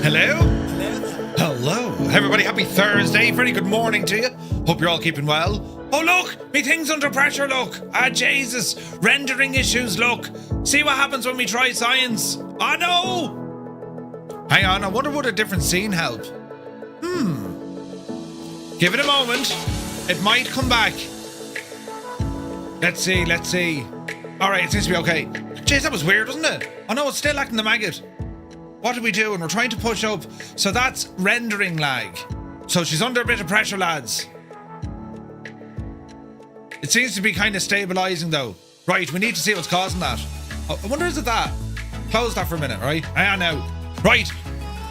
Hello? Hello. Everybody, happy Thursday. Very good morning to you. Hope you're all keeping well. Oh, look! Me thing's under pressure, look. Ah, Jesus. Rendering issues, look. See what happens when we try science. Oh, no! Hang on, I wonder would a different scene help? Give it a moment. It might come back. Let's see. Alright, it seems to be okay. Jeez, that was weird, wasn't it? Oh no, it's still acting the maggot. What are we doing? We're trying to push up. So that's rendering lag. So she's under a bit of pressure, lads. It seems to be kind of stabilising though. Right, we need to see what's causing that. Oh, I wonder is it that? Close that for a minute, right? Hang on now. Right.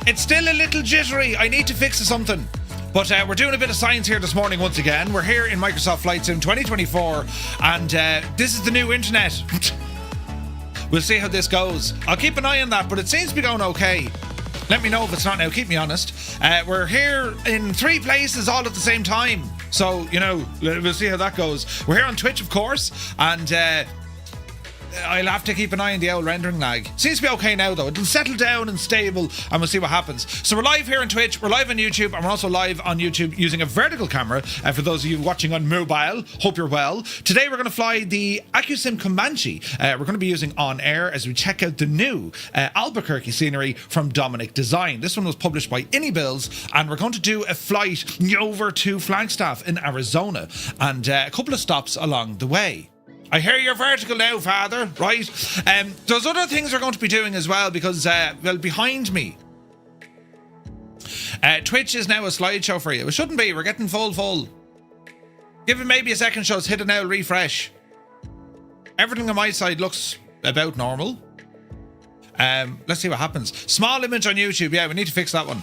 It's still a little jittery. I need to fix something. But we're doing a bit of science here this morning once again. We're here in Microsoft Flight Sim 2024 and this is the new internet. We'll see how this goes. I'll keep an eye on that, but it seems to be going okay. Let me know if it's not now, keep me honest. We're here in 3 places all at the same time. So, you know, we'll see how that goes. We're here on Twitch, of course, and I'll have to keep an eye on the old rendering lag. Seems to be okay now though. It'll settle down and stable and we'll see what happens. So we're live here on Twitch, we're live on YouTube, and we're also live on YouTube using a vertical camera for those of you watching on mobile. Hope you're well. Today we're going to fly the Accu-Sim Comanche. We're going to be using OnAir as we check out the new Albuquerque scenery from Dominic Design. This one was published by Builds, and we're going to do a flight over to Flagstaff in Arizona and a couple of stops along the way. I hear you're vertical now, Father, right? There's other things we're going to be doing as well because, well, behind me, Twitch is now a slideshow for you. It shouldn't be. We're getting full. Give it maybe a second, shows hit an L refresh. Everything on my side looks about normal. Let's see what happens. Small image on YouTube. Yeah, we need to fix that one.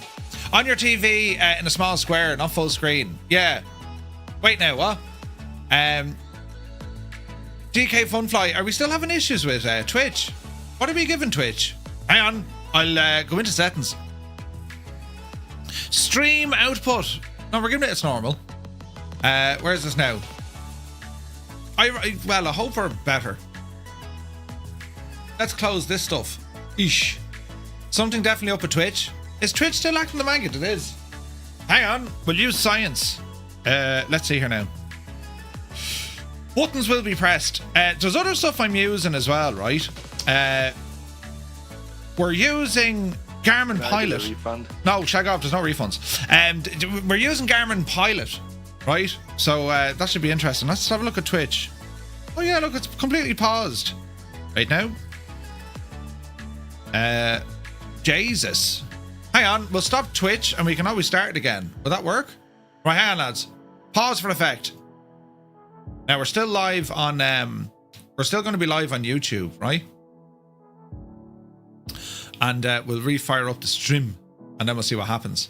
On your TV in a small square, not full screen. Yeah. Wait now, what? DK Funfly, are we still having issues with Twitch? What are we giving Twitch? Hang on, I'll go into settings. Stream output. No, we're giving it its normal. Where is this now? Well, I hope we're better. Let's close this stuff. Eesh. Something definitely up with Twitch. Is Twitch still acting the maggot? It is. Hang on, we'll use science. Let's see here now. Buttons will be pressed. There's other stuff I'm using as well, right? We're using Garmin Pilot. No, shag off, there's no refunds. We're using Garmin Pilot, right? So that should be interesting. Let's have a look at Twitch. Oh yeah, look, it's completely paused. Right now. Jesus. Hang on, we'll stop Twitch and we can always start it again. Will that work? Right, hang on, lads. Pause for effect. Now we're still live on we're still going to be live on YouTube, right? And we'll refire up the stream and then we'll see what happens.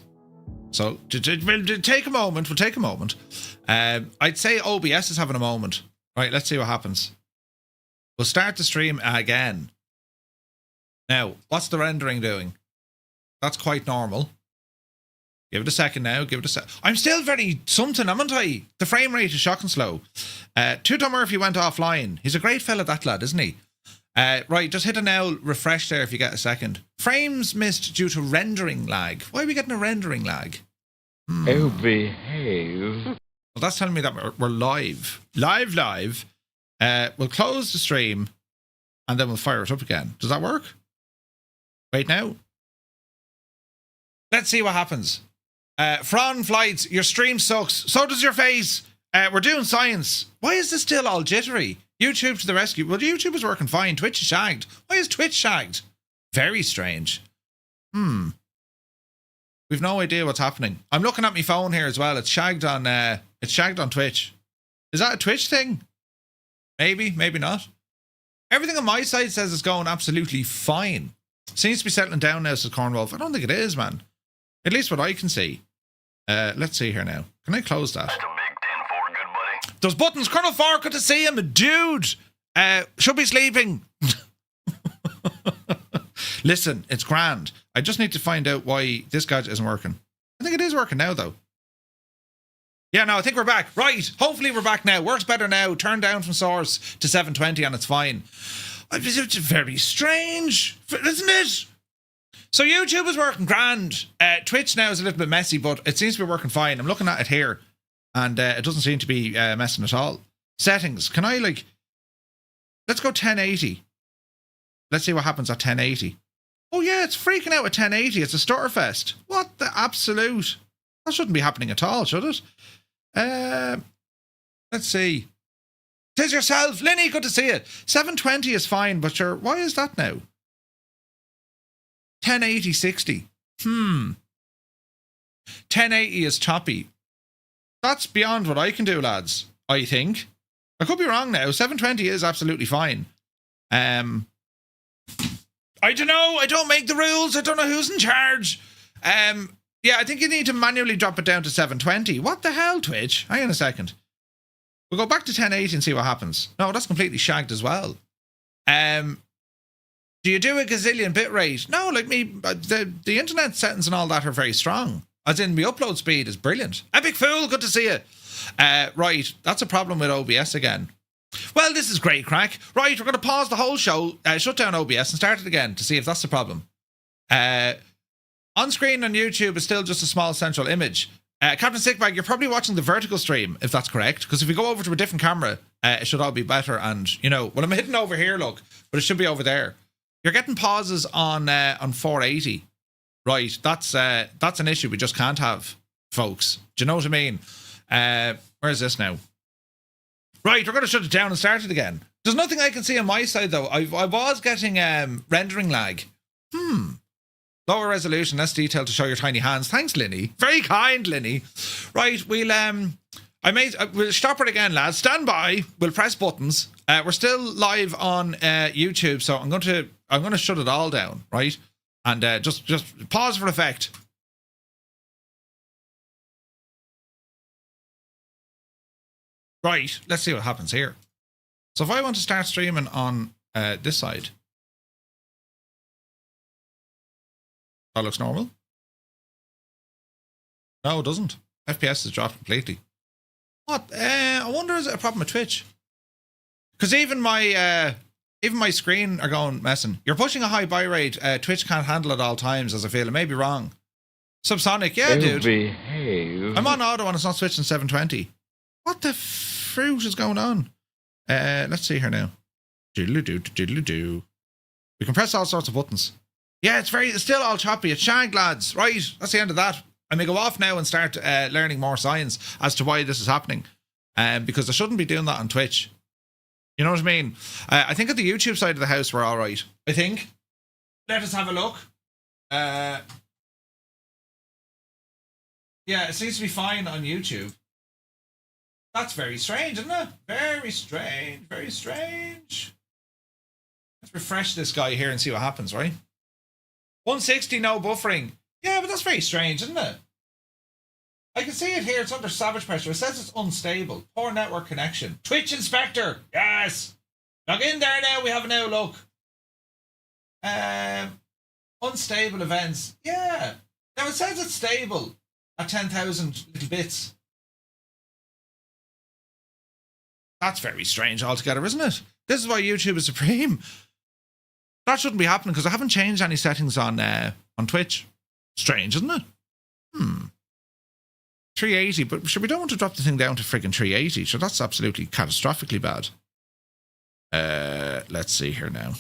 So we'll take a moment. I'd say OBS is having a moment. Right, let's see what happens. We'll start the stream again. Now, what's the rendering doing? That's quite normal. Give it a second now. I'm still very something, haven't I? The frame rate is shocking slow. Tutor Murphy went offline. He's a great fella, that lad, isn't he? Right, just hit an L refresh there if you get a second. Frames missed due to rendering lag. Why are we getting a rendering lag? Oh, behave. Well, that's telling me that we're live. Live. We'll close the stream and then we'll fire it up again. Does that work? Wait now. Let's see what happens. Fran Flights, your stream sucks. So does your face. We're doing science. Why is this still all jittery? YouTube to the rescue. Well, YouTube is working fine. Twitch is shagged. Why is Twitch shagged? Very strange. We've no idea what's happening. I'm looking at my phone here as well. It's shagged on Twitch. Is that a Twitch thing? Maybe not. Everything on my side says it's going absolutely fine. Seems to be settling down now, says Cornwolf. I don't think it is, man. At least what I can see. Let's see here now. Can I close that? That's a big 10-4, good buddy. Those buttons, Colonel Farr, good to see him. Dude, should be sleeping. Listen, it's grand. I just need to find out why this gadget isn't working. I think it is working now, though. Yeah, no, I think we're back. Right, hopefully we're back now. Works better now. Turn down from source to 720 and it's fine. It's very strange, isn't it? So YouTube is working grand. Twitch now is a little bit messy, but it seems to be working fine. I'm looking at it here, and it doesn't seem to be messing at all. Settings. Can I, like... Let's go 1080. Let's see what happens at 1080. Oh, yeah, it's freaking out at 1080. It's a stutterfest. What the absolute... That shouldn't be happening at all, should it? Let's see. Tis yourself. Linny, good to see you. 720 is fine, but sure, why is that now? 1080, 60. 1080 is choppy. That's beyond what I can do, lads, I think. I could be wrong now. 720 is absolutely fine. I don't know. I don't make the rules. I don't know who's in charge. Yeah, I think you need to manually drop it down to 720. What the hell, Twitch? Hang on a second. We'll go back to 1080 and see what happens. No, that's completely shagged as well. Do you do a gazillion bitrate? No, like me, the internet settings and all that are very strong. As in, my upload speed is brilliant. Epic Fool, good to see you. Right, that's a problem with OBS again. Well, this is great crack. Right, we're going to pause the whole show, shut down OBS and start it again to see if that's the problem. On screen on YouTube is still just a small central image. Captain Sickbag, you're probably watching the vertical stream, if that's correct, because if we go over to a different camera, it should all be better. And, you know, well, I'm hitting over here, look, but it should be over there. You're getting pauses on 480. Right, that's an issue we just can't have, folks. Do you know what I mean? Where is this now? Right, we're going to shut it down and start it again. There's nothing I can see on my side, though. I was getting rendering lag. Lower resolution, less detail to show your tiny hands. Thanks, Linny. Very kind, Linny. Right, we'll stop it again, lads. Stand by. We'll press buttons. We're still live on YouTube, so I'm going to shut it all down, right? And just pause for effect. Right, let's see what happens here. So if I want to start streaming on this side, that looks normal. No, it doesn't. FPS has dropped completely. What? I wonder, is it a problem with Twitch? Because even my screen are going messing. You're pushing a high bitrate. Twitch can't handle it all times, as I feel. It may be wrong. Subsonic, yeah, dude. Behave. I'm on auto and it's not switching 720. What the fruit is going on? Let's see here now. Doodly-doo. We can press all sorts of buttons. Yeah, it's still all choppy. It's shagged, lads. Right, that's the end of that. I may go off now and start learning more science as to why this is happening. Because I shouldn't be doing that on Twitch. You know what I mean? I think at the YouTube side of the house we're all right. I think. Let us have a look. Yeah, it seems to be fine on YouTube. That's very strange, isn't it? Very strange. Very strange. Let's refresh this guy here and see what happens, right? 160, no buffering. Yeah, but that's very strange, isn't it? I can see it here. It's under savage pressure. It says it's unstable. Poor network connection. Twitch Inspector. Yes. Log in there now. We have a now look. Unstable events. Yeah. Now it says it's stable at 10,000 little bits. That's very strange altogether, isn't it? This is why YouTube is supreme. That shouldn't be happening because I haven't changed any settings on Twitch. Strange, isn't it? 380, but sure, we don't want to drop the thing down to friggin' 380. So that's absolutely catastrophically bad. Let's see here now.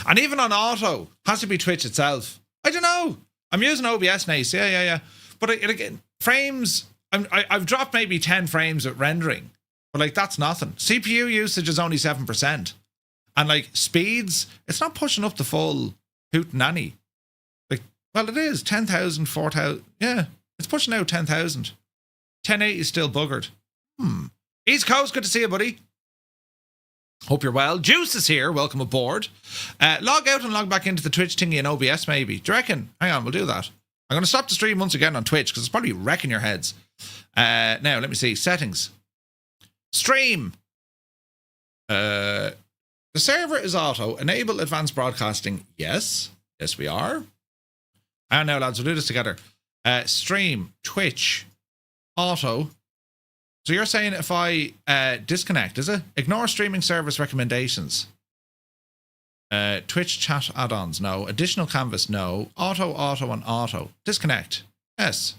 And even on auto, has to be Twitch itself. I don't know. I'm using OBS nice. Yeah. But again, frames, I've dropped maybe 10 frames with rendering. But like, that's nothing. CPU usage is only 7%. And like, speeds, it's not pushing up the full hootenanny. Like, well, it is 10,000, 4,000. Yeah, it's pushing out 10,000. 1080 is still buggered. East Coast, good to see you, buddy. Hope you're well. Juice is here. Welcome aboard. Log out and log back into the Twitch thingy and OBS, maybe. Do you reckon? Hang on, we'll do that. I'm going to stop the stream once again on Twitch because it's probably wrecking your heads. Now, let me see. Settings. Stream. The server is auto. Enable advanced broadcasting. Yes. Yes, we are. And now, lads, we'll do this together. Stream. Twitch. Auto. So you're saying if I disconnect, is it? Ignore streaming service recommendations. Twitch chat add-ons, no. Additional canvas, no. Auto, and auto. Disconnect, yes.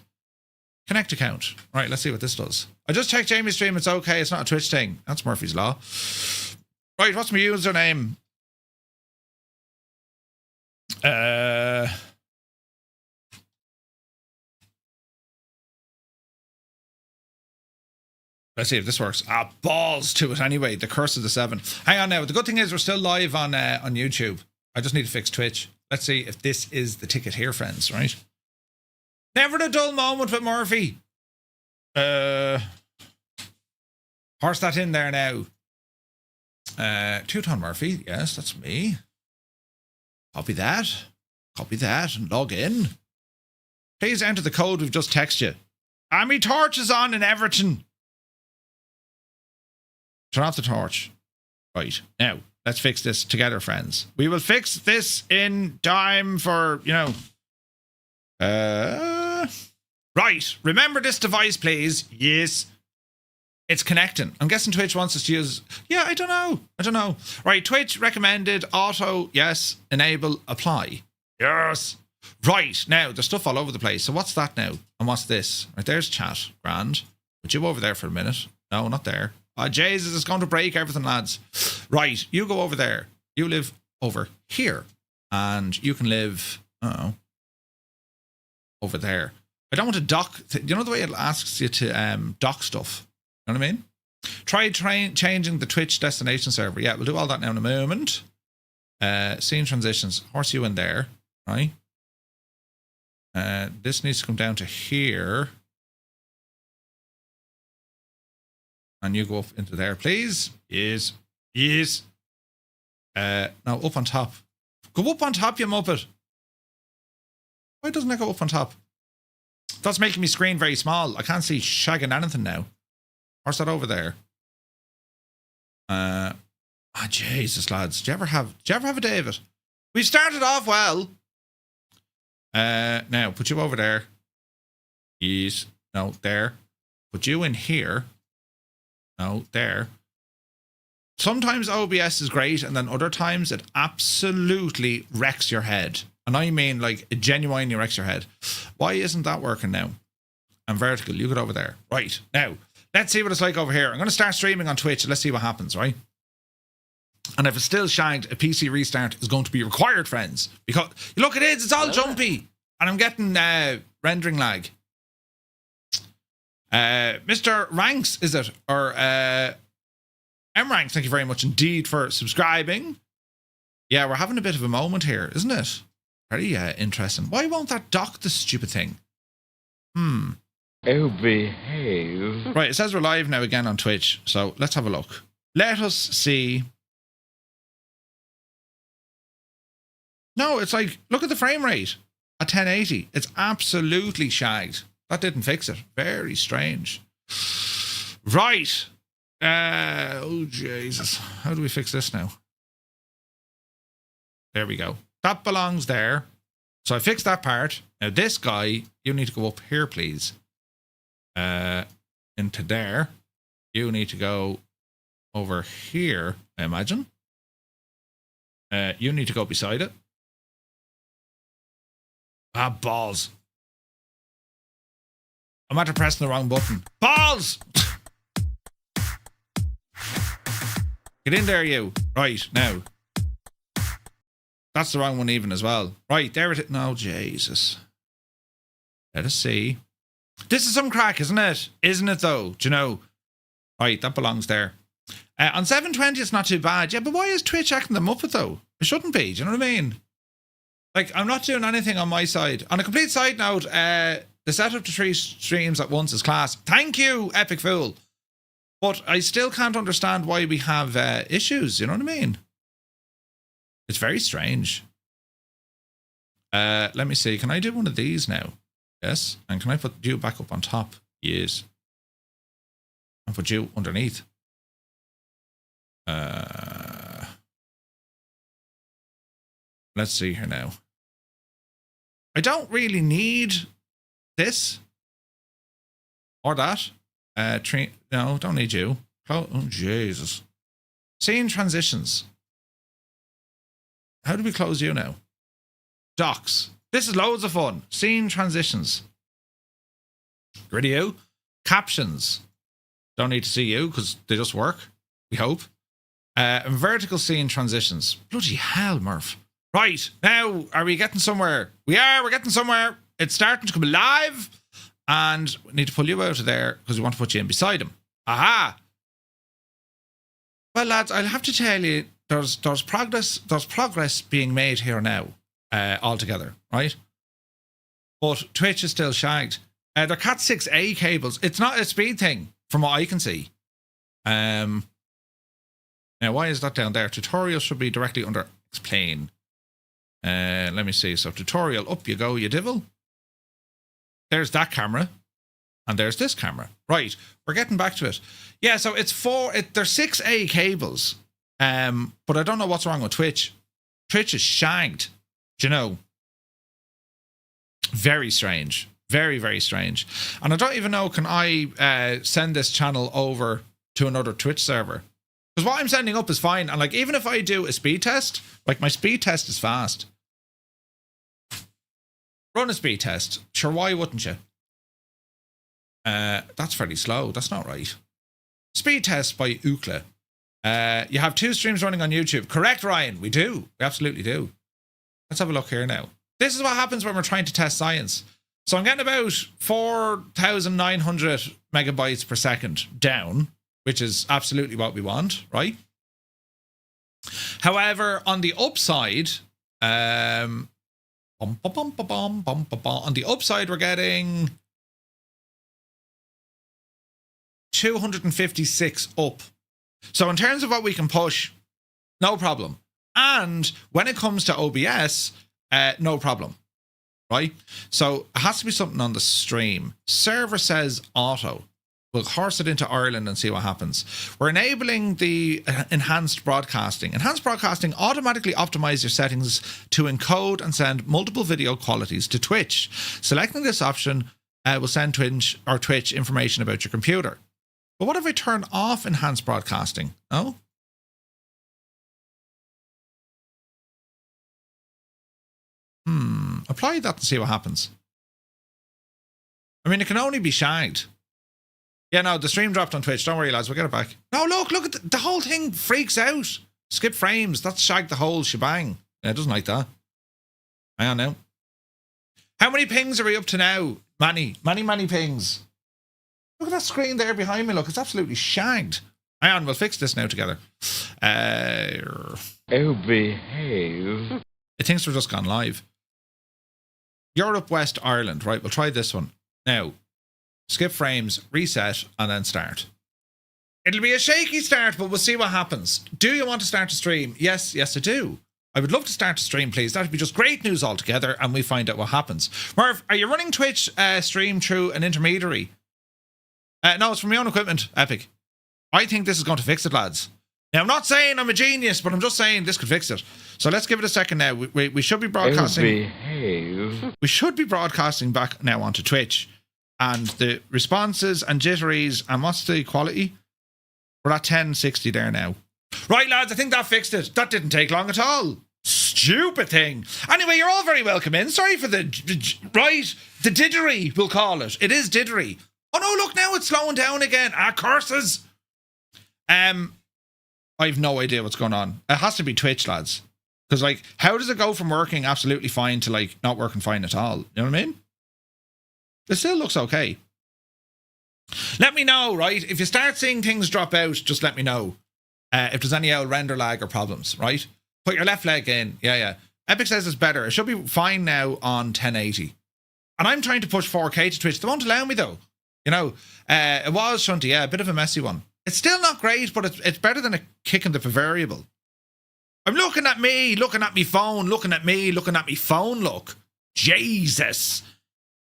Connect account. Right, let's see what this does. I just checked Jamie's stream. It's okay. It's not a Twitch thing. That's Murphy's Law. Right, what's my username? Let's see if this works. Balls to it anyway. The curse of the 7. Hang on now. The good thing is we're still live on YouTube. I just need to fix Twitch. Let's see if this is the ticket here, friends, right? Never a dull moment with Murphy. Horse that in there now. Two-Tone Murphy. Yes, that's me. Copy that. Copy that and log in. Please enter the code we've just texted you. Army torch is on in Everton. Turn off the torch. Right. Now, let's fix this together, friends. We will fix this in time for, you know. Right. Remember this device, please. Yes. It's connecting. I'm guessing Twitch wants us to use... Yeah, I don't know. Right. Twitch recommended auto. Yes. Enable. Apply. Yes. Right. Now, there's stuff all over the place. So what's that now? And what's this? Right. There's chat. Grand. Put you over there for a minute. No, not there. Oh, Jesus, it's going to break everything, lads. Right, you go over there. You live over here. And you can live, over there. I don't want to dock. You know the way it asks you to dock stuff? You know what I mean? Try changing the Twitch destination server. Yeah, we'll do all that now in a moment. Scene transitions. Horse you in there, right? This needs to come down to here. And you go up into there, please. Yes. Yes. No, up on top. Go up on top, you muppet. Why doesn't it go up on top? That's making me screen very small. I can't see shagging anything now. Where's that over there? Jesus, lads. Do you ever have a day of it? We started off well. Now, put you over there. Yes. No, there. Put you in here. No, there. Sometimes OBS is great, and then other times it absolutely wrecks your head. And I mean, like, it genuinely wrecks your head. Why isn't that working now? And vertical, you get over there. Right, now, let's see what it's like over here. I'm going to start streaming on Twitch. Let's see what happens, right? And if it's still shagged, a PC restart is going to be required, friends. Because, look, it is. It's all jumpy. And I'm getting rendering lag. Mr. Ranks, is it? Or M Ranks, thank you very much indeed for subscribing. Yeah, we're having a bit of a moment here, isn't it? Very interesting. Why won't that dock the stupid thing? Oh, behave. Right, it says we're live now again on Twitch, so let's have a look. Let us see. No, it's like, look at the frame rate at 1080. It's absolutely shagged. That didn't fix it. Very strange. Right. Oh, Jesus. How do we fix this now? There we go. That belongs there. So I fixed that part. Now this guy, you need to go up here, please. Into there. You need to go over here, I imagine. You need to go beside it. Ah, balls. I'm after pressing the wrong button. Balls! Get in there, you. Right, now. That's the wrong one even as well. Right, there it is. No, Jesus. Let us see. This is some crack, isn't it? Isn't it, though? Do you know? Right, that belongs there. On 720, it's not too bad. Yeah, but why is Twitch acting them up, though? It shouldn't be. Do you know what I mean? Like, I'm not doing anything on my side. On a complete side note, the setup to 3 streams at once is class. Thank you, Epic Fool. But I still can't understand why we have issues. You know what I mean? It's very strange. Let me see. Can I do one of these now? Yes. And can I put you back up on top? Yes. And put you underneath. Let's see here now. I don't really need this or that. No, don't need you. Oh, Jesus. Scene transitions. How do we close you now? Docs. This is loads of fun. Scene transitions. Radio. Captions. Don't need to see you because they just work. We hope. And vertical scene transitions. Bloody hell, Murph. Right. Now, are we getting somewhere? We are. We're getting somewhere. It's starting to come alive. And we need to pull you out of there because we want to put you in beside him. Aha. Well, lads, I'll have to tell you, there's progress being made here now, altogether, right? But Twitch is still shagged. They're Cat 6A cables. It's not a speed thing, from what I can see. Now, why is that down there? Tutorial should be directly under explain. Let me see. So tutorial, up you go, you devil. There's that camera. And there's this camera. Right. We're getting back to it. Yeah, so it's they're 6A cables. But I don't know what's wrong with Twitch. Twitch is shagged. Do you know? Very strange. Very, very strange. And I don't even know, can I send this channel over to another Twitch server? Because what I'm sending up is fine. And like, even if I do a speed test, like my speed test is fast. Run a speed test. Sure, why wouldn't you? That's fairly slow. That's not right. Speed test by Ookla. You have 2 streams running on YouTube. Correct, Ryan. We do. We absolutely do. Let's have a look here now. This is what happens when we're trying to test science. So I'm getting about 4,900 megabytes per second down, which is absolutely what we want, right? However, on the upside, on the upside, we're getting 256 up. So in terms of what we can push, no problem. And when it comes to OBS, no problem. Right? So it has to be something on the stream. Server says auto. We'll horse it into Ireland and see what happens. We're enabling the enhanced broadcasting. Enhanced broadcasting automatically optimizes your settings to encode and send multiple video qualities to Twitch. Selecting this option will send Twitch information about your computer. But what if I turn off enhanced broadcasting? No? Apply that and see what happens. I mean, it can only be shagged. Yeah, no, the stream dropped on Twitch. Don't worry, lads. We'll get it back. No, look at the whole thing freaks out. Skip frames. That's shagged the whole shebang. Yeah, it doesn't like that. Hang on now. How many pings are we up to now? Many pings. Look at that screen there behind me. Look, it's absolutely shagged. Hang on, we'll fix this now together. Oh, behave. It thinks we're just gone live. Europe, West, Ireland. Right, we'll try this one. Now, skip frames, reset, and then start. It'll be a shaky start, but we'll see what happens. Do you want to start a stream? Yes, I do. I would love to start a stream, please. That would be just great news altogether, and we find out what happens. Merv, are you running Twitch stream through an intermediary? No, it's from my own equipment, Epic. I think this is going to fix it, lads. Now, I'm not saying I'm a genius, but I'm just saying this could fix it. So let's give it a second now. We should be broadcasting. Behave. We should be broadcasting back now onto Twitch. And the responses and jitteries, and what's the quality? We're at 1060 there now. Right, lads, I think that fixed it. That didn't take long at all. Stupid thing. Anyway, you're all very welcome in. Sorry for the didgery, we'll call it. It is didgery. Oh no, look now, it's slowing down again. Curses. I have no idea what's going on. It has to be Twitch, lads. Because, like, how does it go from working absolutely fine to, like, not working fine at all? You know what I mean? It still looks okay. Let me know, right? If you start seeing things drop out, just let me know. If there's any old render lag or problems, right? Put your left leg in. Yeah. Epic says it's better. It should be fine now on 1080. And I'm trying to push 4K to Twitch. They won't allow me, though. You know, it was shunty. Yeah, a bit of a messy one. It's still not great, but it's better than a kick in the variable. I'm looking at me phone, looking at me phone, look. Jesus.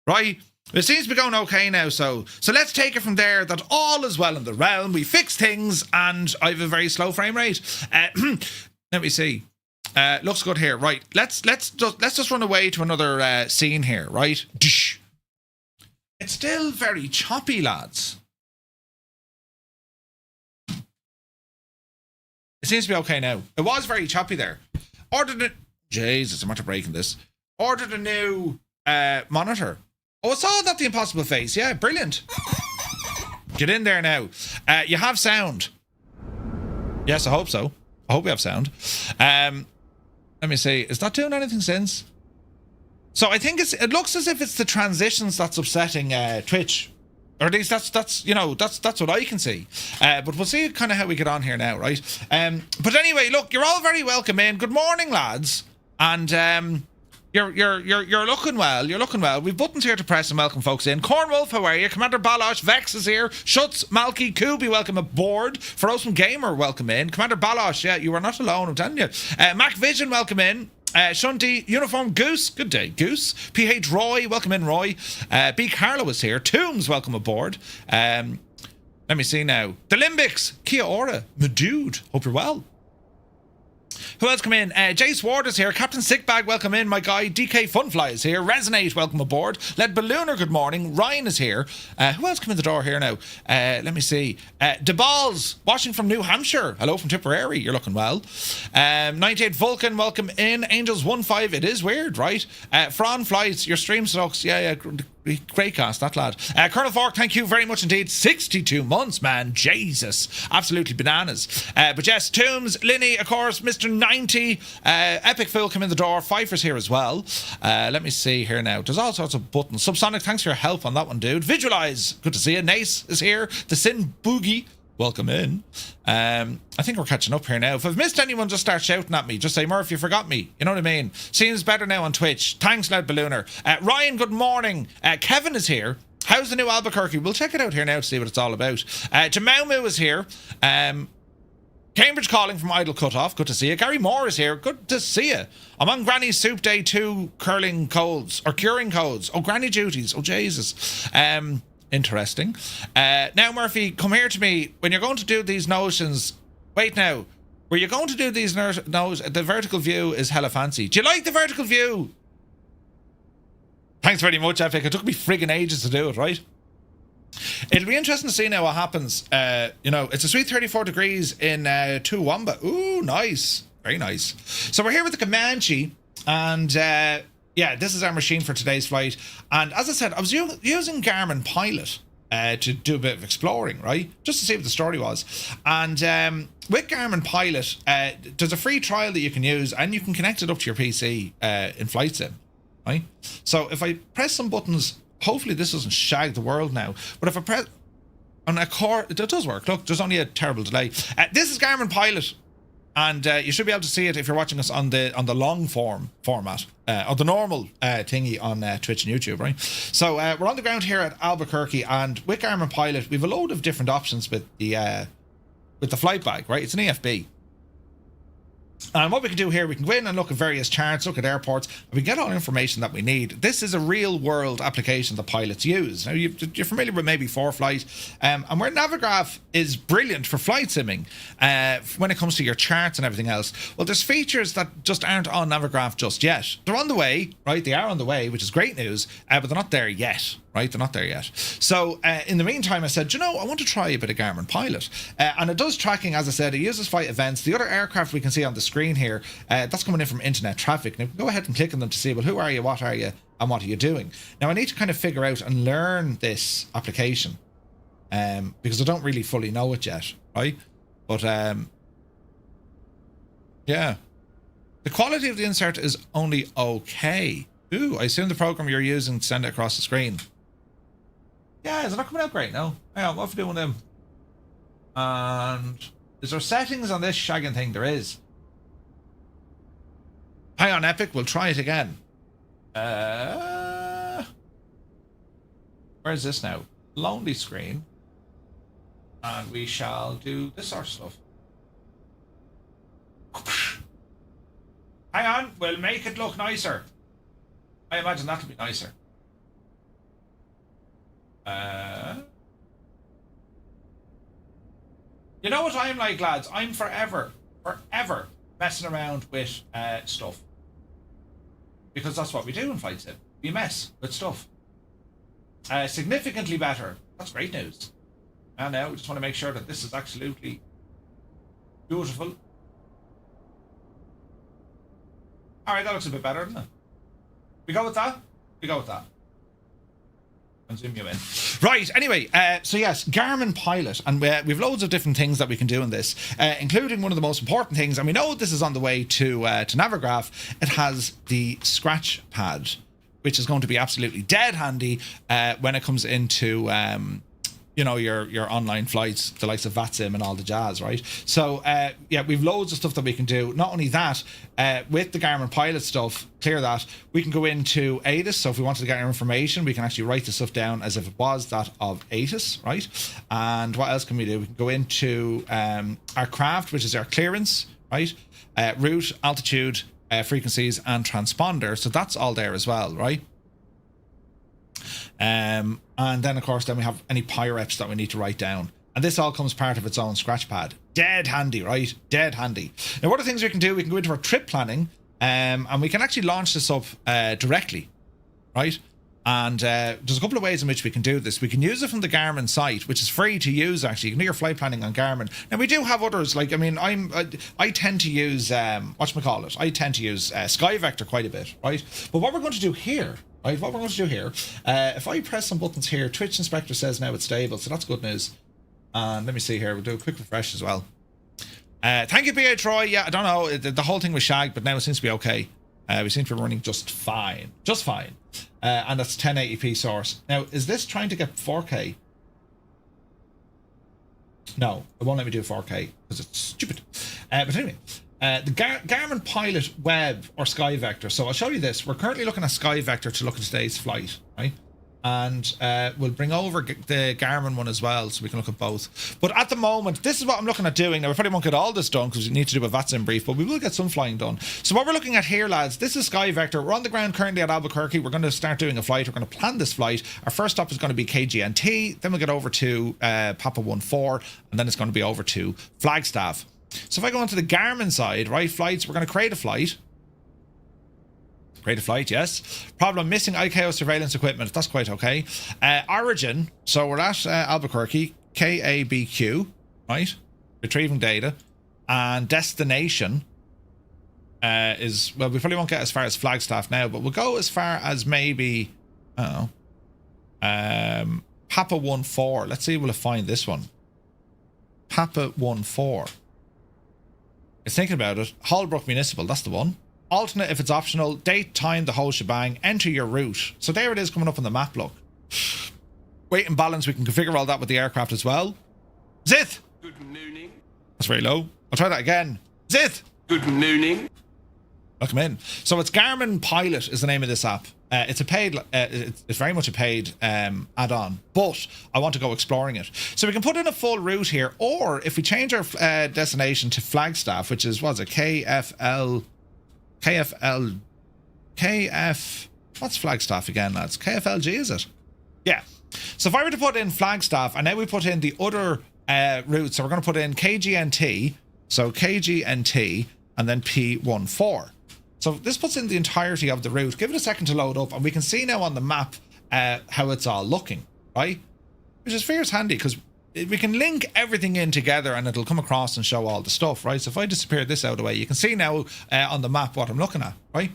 Right? It seems to be going okay now, so let's take it from there that all is well in the realm. We fix things, and I have a very slow frame rate. Let me see. Looks good here. Right. Let's just run away to another scene here, right? It's still very choppy, lads. It seems to be okay now. It was very choppy there. Jesus, I'm after breaking this. Ordered a new monitor. Oh, it's all that the impossible face. Yeah, brilliant. Get in there now. You have sound. Yes, I hope so. I hope we have sound. Let me see. Is that doing anything since? So I think it looks as if it's the transitions that's upsetting Twitch. Or at least that's what I can see. But we'll see kind of how we get on here now, right? But anyway, look, you're all very welcome in. Good morning, lads. And you're looking well. You're looking well. We've buttons here to press and welcome folks in. Cornwolf, how are you? Commander Balosh, Vex is here. Schutz, Malky, Kubi, welcome aboard. Ferocious Gamer, welcome in. Commander Balosh, yeah, you are not alone, I'm telling you. Mac Vision, welcome in. Shunty, Uniform Goose, good day, Goose. PH Roy, welcome in, Roy. B. Carlo is here. Tombs, welcome aboard. Let me see now. The Limbics, Kia Ora, my dude, hope you're well. Who else come in? Jace Ward is here. Captain Sickbag, welcome in. My guy DK Funfly is here. Resonate, welcome aboard. Led Ballooner, good morning. Ryan is here. Who else come in the door here now? Let me see. DeBalls, watching from New Hampshire. Hello from Tipperary. You're looking well. 98 Vulcan, welcome in. Angels 15. It is weird, right? Fran Flies, your stream sucks. Yeah. Great cast, that lad. Colonel Fork, thank you very much indeed. 62 months, man. Jesus. Absolutely bananas. But yes, Tombs, Linny, of course, Mr. 90, Epic Fool come in the door. Pfeiffer's here as well. Let me see here now. There's all sorts of buttons. Subsonic, thanks for your help on that one, dude. Visualize, good to see you. Nace is here. The Sin Boogie, welcome in. I think we're catching up here now. If I've missed anyone, just start shouting at me. Just say, Murph, you forgot me. You know what I mean? Seems better now on Twitch. Thanks, Led Ballooner. Ryan, good morning. Kevin is here. How's the new Albuquerque? We'll check it out here now to see what it's all about. Jamaumu is here. Cambridge calling from Idle Cutoff. Good to see you. Gary Moore is here. Good to see you. I'm on Granny's Soup Day 2 curling codes or curing codes. Oh, Granny duties. Oh, Jesus. Interesting. Now, Murphy, come here to me. When you're going to do these notions, wait now. Were you going to do these the vertical view is hella fancy. Do you like the vertical view? Thanks very much, Epic. It took me friggin' ages to do it, right? It'll be interesting to see now what happens. It's a sweet 34 degrees in Toowoomba. Ooh, nice. Very nice. So we're here with the Comanche, and yeah, this is our machine for today's flight. And as I said, I was using Garmin Pilot to do a bit of exploring, right? Just to see what the story was. And with Garmin Pilot, there's a free trial that you can use, and you can connect it up to your PC in Flight Sim, right? So if I press some buttons, hopefully this doesn't shag the world now, but if I press on a core, it does work. Look, there's only a terrible delay. This is Garmin Pilot. And you should be able to see it if you're watching us on the long format, or the normal thingy on Twitch and YouTube, right? So we're on the ground here at Albuquerque, and with Garmin Pilot, we've a load of different options with the flight bag, right? It's an EFB. And what we can do here, we can go in and look at various charts, look at airports, and we get all the information that we need. This is a real world application that pilots use. Now, you're familiar with maybe ForeFlight, and where Navigraph is brilliant for flight simming when it comes to your charts and everything else. Well, there's features that just aren't on Navigraph just yet. They're on the way, right? They are on the way, which is great news, but they're not there yet. Right, they're not there yet. So in the meantime, I said, I want to try a bit of Garmin Pilot. And it does tracking, as I said. It uses flight events. The other aircraft we can see on the screen here, that's coming in from internet traffic. Now, go ahead and click on them to see, well, who are you, what are you, and what are you doing? Now, I need to kind of figure out and learn this application because I don't really fully know it yet, right? But, yeah. The quality of the insert is only okay. Ooh, I assume the program you're using to send it across the screen. Yeah, is it not coming out great? No. Hang on, what are we doing them? And is there settings on this shagging thing? There is. Hang on, Epic, we'll try it again. Where is this now? Lonely screen. And we shall do this sort of stuff. Hang on, we'll make it look nicer. I imagine that'll be nicer. You know what I'm like, lads? I'm forever messing around with stuff. Because that's what we do in Flight Sim. We mess with stuff. Significantly better. That's great news. And now we just want to make sure that this is absolutely beautiful. All right, that looks a bit better, doesn't it? We go with that? We go with that. And zoom you in. Right, anyway, so yes, Garmin Pilot, and we've loads of different things that we can do in this, including one of the most important things, and we know this is on the way to Navigraph. It has the scratch pad, which is going to be absolutely dead handy when it comes into you know, your online flights, the likes of VATSIM and all the jazz, right? So yeah, we've loads of stuff that we can do. Not only that, with the Garmin Pilot stuff, clear that, we can go into ATIS. So if we wanted to get our information, we can actually write the stuff down as if it was that of ATIS, right? And what else can we do? We can go into our craft, which is our clearance, right? Route, altitude, frequencies, and transponder. So that's all there as well, right? And then of course then we have any PyReps that we need to write down, and this all comes part of its own scratch pad. Dead handy, right? Dead handy. Now what are things we can do? We can go into our trip planning, and we can actually launch this up directly, right? And there's a couple of ways in which we can do this. We can use it from the Garmin site, which is free to use. Actually, you can do your flight planning on Garmin. Now we do have others, like, I mean, I tend to use whatchamacallit, I tend to use SkyVector quite a bit, right? But what we're going to do here, right, what we're going to do here, if I press some buttons here, Twitch Inspector says now it's stable, so that's good news. And let me see here, we'll do a quick refresh as well. Thank you, BA Troy. Yeah, I don't know, the whole thing was shagged, but now it seems to be okay. We seem to be running just fine. Just fine. And that's 1080p source. Now, is this trying to get 4K? No, it won't let me do 4K because it's stupid. But anyway, the Garmin Pilot Web or SkyVector. So I'll show you this. We're currently looking at SkyVector to look at today's flight, right? And we'll bring over the Garmin one as well, so we can look at both. But at the moment, this is what I'm looking at doing. Now, we probably won't get all this done because we need to do a VATSIM brief, but we will get some flying done. So what we're looking at here, lads, this is SkyVector. We're on the ground currently at Albuquerque. We're going to start doing a flight. We're going to plan this flight. Our first stop is going to be KGNT. Then we'll get over to Papa 14, and then it's going to be over to Flagstaff. So if I go onto the Garmin side, right, flights, we're going to create a flight. Create a flight, yes. Problem, missing ICAO surveillance equipment. That's quite okay. Origin, so we're at Albuquerque, KABQ, right? Retrieving data. And destination is, well, we probably won't get as far as Flagstaff now, but we'll go as far as maybe, I don't know, Papa 14. Let's see, will it find this one? Papa 14. It's thinking about it. Holbrook Municipal, that's the one. Alternate if it's optional. Date, time, the whole shebang. Enter your route. So there it is coming up on the map, look. Weight and balance, we can configure all that with the aircraft as well. Zith! Good morning. That's very low. I'll try that again. Zith! Good morning. Welcome in. So it's Garmin Pilot is the name of this app. It's a paid, it's very much a paid add-on, but I want to go exploring it. So we can put in a full route here, or if we change our destination to Flagstaff, which is, what's it, what's Flagstaff again, lads? KFLG, is it? Yeah. So if I were to put in Flagstaff, and now we put in the other route, so we're going to put in KGNT, so KGNT, and then P14. So this puts in the entirety of the route. Give it a second to load up, and we can see now on the map how it's all looking, right? Which is fierce handy, because we can link everything in together and it'll come across and show all the stuff, right? So if I disappear this out of the way, you can see now on the map what I'm looking at, right?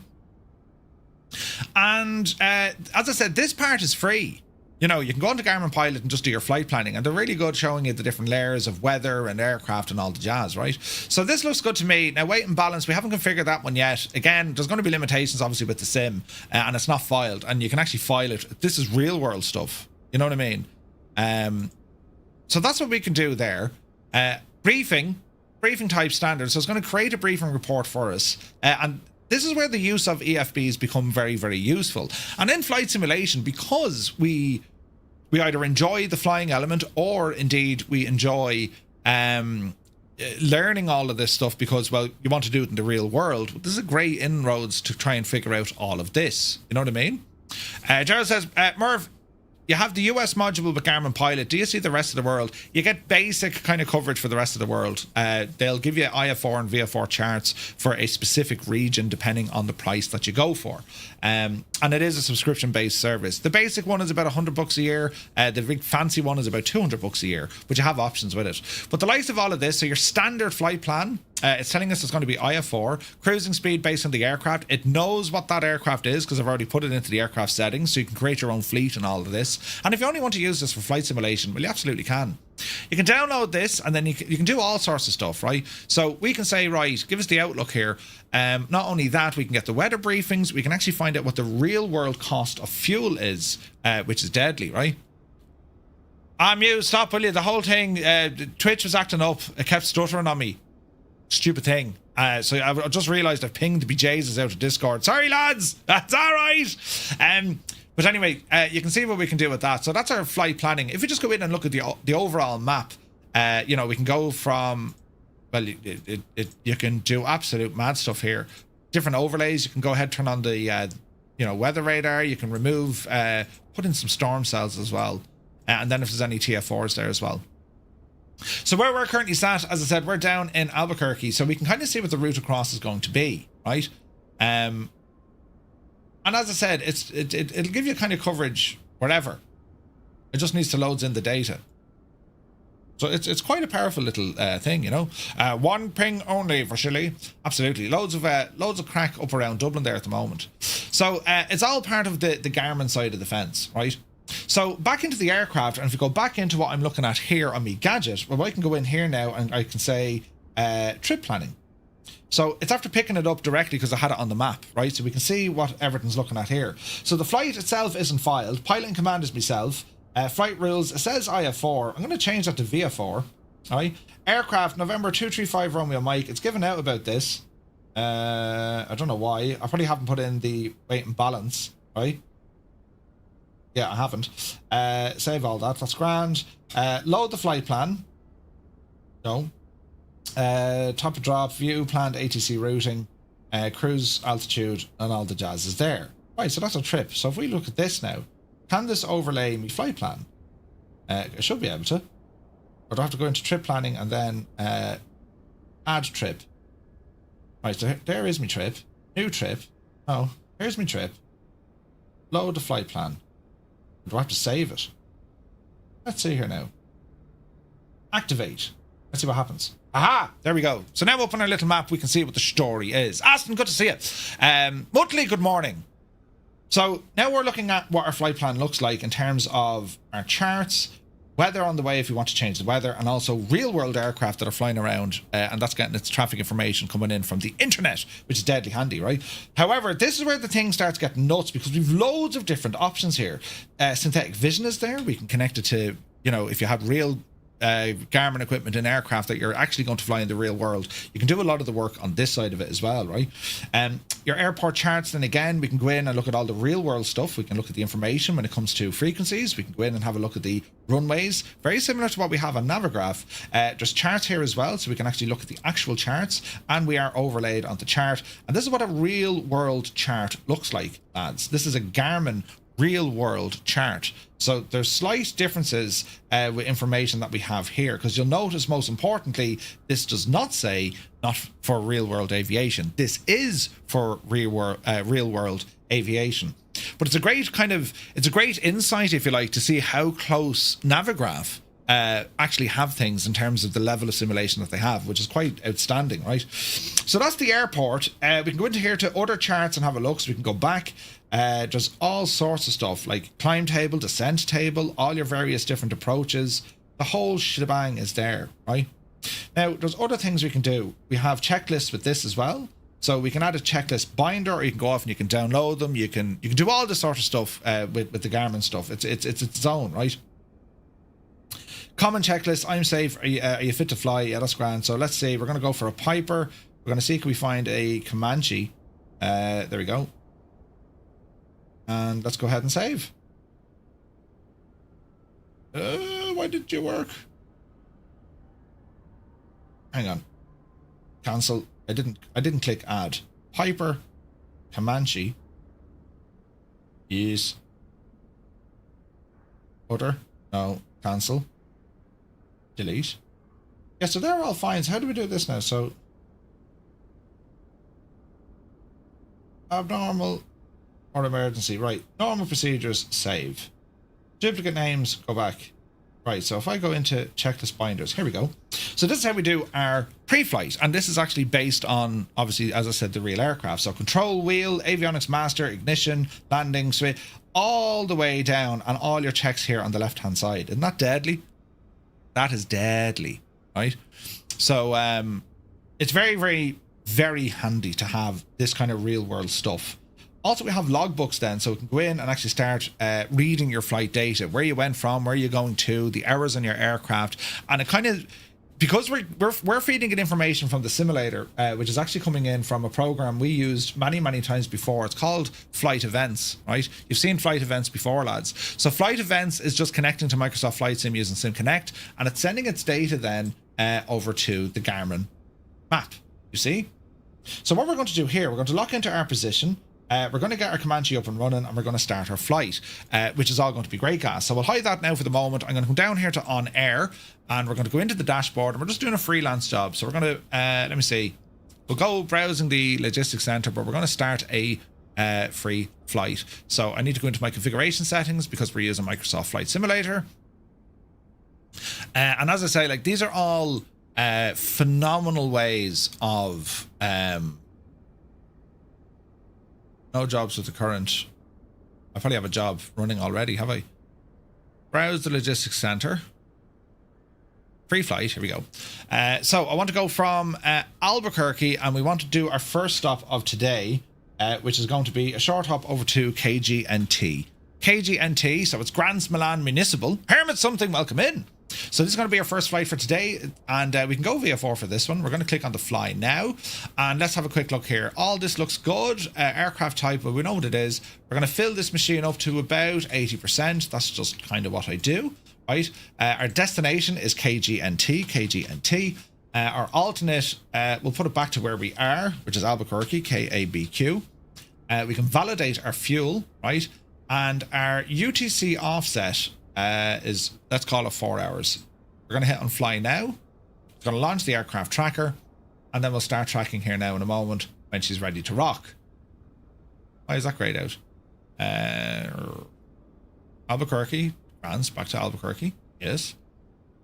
And as I said, this part is free. You know, you can go onto Garmin Pilot and just do your flight planning, and they're really good showing you the different layers of weather and aircraft and all the jazz, right? So this looks good to me. Now, weight and balance, we haven't configured that one yet. Again, there's going to be limitations, obviously, with the sim, and it's not filed, and you can actually file it. This is real world stuff. You know what I mean? So that's what we can do there. Briefing type standard. So it's going to create a briefing report for us. And this is where the use of EFBs become very, very useful. And in flight simulation, because we either enjoy the flying element, or indeed we enjoy learning all of this stuff because, well, you want to do it in the real world. This is a great inroads to try and figure out all of this. You know what I mean? Gerald says, Merv, you have the US module with Garmin Pilot. Do you see the rest of the world? You get basic kind of coverage for the rest of the world. They'll give you IF4 and VF4 charts for a specific region depending on the price that you go for. And it is a subscription-based service. The basic one is about $100 a year. The big fancy one is about $200 a year, but you have options with it. But the likes of all of this, so your standard flight plan, It's telling us it's going to be IF4, cruising speed based on the aircraft. It knows what that aircraft is because I've already put it into the aircraft settings, so you can create your own fleet and all of this. And if you only want to use this for flight simulation, well, you absolutely can. You can download this and then you can do all sorts of stuff, right? So we can say, right, give us the outlook here. Not only that, we can get the weather briefings. We can actually find out what the real world cost of fuel is, which is deadly, right? Mute, stop, will you? The whole thing, Twitch was acting up. It kept stuttering on me. Stupid thing. So I just realised I've pinged BJ's out of Discord. Sorry, lads. That's all right. But anyway, you can see what we can do with that. So that's our flight planning. If we just go in and look at the overall map, you know, we can go from, well, you can do absolute mad stuff here. Different overlays. You can go ahead, turn on the, you know, weather radar. You can remove, put in some storm cells as well. And then if there's any TF4s there as well. So where we're currently sat, as I said, we're down in Albuquerque, so we can kind of see what the route across is going to be, right? And as I said, it'll give you kind of coverage wherever. It just needs to load in the data. So it's quite a powerful little thing, you know. One ping only for Chile. Absolutely, loads of crack up around Dublin there at the moment. So it's all part of the Garmin side of the fence, right? So back into the aircraft, and if we go back into what I'm looking at here on my gadget, well, I can go in here now and I can say trip planning. So it's after picking it up directly because I had it on the map, right? So we can see what everything's looking at here. So the flight itself isn't filed. Pilot in command is myself. Flight rules, it says IF4. I'm going to change that to VF4. Right? Aircraft, November 235 Romeo Mike. It's given out about this. I don't know why. I probably haven't put in the weight and balance, right? Yeah, I haven't. Save all that. That's grand. Load the flight plan. No. Top of drop, view, planned ATC routing, cruise altitude, and all the jazz is there. Right, so that's a trip. So if we look at this now, can this overlay my flight plan? I should be able to. But I have to go into trip planning and then add trip. Right, so there is my trip. New trip. Oh, here's my trip. Load the flight plan. Do I have to save it? Let's see here now. Activate. Let's see what happens. Aha! There we go. So now up on our little map, we can see what the story is. Aston, good to see you. Mutley, good morning. So now we're looking at what our flight plan looks like in terms of our charts, weather on the way if we want to change the weather, and also real-world aircraft that are flying around, and that's getting its traffic information coming in from the internet, which is deadly handy, right? However, this is where the thing starts getting nuts because we've loads of different options here. Synthetic vision is there. We can connect it to, you know, if you have real Garmin equipment in aircraft that you're actually going to fly in the real world, you can do a lot of the work on this side of it as well, right? Your airport charts, then again, we can go in and look at all the real world stuff. We can look at the information when it comes to frequencies. We can go in and have a look at the runways, very similar to what we have on Navigraph. There's charts here as well, so we can actually look at the actual charts, and we are overlaid on the chart. And this is what a real world chart looks like, lads. This is a Garmin real world chart. So there's slight differences with information that we have here, because you'll notice, most importantly, this does not say not for real world aviation. This is for real world aviation. But it's a great insight, if you like, to see how close Navigraph actually have things in terms of the level of simulation that they have, which is quite outstanding, right? So that's the airport. We can go into here to other charts and have a look. So we can go back. There's all sorts of stuff like climb table, descent table, all your various different approaches. The whole shebang is there, right? Now, there's other things we can do. We have checklists with this as well. So we can add a checklist binder, or you can go off and you can download them. You can do all this sort of stuff with the Garmin stuff. It's its own, right? Common checklist. I'm safe. Are you fit to fly? Yeah, that's grand. So let's see. We're going to go for a Piper. We're going to see, can we find a Comanche? There we go. And let's go ahead and save. Why did you work? Hang on. Cancel. I didn't click add. Piper Comanche is other. No. Cancel. Delete. Yeah, so they're all fine. So how do we do this now? So abnormal or emergency. Right. Normal procedures, save. Duplicate names, go back. Right, so if I go into checklist binders, here we go. So this is how we do our pre-flight, and this is actually based on, obviously, as I said, the real aircraft. So control wheel, avionics master, ignition, landing, switch, all the way down, and all your checks here on the left-hand side. Isn't that deadly? That is deadly, right? So it's very, very, very handy to have this kind of real-world stuff. Also, we have logbooks then, so we can go in and actually start reading your flight data, where you went from, where you're going to, the hours on your aircraft, and it kind of, because we're feeding it information from the simulator, which is actually coming in from a program we used many times before. It's called Flight Events, right? You've seen Flight Events before, lads. So Flight Events is just connecting to Microsoft Flight Sim using SimConnect, and it's sending its data then over to the Garmin map. You see? So what we're going to do here, we're going to lock into our position. We're going to get our Comanche up and running, and we're going to start our flight, which is all going to be great gas. So we'll hide that now for the moment. I'm going to come down here to OnAir, and we're going to go into the dashboard, and we're just doing a freelance job. So we're going to, let me see, we'll go browsing the logistics center, but we're going to start a free flight. So I need to go into my configuration settings because we're using Microsoft Flight Simulator. And as I say, like, these are all phenomenal ways of... no jobs with the current. I probably have a job running already, have I? Browse the logistics center. Free flight, here we go. So I want to go from Albuquerque, and we want to do our first stop of today, which is going to be a short hop over to KGNT. KGNT, so it's Grants Milan Municipal. Hermit something, welcome in. So this is going to be our first flight for today, and we can go VFR for this one. We're going to click on the fly now, and let's have a quick look here. All this looks good. Aircraft type, well, we know what it is. We're going to fill this machine up to about 80%. That's just kind of what I do, right? Our destination is KGNT. Our alternate, we'll put it back to where we are, which is Albuquerque, KABQ. We can validate our fuel, right? And our UTC offset is, let's call it 4 hours. We're going to hit on fly now. It's going to launch the aircraft tracker, and then we'll start tracking here now in a moment when she's ready to rock. Why is that grayed out? Albuquerque, France, back to Albuquerque. Yes.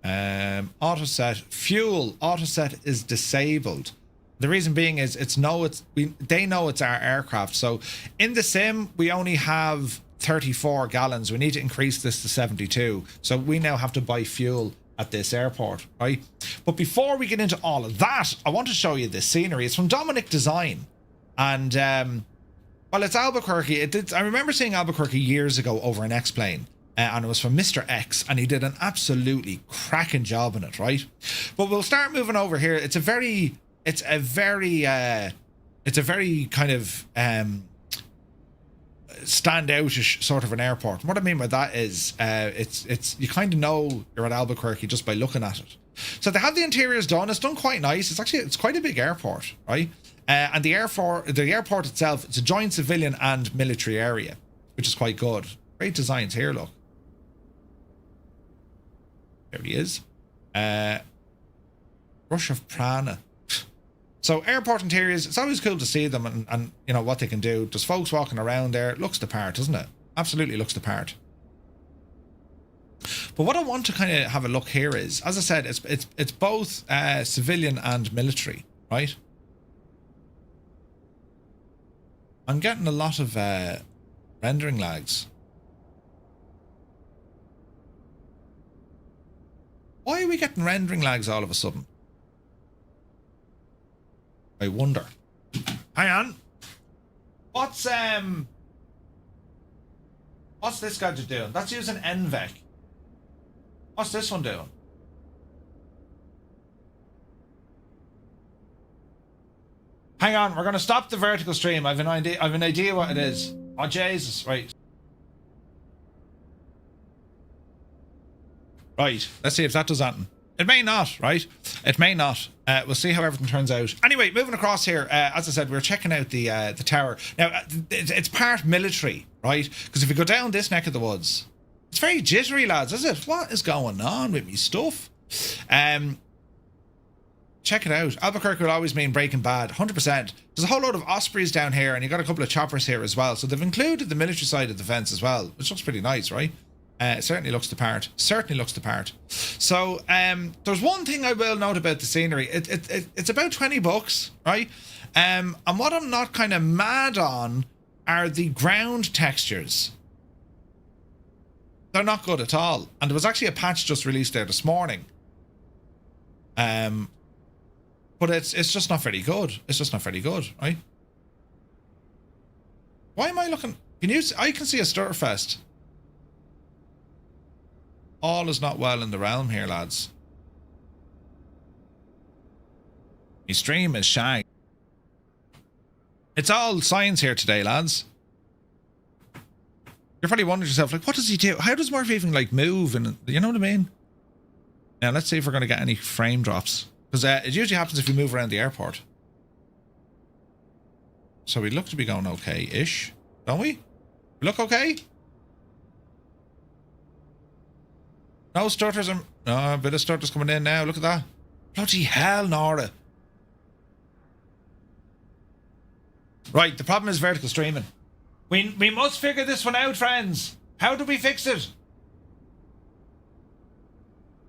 Auto set, fuel, auto set is disabled. The reason being is they know it's our aircraft. So in the sim, we only have 34 gallons. We need to increase this to 72. So we now have to buy fuel at this airport, right? But before we get into all of that, I want to show you this scenery. It's from Dominic Design. And, well, it's Albuquerque. I remember seeing Albuquerque years ago over an X-Plane. And it was from Mr. X, and he did an absolutely cracking job in it, right? But we'll start moving over here. It's a very kind of standoutish sort of an airport. And what I mean by that is it's you kind of know you're at Albuquerque just by looking at it. So they have the interiors done. It's done quite nice. It's quite a big airport, right? And the airport itself, it's a joint civilian and military area, which is quite good. Great designs here, look. There he is. Rush of Prana. So airport interiors, it's always cool to see them and you know what they can do. There's folks walking around there. It looks the part, doesn't it? Absolutely looks the part. But what I want to kind of have a look here is, as I said, it's both civilian and military, right? I'm getting a lot of rendering lags. Why are we getting rendering lags all of a sudden? I wonder. Hang on. What's this gadget doing? That's using NVEC. What's this one doing? Hang on, we're gonna stop the vertical stream. I've an idea what it is. Oh Jesus, right. Right, let's see if that does anything. It may not, right? It may not. We'll see how everything turns out. Anyway, moving across here, as I said, we're checking out the tower. Now, it's part military, right? Because if you go down this neck of the woods, it's very jittery, lads, is it? What is going on with me stuff? Check it out. Albuquerque will always mean Breaking Bad, 100%. There's a whole load of Ospreys down here, and you've got a couple of choppers here as well. So they've included the military side of the fence as well, which looks pretty nice, right? It certainly looks the part. Certainly looks the part. So there's one thing I will note about the scenery. It's about $20, right? And what I'm not kind of mad on are the ground textures. They're not good at all. And there was actually a patch just released there this morning. But it's just not very good. It's just not very good, right? Why am I looking? I can see a Stutterfest. All is not well in the realm here, lads. My stream is shag. It's all science here today, lads. You're probably wondering yourself, like, what does he do? How does Murphy even, like, move? And you know what I mean? Now, let's see if we're going to get any frame drops. Because it usually happens if we move around the airport. So we look to be going okay-ish. Don't we? We look okay? No stutters. No, a bit of stutters coming in now. Look at that. Bloody hell, Nora. Right, the problem is vertical streaming. We must figure this one out, friends. How do we fix it?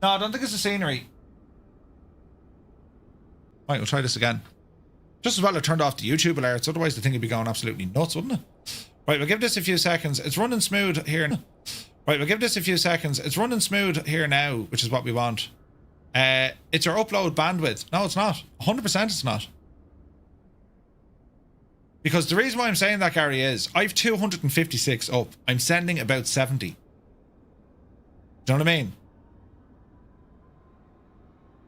No, I don't think it's the scenery. Right, we'll try this again. Just as well I turned off the YouTube alerts, otherwise the thing would be going absolutely nuts, wouldn't it? Right, we'll give this a few seconds. It's running smooth here. Right, we'll give this a few seconds. It's running smooth here now, which is what we want. It's your upload bandwidth. No, it's not. 100% it's not. Because the reason why I'm saying that, Gary, is I've 256 up. I'm sending about 70. Do you know what I mean?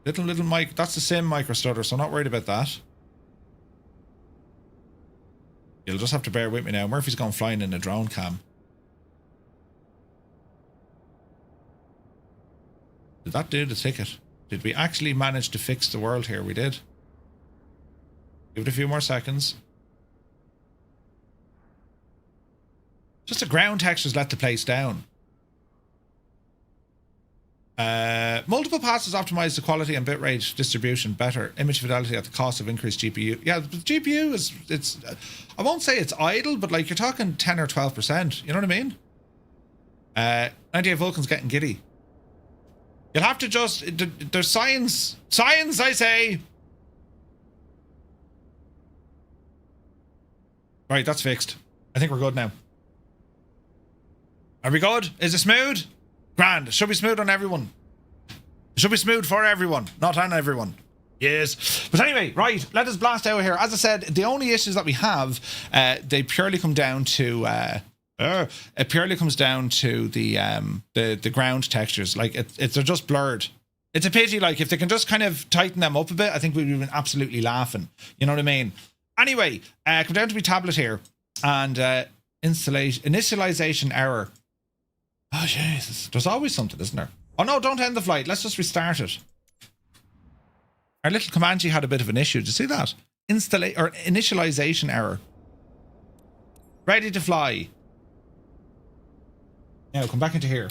Little mic. That's the sim micro stutter, so I'm not worried about that. You'll just have to bear with me now. Murphy's gone flying in a drone cam. Did that do the ticket? Did we actually manage to fix the world here? We did. Give it a few more seconds. Just the ground textures let the place down. Multiple passes optimize the quality and bitrate distribution better. Image fidelity at the cost of increased GPU. Yeah, the GPU is, it's, I won't say it's idle, but like you're talking 10 or 12%. You know what I mean? 98 Vulcan's getting giddy. You'll have to just, there's science, I say. Right, that's fixed. I think we're good now. Are we good? Is it smooth? Grand. It should be smooth on everyone. It should be smooth for everyone, not on everyone. Yes. But anyway, right, let us blast out here. As I said, the only issues that we have, they purely come down to it purely comes down to the ground textures. Like they're just blurred. It's a pity. Like if they can just kind of tighten them up a bit, I think we'd been absolutely laughing. You know what I mean? Anyway, come down to my tablet here, and initialization error. Oh Jesus, there's always something, isn't there? Oh no, don't end the flight. Let's just restart it. Our little Comanche had a bit of an issue. Did you see that? Initialization error. Ready to fly. Now come back into here.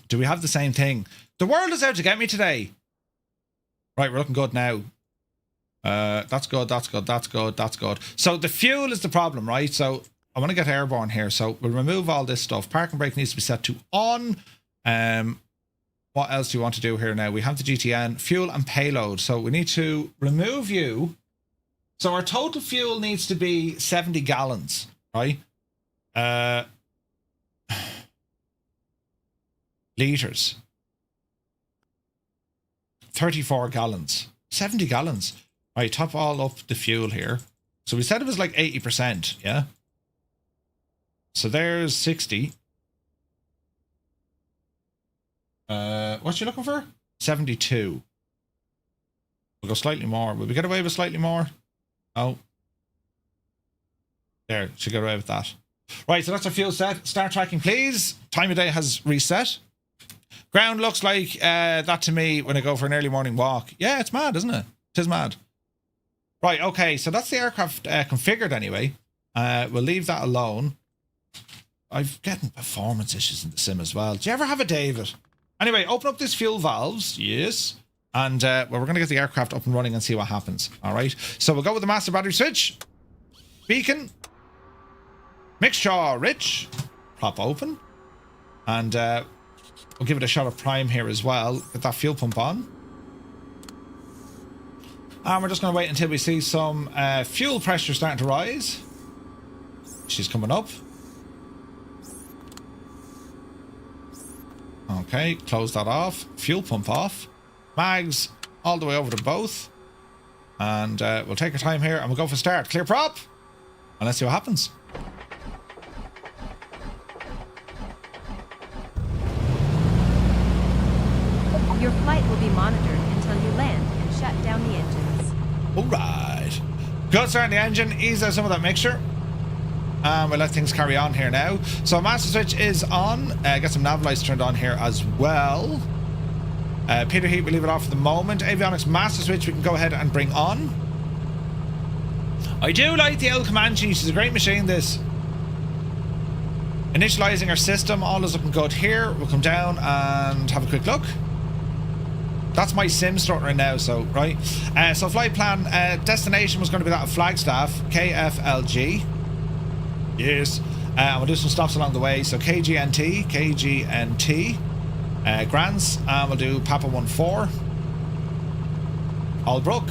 Do we have the same thing? The world is out to get me today. Right, we're looking good now. That's good, that's good, that's good, that's good. So the fuel is the problem, right? So I want to get airborne here. So we'll remove all this stuff. Park and brake needs to be set to on. What else do you want to do here now? We have the GTN, fuel and payload. So we need to remove you. So our total fuel needs to be 70 gallons, right? Liters. 34 gallons. 70 gallons. Right, top all up the fuel here. So we said it was like 80%, yeah? So there's 60. What you looking for? 72. We'll go slightly more. Will we get away with slightly more? Oh. There, should get away with that. Right, so that's our fuel set. Start tracking, please. Time of day has reset. Ground looks like that to me when I go for an early morning walk. Yeah, it's mad, isn't it? It is mad. Right, okay, so that's the aircraft configured anyway. We'll leave that alone. I'm getting performance issues in the sim as well. Do you ever have a David? Anyway, open up these fuel valves. Yes. And well, we're going to get the aircraft up and running and see what happens. All right. So we'll go with the master battery switch. Beacon. Mixture rich. prop open. And we'll give it a shot of prime here as well. Get that fuel pump on. And we're just going to wait until we see some fuel pressure starting to rise. She's coming up. Okay, close that off. Fuel pump off. Mags all the way over to both. And we'll take our time here and we'll go for start. Clear prop. And let's see what happens. Your flight will be monitored until you land and shut down the engines. Alright. Good start on the engine. Ease out some of that mixture. And we'll let things carry on here now. So master switch is on. Get some nav lights turned on here as well. Peter heat, we'll leave it off for the moment. Avionics master switch we can go ahead and bring on. I do like the L Comanche. She's a great machine, this. Initializing our system. All is looking good here. We'll come down and have a quick look. That's my sim start right now, so, right. So flight plan, destination was going to be that of Flagstaff, KFLG. Yes. We'll do some stops along the way. So KGNT, Grants, and we'll do Papa 14. Holbrook.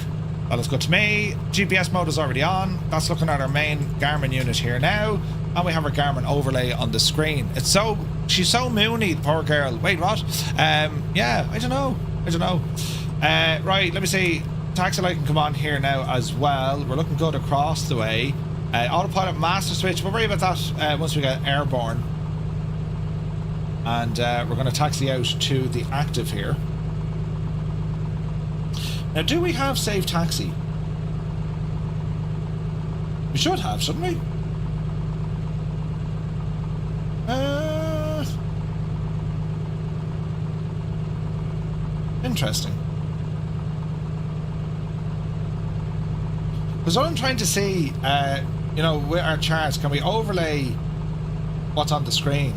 That looks good to me. GPS mode is already on. That's looking at our main Garmin unit here now. And we have our Garmin overlay on the screen. It's so... She's so moony, the poor girl. Wait, what? Yeah, I don't know. Right, let me see. Taxi light can come on here now as well. We're looking good across the way. Autopilot master switch. We'll worry about that once we get airborne. And we're going to taxi out to the active here. Now, do we have safe taxi? We should have, shouldn't we? Interesting. Because what I'm trying to see, you know, with our charts, can we overlay what's on the screen?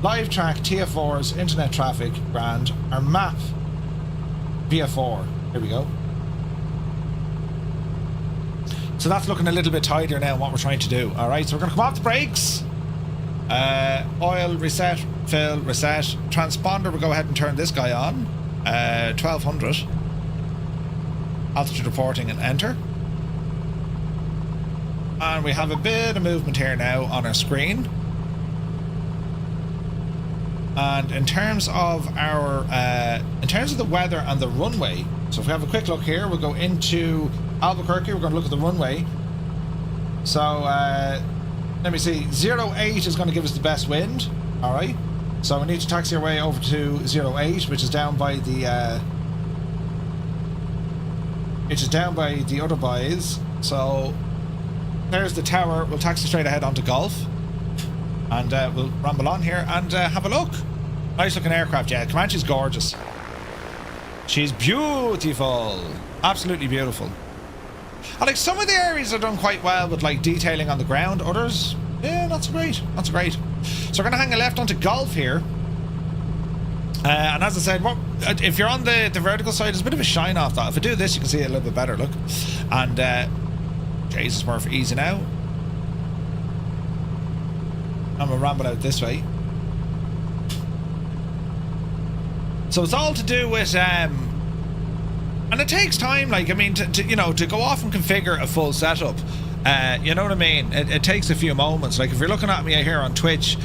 Live track, TF4s, internet traffic, brand, our map, VF4. Here we go. So that's looking a little bit tighter now, what we're trying to do. All right, so we're going to come off the brakes. Oil, reset, fill, reset. Transponder, we'll go ahead and turn this guy on. 1200. Altitude reporting and enter. And we have a bit of movement here now on our screen. And in terms of our, in terms of the weather and the runway, so if we have a quick look here, we'll go into Albuquerque. We're going to look at the runway. So let me see. 08 is going to give us the best wind. All right. So we need to taxi our way over to 08, which is down by the other buys. So there's the tower. We'll taxi straight ahead onto Gulf. And we'll ramble on here and have a look. Nice looking aircraft, yeah. Comanche's gorgeous. She's beautiful. Absolutely beautiful. And like some of the areas are done quite well with like detailing on the ground. Others, yeah, not so great. Not so great. So we're going to hang a left onto Gulf here. And as I said, what if you're on the vertical side, there's a bit of a shine off that. If I do this, you can see it a little bit better, look. And Jesus, Murph, easy now. And we'll ramble out this way. So it's all to do with and it takes time, like, I mean, to you know, to go off and configure a full setup, you know what I mean, it takes a few moments. Like if you're looking at me here on Twitch,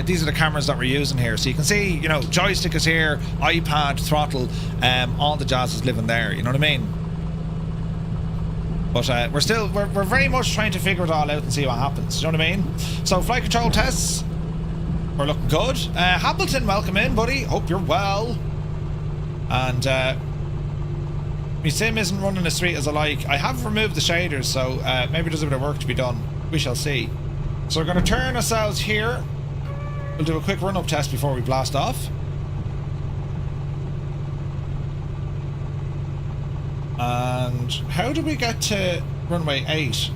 these are the cameras that we're using here, so you can see, you know, joystick is here, iPad, throttle, all the jazz is living there, you know what I mean. But we're very much trying to figure it all out and see what happens, you know what I mean. So flight control tests, we're looking good. Hamilton, welcome in, buddy, hope you're well. And my sim isn't running as straight as I like. I have removed the shaders, so maybe there's a bit of work to be done. We shall see. So we're going to turn ourselves here. We'll do a quick run-up test before we blast off. And how do we get to runway 8?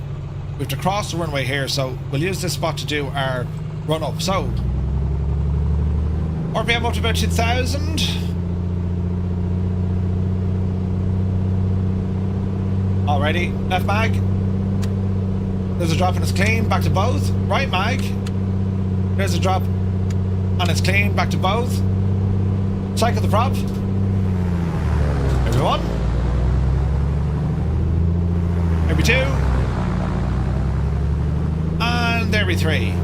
We have to cross the runway here, so we'll use this spot to do our run-up. So, RPM up to about 2,000. Alrighty, left mag. There's a drop and it's clean. Back to both. Right mag. There's a drop. And it's clean. Back to both. Cycle the prop. Every one. Every two. And every three.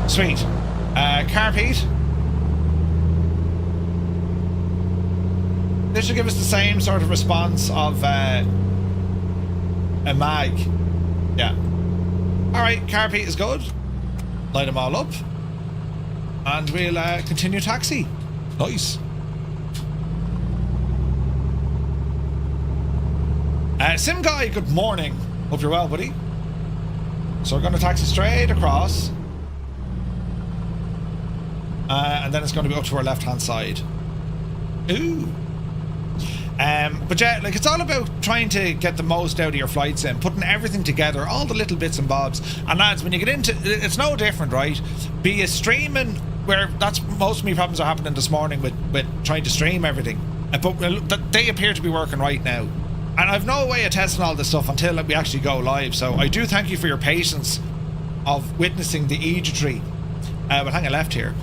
Sweet. Carb heat. This should give us the same sort of response of a mag. Yeah. Alright, carb heat is good. Light them all up. And we'll continue taxi. Nice. Sim guy, good morning. Hope you're well, buddy. So we're going to taxi straight across. And then it's going to be up to our left-hand side. Ooh. But yeah, like, it's all about trying to get the most out of your flight sim, putting everything together, all the little bits and bobs. And lads, when you get into it's no different, right? Be you streaming, where that's most of my problems are happening this morning with trying to stream everything. But they appear to be working right now. And I've no way of testing all this stuff until we actually go live. So I do thank you for your patience of witnessing the eejitry. We'll hang a left here.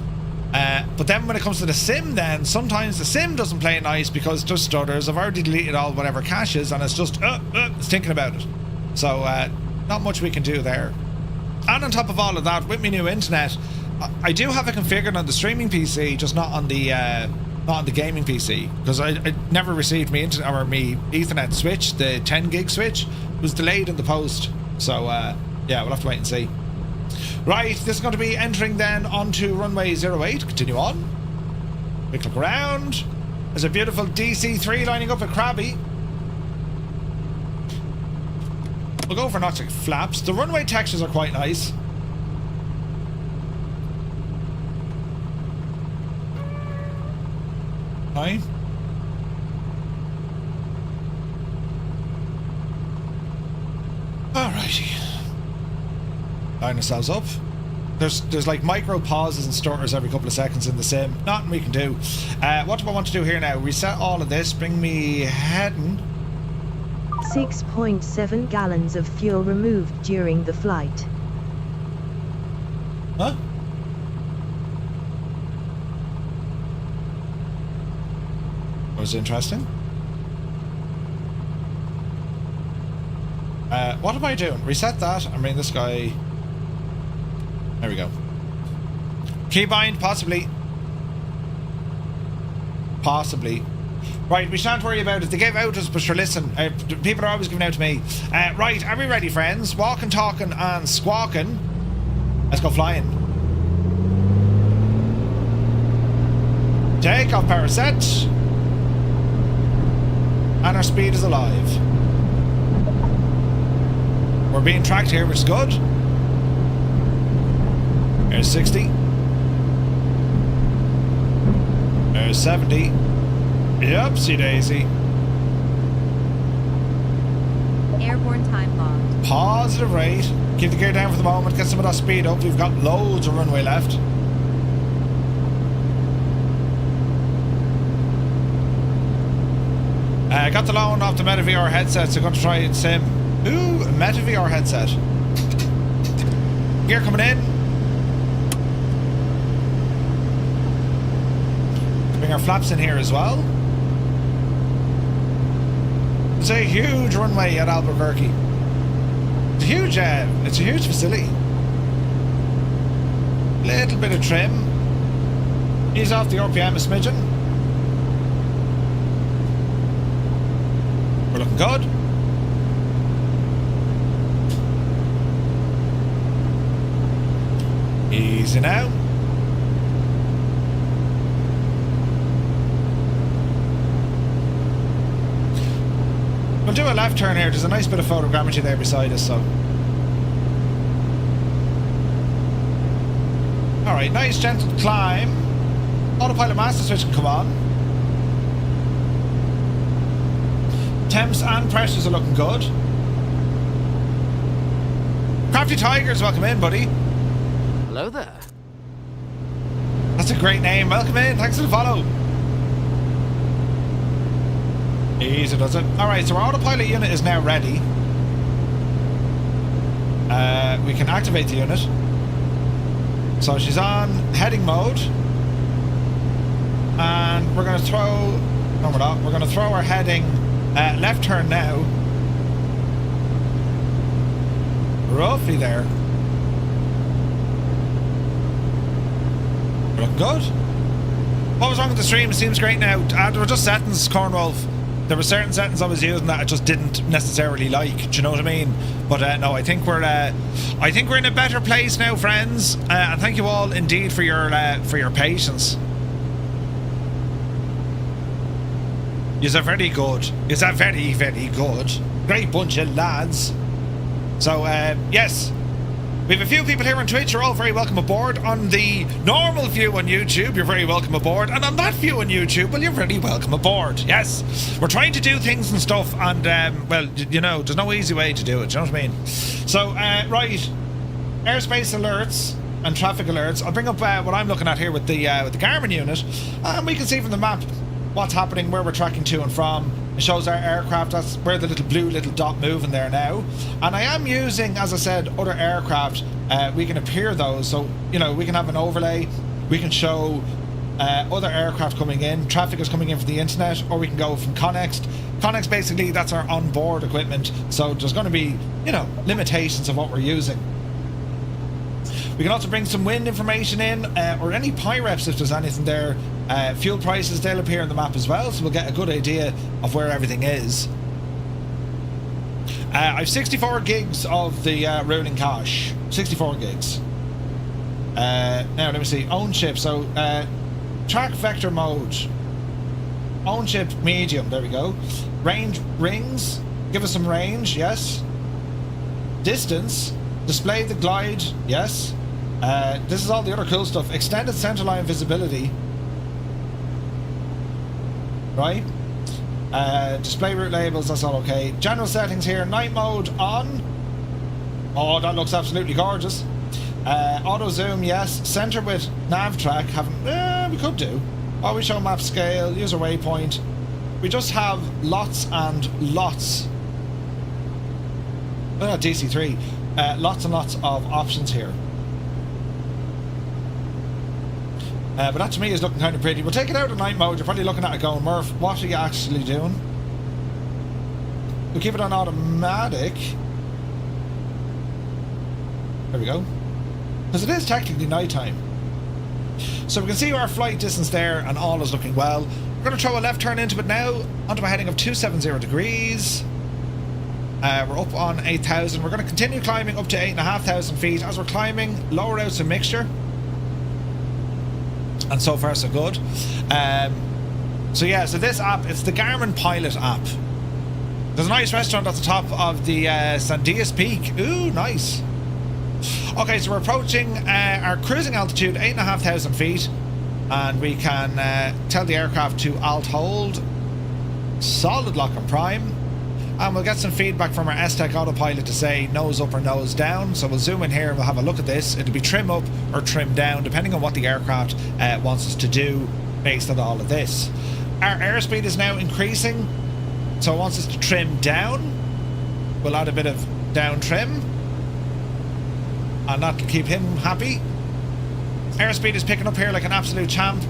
But then when it comes to the sim, then sometimes the sim doesn't play nice because it just stutters. I've already deleted all whatever caches and it's just it's thinking about it. So not much we can do there. And on top of all of that, with my new internet, I do have it configured on the streaming PC, just not on the gaming PC, because I never received my internet or my Ethernet switch. The 10 gig switch was delayed in the post. So yeah, we'll have to wait and see. Right, this is going to be entering then onto runway 08. Continue on. Quick look around. There's a beautiful DC-3 lining up at Krabby. We'll go for Noxic flaps. The runway textures are quite nice. Hi. Alrighty. Line ourselves up. There's like micro pauses and stutters every couple of seconds in the sim. Nothing we can do. What do I want to do here now? Reset all of this. Bring me heading. 6.7 gallons of fuel removed during the flight. Huh? That was interesting. What am I doing? Reset that. I mean, this guy... There we go. Keybind, possibly. Possibly. Right, we shan't worry about it. They gave out us, but sure, listen. People are always giving out to me. Right, are we ready, friends? Walking, talking, and squawking. Let's go flying. Takeoff power set. And our speed is alive. We're being tracked here, which is good. There's 60. There's 70. Yupsie daisy. Airborne time logged. Positive rate. Keep the gear down for the moment. Get some of that speed up. We've got loads of runway left. I got the loan off the MetaVR headset, so I'm going to try and sim. Ooh, a MetaVR headset. Gear coming in. Bring our flaps in here as well. It's a huge runway at Albuquerque. It's a huge facility. Little bit of trim. Ease off the RPM a smidgen. We're looking good. Easy now. We'll do a left turn here. There's a nice bit of photogrammetry there beside us, so. Alright, nice gentle climb. Autopilot master switch can come on. Temps and pressures are looking good. Crafty Tigers, welcome in, buddy. Hello there. That's a great name. Welcome in. Thanks for the follow. Easy does it. Alright, so our autopilot unit is now ready. We can activate the unit. So she's on heading mode. And we're going to throw... No, we're not. We're going to throw our heading left turn now. Roughly there. We're looking good. What was wrong with the stream? It seems great now. There were just settings, Cornwolf. There were certain settings I was using that I just didn't necessarily like. Do you know what I mean? But no, I think we're in a better place now, friends. And thank you all indeed for your patience. You're very good. You're very, very good. Great bunch of lads. So yes. We have a few people here on Twitch. You're all very welcome aboard. On the normal view on YouTube, you're very welcome aboard. And on that view on YouTube, well, you're very welcome aboard. Yes. We're trying to do things and stuff. And, well, you know, there's no easy way to do it. Do you know what I mean? So, right. Airspace alerts and traffic alerts. I'll bring up what I'm looking at here with the Garmin unit. And we can see from the map what's happening, where we're tracking to and from. It shows our aircraft. That's where the blue little dot moving there now. And I am using, as I said, other aircraft. We can appear those, so you know we can have an overlay. We can show other aircraft coming in. Traffic is coming in from the internet, or we can go from Connext. Connext, basically, that's our onboard equipment. So there's going to be, you know, limitations of what we're using. We can also bring some wind information in, or any PIREPs if there's anything there. Fuel prices, they'll appear on the map as well, so we'll get a good idea of where everything is. I've 64 gigs of the ruling cache. 64 gigs. Now, let me see. Own chip. So, track vector mode. Own chip medium. There we go. Range rings. Give us some range. Yes. Distance. Display the glide. Yes. This is all the other cool stuff. Extended centerline visibility. Right. Display route labels, that's all okay. General settings here, night mode on. Oh, that looks absolutely gorgeous. Auto zoom, yes. Center with nav track, we could do. Always show map scale, user waypoint. We just have lots and lots. Oh, DC3. Lots and lots of options here. But that to me is looking kind of pretty. We'll take it out of night mode. You're probably looking at it going, Murph, what are you actually doing? We'll keep it on automatic. There we go. Because it is technically nighttime. So we can see our flight distance there and all is looking well. We're going to throw a left turn into it now, onto a heading of 270 degrees. We're up on 8,000. We're going to continue climbing up to 8,500 feet. As we're climbing, lower out some mixture. And so far so good. So yeah, so this app, it's the Garmin Pilot app. There's a nice restaurant at the top of the Sandias Peak. Ooh, nice. Okay, so we're approaching our cruising altitude, 8,500 feet. And we can tell the aircraft to alt hold. Solid lock and prime. And we'll get some feedback from our S-Tech autopilot to say nose up or nose down. So we'll zoom in here and we'll have a look at this. It'll be trim up or trim down, depending on what the aircraft wants us to do based on all of this. Our airspeed is now increasing, so it wants us to trim down. We'll add a bit of down trim, and that'll keep him happy. Airspeed is picking up here like an absolute champ.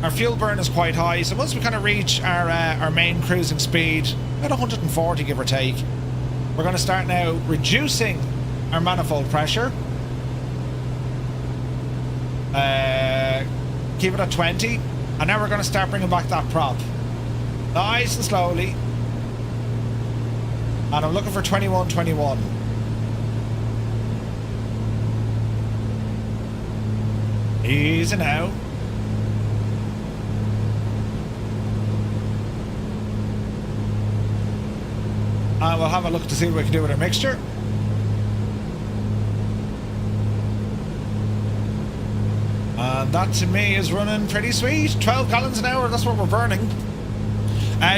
Our fuel burn is quite high, so once we kind of reach our main cruising speed, about 140 give or take, we're going to start now reducing our manifold pressure. Keep it at 20, and now we're going to start bringing back that prop. Nice and slowly. And I'm looking for 2121. Easy now. And we'll have a look to see what we can do with our mixture. And that to me is running pretty sweet. 12 gallons an hour, that's what we're burning.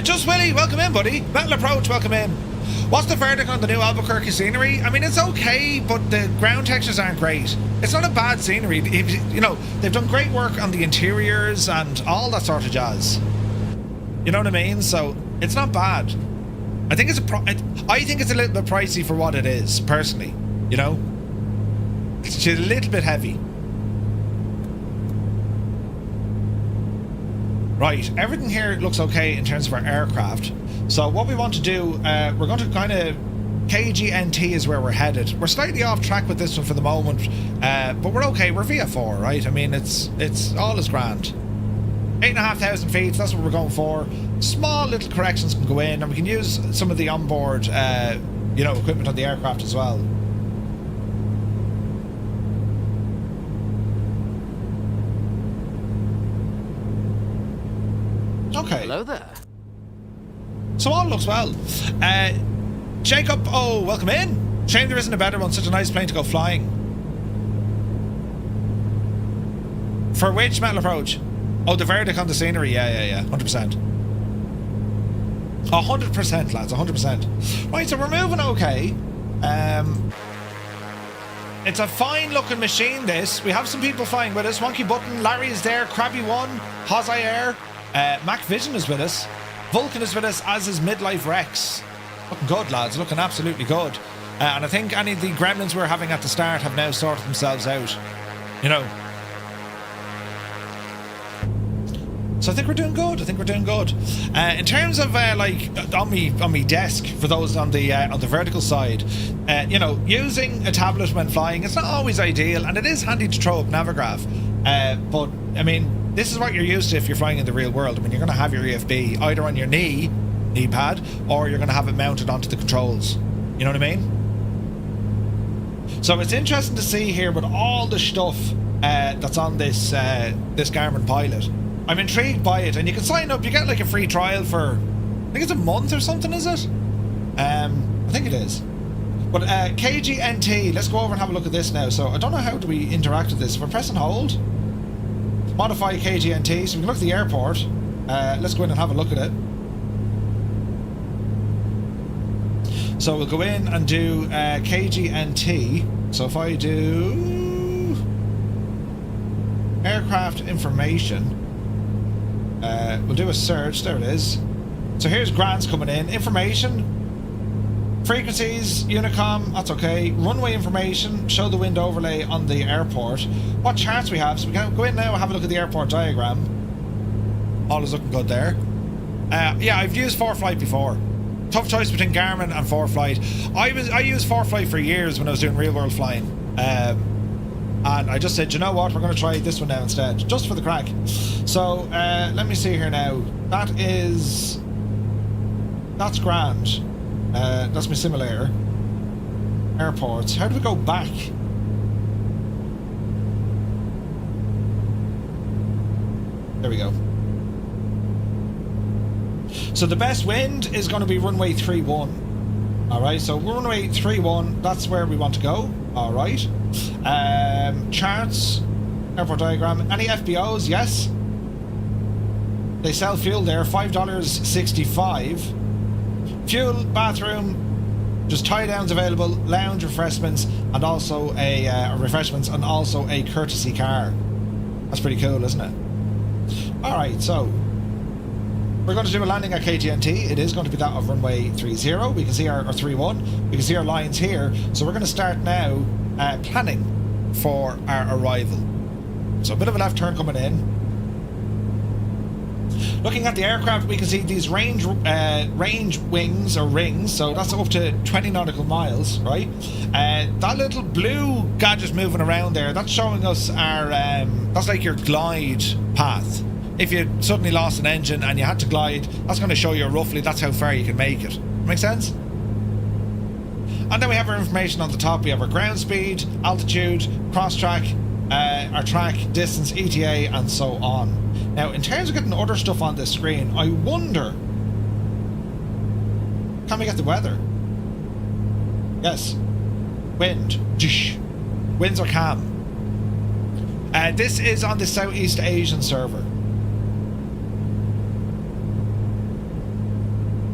Just Willie, welcome in, buddy. Metal Approach, welcome in. What's the verdict on the new Albuquerque scenery? I mean, it's okay, but the ground textures aren't great. It's not a bad scenery. You know, they've done great work on the interiors and all that sort of jazz. You know what I mean? So it's not bad. I think it's a little bit pricey for what it is, personally. You know, She's a little bit heavy. Right, everything here looks okay in terms of our aircraft. So what we want to do, we're going to kind of... KGNT is where we're headed. We're slightly off track with this one for the moment, but we're okay. We're VF4, right? I mean, it's all is grand. 8,500 feet, that's what we're going for. Small little corrections can go in, and we can use some of the onboard, equipment on the aircraft as well. Okay. Hello there. So all looks well. Jacob, oh, welcome in. Shame there isn't a better one. Such a nice plane to go flying. For which metal approach? Oh, the verdict on the scenery. Yeah. 100%. 100%, lads. 100%. Right, so we're moving okay. It's a fine looking machine, this. We have some people flying with us. Wonky Button, Larry is there, Krabby One, Hozai Air, Mac Vision is with us. Vulcan is with us, as is Midlife Rex. Looking good, lads. Looking absolutely good. And I think any of the gremlins we were having at the start have now sorted themselves out. You know. So I think we're doing good. In terms of on me desk, for those on the vertical side, using a tablet when flying, it's not always ideal, and it is handy to throw up Navigraph. But I mean, this is what you're used to if you're flying in the real world. I mean, you're going to have your EFB either on your knee pad, or you're going to have it mounted onto the controls. You know what I mean? So it's interesting to see here with all the stuff that's on this Garmin Pilot. I'm intrigued by it, and you can sign up. You get like a free trial for, I think it's a month or something, is it? I think it is. But KGNT, let's go over and have a look at this now. So I don't know how do we interact with this. If we're pressing hold, modify KGNT, so we can look at the airport. Let's go in and have a look at it. So we'll go in and do KGNT. So if I do aircraft information, we'll do a search. There it is. So here's grants coming in. Information, frequencies, Unicom, that's okay. Runway information, show the wind overlay on the airport. What charts we have. So we can go in now and have a look at the airport diagram. All is looking good there. Yeah, I've used 4Flight before. Tough choice between Garmin and 4Flight. I used 4Flight for years when I was doing real world flying. And I just said, you know what, we're going to try this one now instead, just for the crack. So let me see here now. That's grand. That's my simulator. Airports. How do we go back? There we go. So the best wind is going to be runway 31. Alright, so runway 31, that's where we want to go. Alright. Charts, airport diagram. Any FBOs? Yes. They sell fuel there, $5.65. Fuel, bathroom, just tie downs available, lounge refreshments, and also a courtesy car. That's pretty cool, isn't it? Alright, so we're going to do a landing at KGNT. It is going to be that of runway 30. We can see our 31. We can see our lines here. So we're going to start now planning for our arrival. So a bit of a left turn coming in. Looking at the aircraft, we can see these range wings or rings. So that's up to 20 nautical miles, right? That little blue gadget moving around there, that's showing us our that's like your glide path. If you suddenly lost an engine and you had to glide, that's going to show you roughly that's how far you can make it. Make sense? And then we have our information on the top. We have our ground speed, altitude, cross track, our track, distance, ETA, and so on. Now, in terms of getting other stuff on this screen, I wonder, can we get the weather? Yes. Wind. Winds are calm. This is on the Southeast Asian server.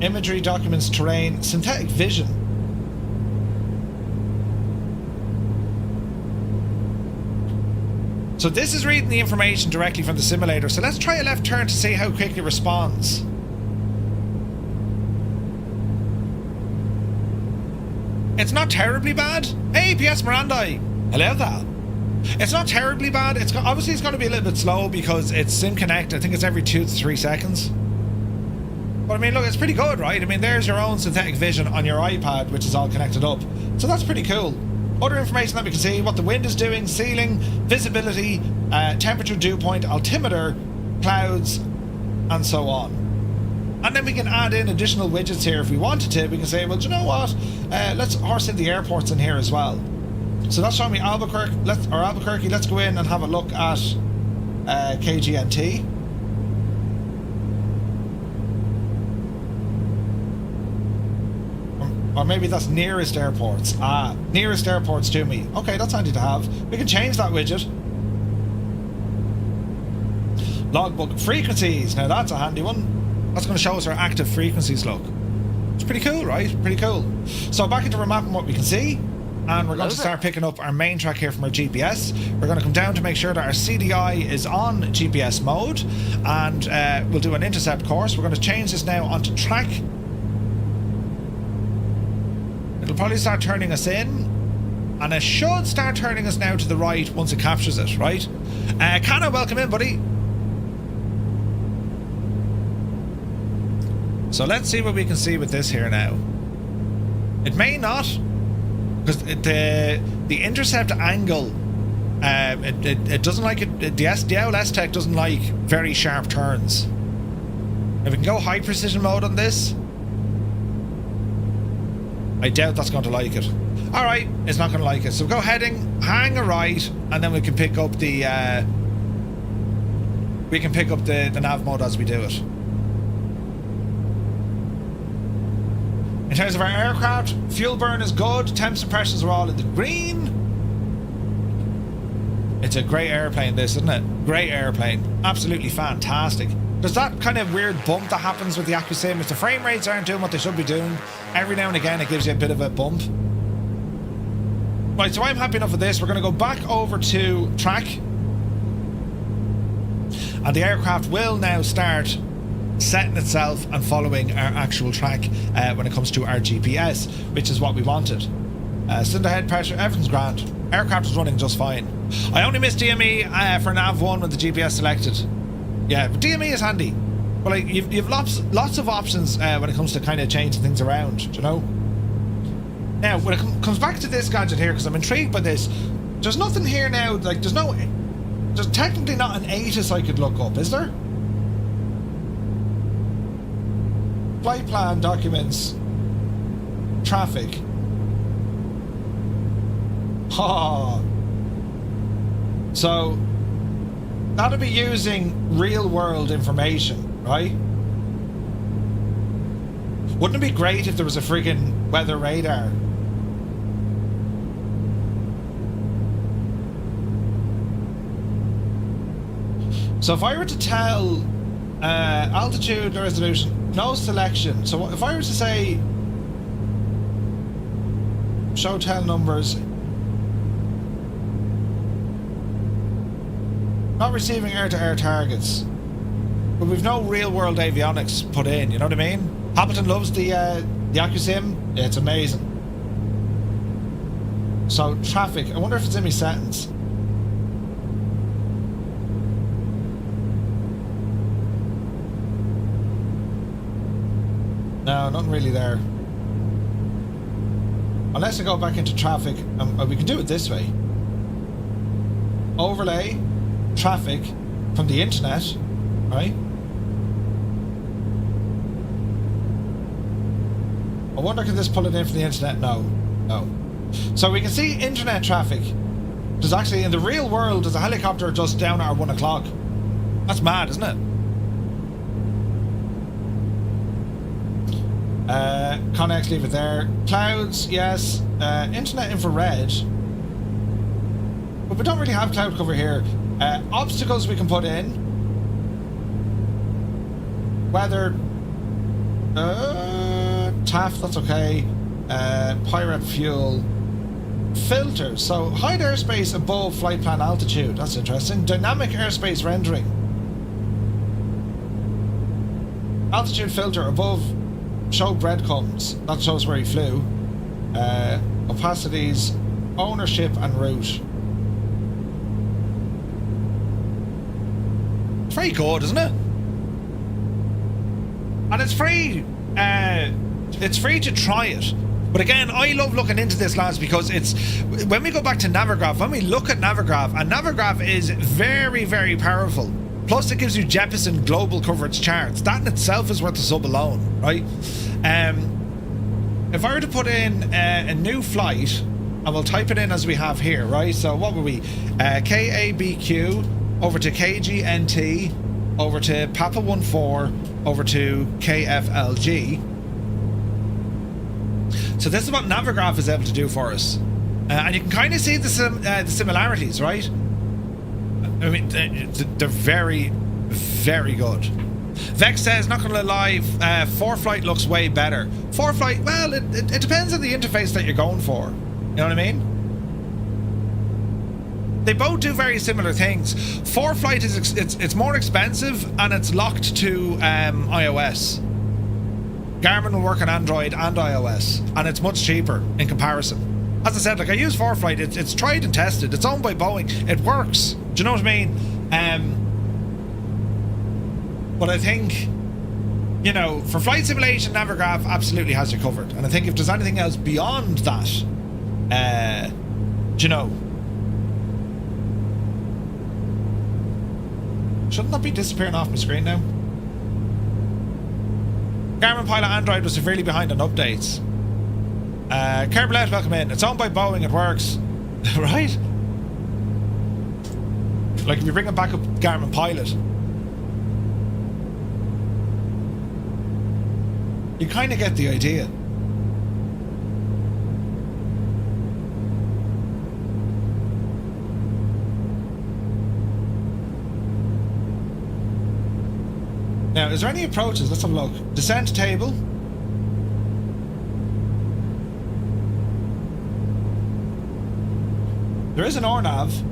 Imagery, documents, terrain, synthetic vision. So this is reading the information directly from the simulator. So let's try a left turn to see how quickly it responds. It's not terribly bad. Hey, PS Mirandai. Hello there. It's not terribly bad. Obviously it's going to be a little bit slow because it's Sim Connect. I think it's every 2 to 3 seconds. But I mean, look, it's pretty good, right? I mean, there's your own synthetic vision on your iPad, which is all connected up. So that's pretty cool. Other information that we can see, what the wind is doing, ceiling, visibility, temperature, dew point, altimeter, clouds, and so on. And then we can add in additional widgets here if we wanted to. We can say, well, do you know what? Let's horse in the airports in here as well. So that's showing me Albuquerque. Let's go in and have a look at KGNT. Or maybe that's nearest airports. Nearest airports to me. Okay, that's handy to have. We can change that widget. Logbook frequencies. Now that's a handy one. That's going to show us our active frequencies, look. It's pretty cool, right? Pretty cool. So back into our map and what we can see. And we're going to start picking up our main track here from our GPS. We're going to come down to make sure that our CDI is on GPS mode. And we'll do an intercept course. We're going to change this now onto track. It'll probably start turning us in. And it should start turning us now to the right once it captures it, right? Cano, welcome in, buddy. So let's see what we can see with this here now. It may not, because the intercept angle, it doesn't like it. The LS Tech doesn't like very sharp turns. If we can go high precision mode on this, I doubt that's going to like it. All right, it's not going to like it. So go heading, hang a right, and then we can pick up the nav mode as we do it. In terms of our aircraft, fuel burn is good, temps and pressures are all in the green. It's a great airplane, this, isn't it? Great airplane. Absolutely fantastic. There's that kind of weird bump that happens with the Accu-Sim. If the frame rates aren't doing what they should be doing, every now and again it gives you a bit of a bump. Right, so I'm happy enough with this. We're going to go back over to track. And the aircraft will now start setting itself and following our actual track when it comes to our GPS, which is what we wanted. Cylinder head pressure, everything's grand. Aircraft is running just fine. I only missed DME for nav 1 with the GPS selected. Yeah, but DME is handy. But like, you've lots of options when it comes to kind of changing things around, you know? Now, when it comes back to this gadget here, because I'm intrigued by this, there's nothing here now, like there's technically not an ATIS I could look up, is there? Flight plan, documents, traffic. So that'll be using real world information, right? Wouldn't it be great if there was a friggin' weather radar? So if I were to tell altitude, resolution, no selection. So if I were to say show 10 numbers, not receiving air-to-air targets, but we've no real-world avionics put in, you know what I mean? Hamilton loves the Accu-Sim. Yeah, it's amazing. So traffic, I wonder if it's in my settings. No, nothing really there. Unless I go back into traffic, we can do it this way. Overlay traffic from the internet, right? I wonder, can this pull it in from the internet? No. So we can see internet traffic. There's actually, in the real world, there's a helicopter just down at 1 o'clock. That's mad, isn't it? Connex, leave it there. Clouds, yes. Internet infrared. But we don't really have cloud cover here. Obstacles we can put in. Weather. TAF, that's okay. Pirate fuel. Filters. So hide airspace above flight plan altitude. That's interesting. Dynamic airspace rendering. Altitude filter above. Show breadcrumbs. That shows where he flew. Opacities. ownership and route. It's very good, isn't it? And it's free. It's free to try it. But again, I love looking into this, lads, because it's when we go back to Navigraph, when we look at Navigraph, and Navigraph is very, very powerful. Plus, it gives you Jeppesen global coverage charts. That in itself is worth a sub alone, right? If I were to put in a new flight, I will type it in as we have here, right? So what were we? KABQ over to KGNT over to Papa 14 over to KFLG. So this is what Navigraph is able to do for us, and you can kind of see the similarities, right? I mean, they're very, very good. Vex says, not gonna lie, 4Flight looks way better. 4Flight, well, it depends on the interface that you're going for. You know what I mean? They both do very similar things. 4Flight is it's more expensive and it's locked to iOS. Garmin will work on Android and iOS, and it's much cheaper in comparison. As I said, like I use 4Flight, it's tried and tested. It's owned by Boeing. It works. Do you know what I mean? But I think, you know, for flight simulation, Navigraph absolutely has you covered. And I think if there's anything else beyond that, do you know, shouldn't that be disappearing off my screen now? Garmin Pilot Android was severely behind on updates. Kerbelet, welcome in. It's owned by Boeing, it works. Right? Like if you bring it back up Garmin Pilot, you kind of get the idea. Now, is there any approaches? Let's have a look. Descent table. There is an RNAV.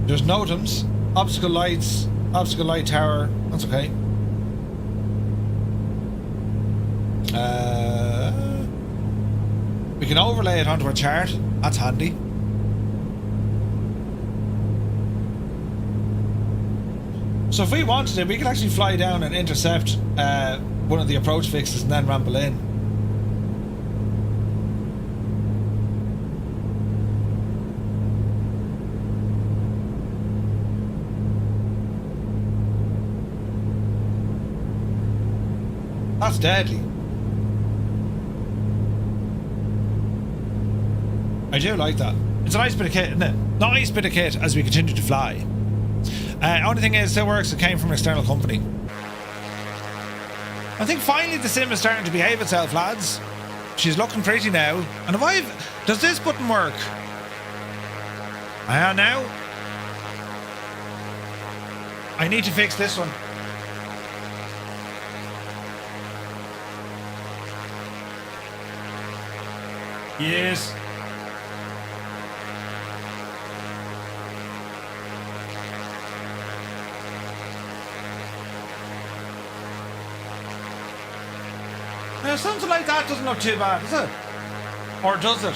There's NOTAMs, obstacle lights, obstacle light tower. That's okay. We can overlay it onto a chart. That's handy. So if we wanted it, we could actually fly down and intercept one of the approach fixes and then ramble in. That's deadly. I do like that. It's a nice bit of kit, isn't it? Nice bit of kit as we continue to fly. Only thing is, it works. It came from an external company. I think finally the sim is starting to behave itself, lads. She's looking pretty now. And if does this button work? Now. I need to fix this one. Yes. Now, something like that doesn't look too bad, does it? Or does it?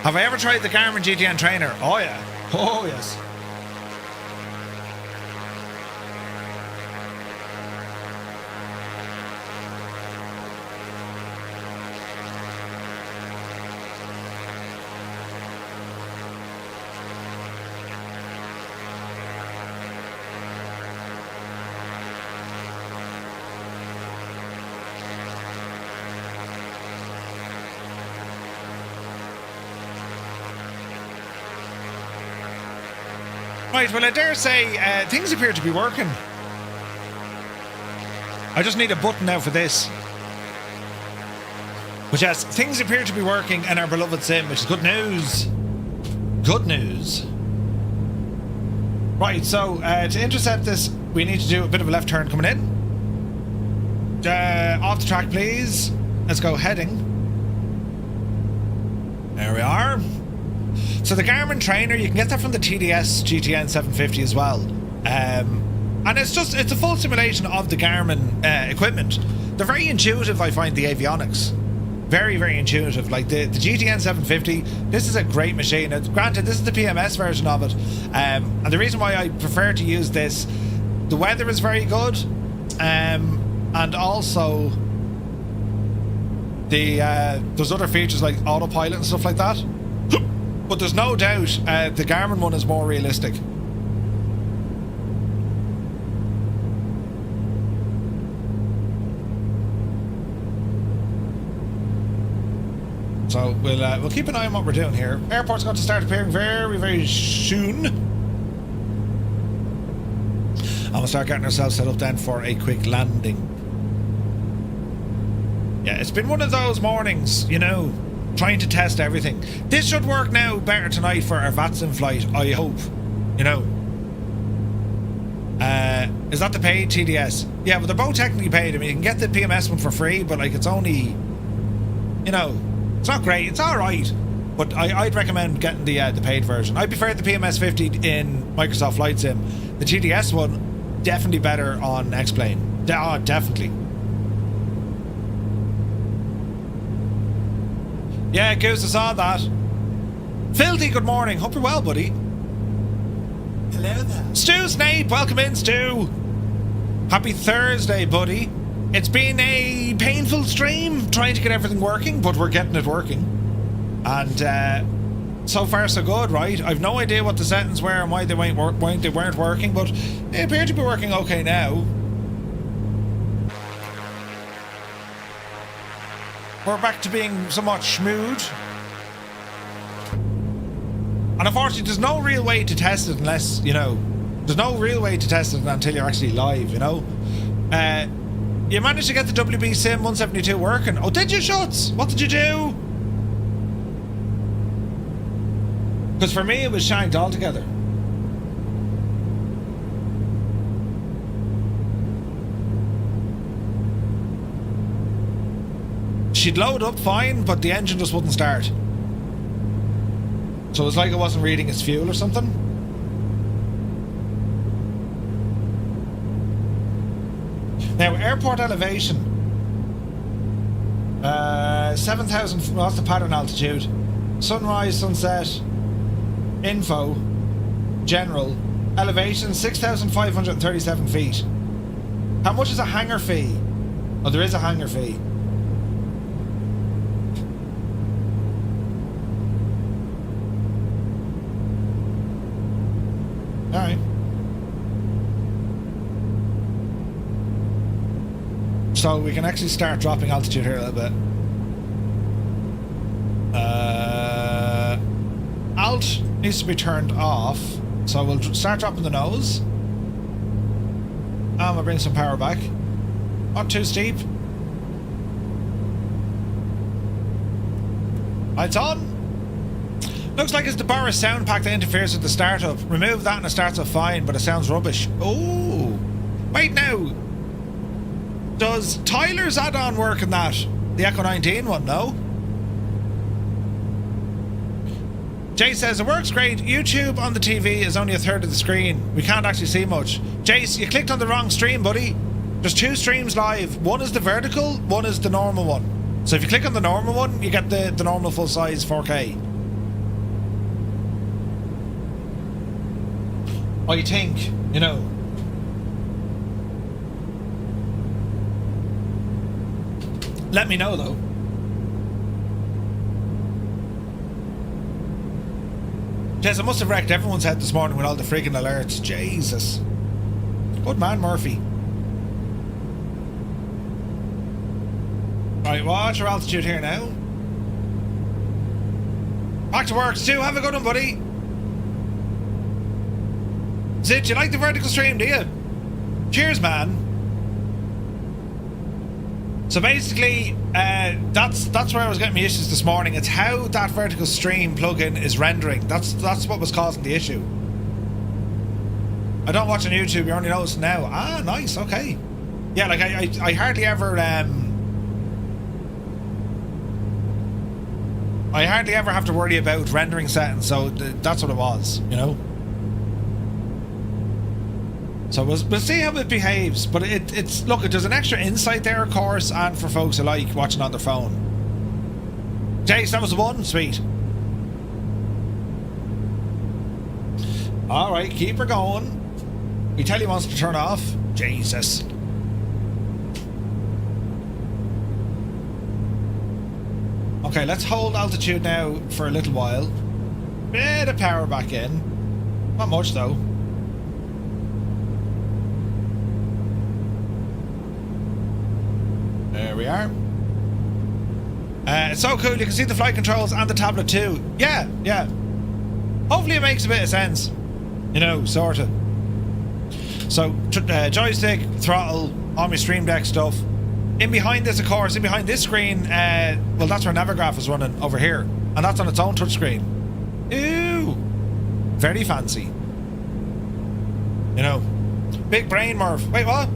Have I ever tried the Garmin GTN trainer? Oh yeah. Oh yes. Right, well I dare say things appear to be working. I just need a button now for this. But yes, things appear to be working in our beloved sim, which is good news. Good news. Right, so to intercept this, we need to do a bit of a left turn coming in. Off the track, please. Let's go heading. There we are. So the Garmin trainer, you can get that from the TDS GTN 750 as well. And it's a full simulation of the Garmin equipment. They're very intuitive, I find, the avionics. Very, very intuitive. Like the GTN 750, this is a great machine. Granted, this is the PMS version of it. And the reason why I prefer to use this, the weather is very good. And also, there's other features like autopilot and stuff like that. But there's no doubt the Garmin one is more realistic. So we'll keep an eye on what we're doing here. Airport's going to start appearing very, very soon. And we'll start getting ourselves set up then for a quick landing. Yeah, it's been one of those mornings, you know, trying to test everything. This should work now better tonight for our VATSIM flight, I hope. You know. Is that the paid TDS? Yeah, but they're both technically paid. I mean, you can get the PMS one for free, but like it's only, you know, it's not great. It's all right, but I'd recommend getting the paid version. I prefer the PMS 50 in Microsoft Flight Sim. The TDS one definitely better on X-Plane. Oh, definitely. Yeah, Goose, I saw that. Filthy, good morning. Hope you're well, buddy. Hello there. Stu Snape, welcome in, Stu. Happy Thursday, buddy. It's been a painful stream trying to get everything working, but we're getting it working. And so far so good, right? I've no idea what the settings were and why they weren't working, but they appear to be working okay now. We're back to being somewhat smooth. And unfortunately, there's no real way to test it unless, you know, there's no real way to test it until you're actually live, you know? You managed to get the WB Sim 172 working. Oh, did you, Schutz? What did you do? Because for me, it was shanked altogether. She'd load up fine, but the engine just wouldn't start. So it was like it wasn't reading its fuel or something. Now, airport elevation. 7,000, well, that's the pattern altitude. Sunrise, sunset, info, general. Elevation, 6,537 feet. How much is a hangar fee? Oh, there is a hangar fee. Alright. So we can actually start dropping altitude here a little bit. Alt needs to be turned off. So we'll start dropping the nose. And we'll bring some power back. Not too steep. Lights on. Looks like it's the Boris sound pack that interferes with the startup. Remove that and it starts up fine, but it sounds rubbish. Oh, wait now. Does Tyler's add-on work in that? The Echo 19 one, no? Jay says, it works great. YouTube on the TV is only a third of the screen. We can't actually see much. Jace, you clicked on the wrong stream, buddy. There's two streams live. One is the vertical, one is the normal one. So if you click on the normal one, you get the normal full-size 4K. I think, you know. Let me know, though. Jess, I must have wrecked everyone's head this morning with all the freaking alerts. Jesus. Good man, Murphy. Right, watch our altitude here now. Back to work, Stu. Have a good one, buddy. Zit, you like the vertical stream, do you? Cheers, man. So basically, that's where I was getting my issues this morning. It's how that vertical stream plugin is rendering. That's what was causing the issue. I don't watch on YouTube. You're only noticing now. Ah, nice. Okay. Yeah, like I hardly ever I hardly ever have to worry about rendering settings, so that's what it was, you know. So we'll see how it behaves, but it's look, there's an extra insight there, of course, and for folks who like watching on their phone. Jace, that was the one, sweet. All right, keep her going. We tell you wants to turn off. Jesus. Okay, let's hold altitude now for a little while. Bit of power back in. Not much though. There we are. It's so cool, you can see the flight controls and the tablet too. Yeah, yeah. Hopefully it makes a bit of sense. You know, sort of. So, joystick, throttle, all my Stream Deck stuff. In behind this, of course, in behind this screen, well, that's where Navigraph is running over here. And that's on its own touchscreen. Ooh! Very fancy. You know. Big brain, Murph. Wait, what?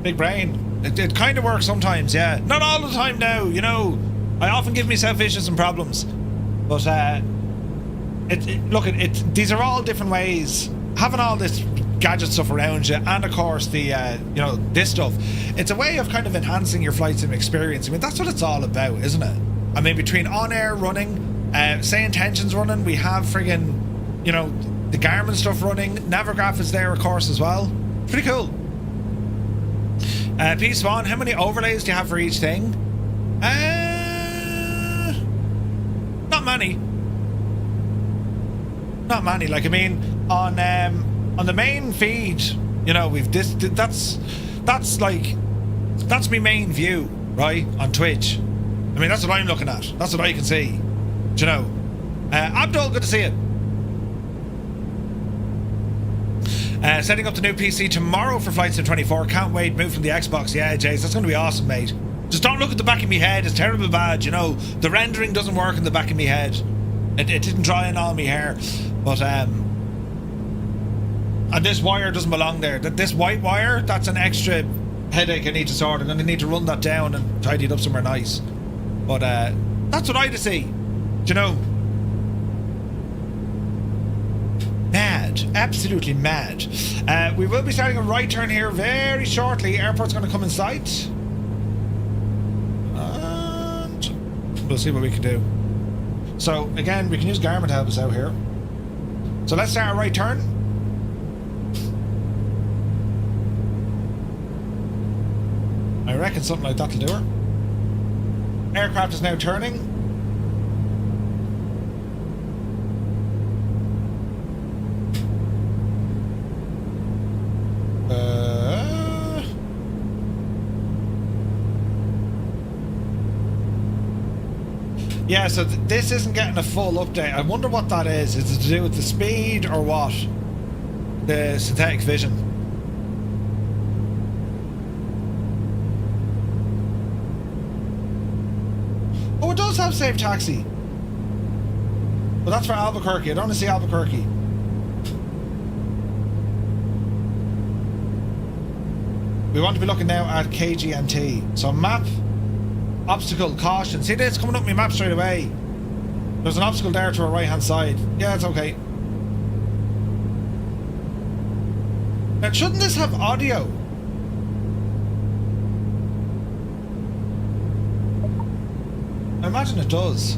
Big brain. It kind of works sometimes, yeah. Not all the time now, you know. I often give myself issues and problems. But, look, these are all different ways. Having all this gadget stuff around you, and of course the you know, this stuff, it's a way of kind of enhancing your flight sim experience. I mean, that's what it's all about, isn't it? I mean, between OnAir running, Say Intentions running, we have friggin', you know, the Garmin stuff running, Navigraph is there, of course, as well. Pretty cool. P-Swan, how many overlays do you have for each thing? Not many. Not many. Like, I mean, on the main feed, you know, we've this. That's my main view, right, on Twitch. I mean, that's what I'm looking at. That's what I can see. Do you know? Abdul, good to see you. Setting up the new PC tomorrow for Flight Sim 24. Can't wait. Move from the Xbox. Yeah, Jace, that's going to be awesome, mate. Just don't look at the back of my head. It's terrible bad, you know. The rendering doesn't work in the back of my head. It didn't dry in all my hair. But, and this wire doesn't belong there. This white wire, that's an extra headache I need to sort. I'm going to need to run that down and tidy it up somewhere nice. But, that's what I to see. Do you know? Mad. Absolutely mad. We will be starting a right turn here very shortly. Airport's going to come in sight. And we'll see what we can do. So, again, we can use Garmin to help us out here. So let's start a right turn. I reckon something like that'll do her. Aircraft is now turning. Yeah, so this isn't getting a full update. I wonder what that is. Is it to do with the speed or what? The synthetic vision. Oh, it does have Safe Taxi. But that's for Albuquerque. I don't want to see Albuquerque. We want to be looking now at KGNT. So map, obstacle, caution. See this coming up my map straight away. There's an obstacle there to our right hand side. Yeah, it's okay. Now, shouldn't this have audio? I imagine it does.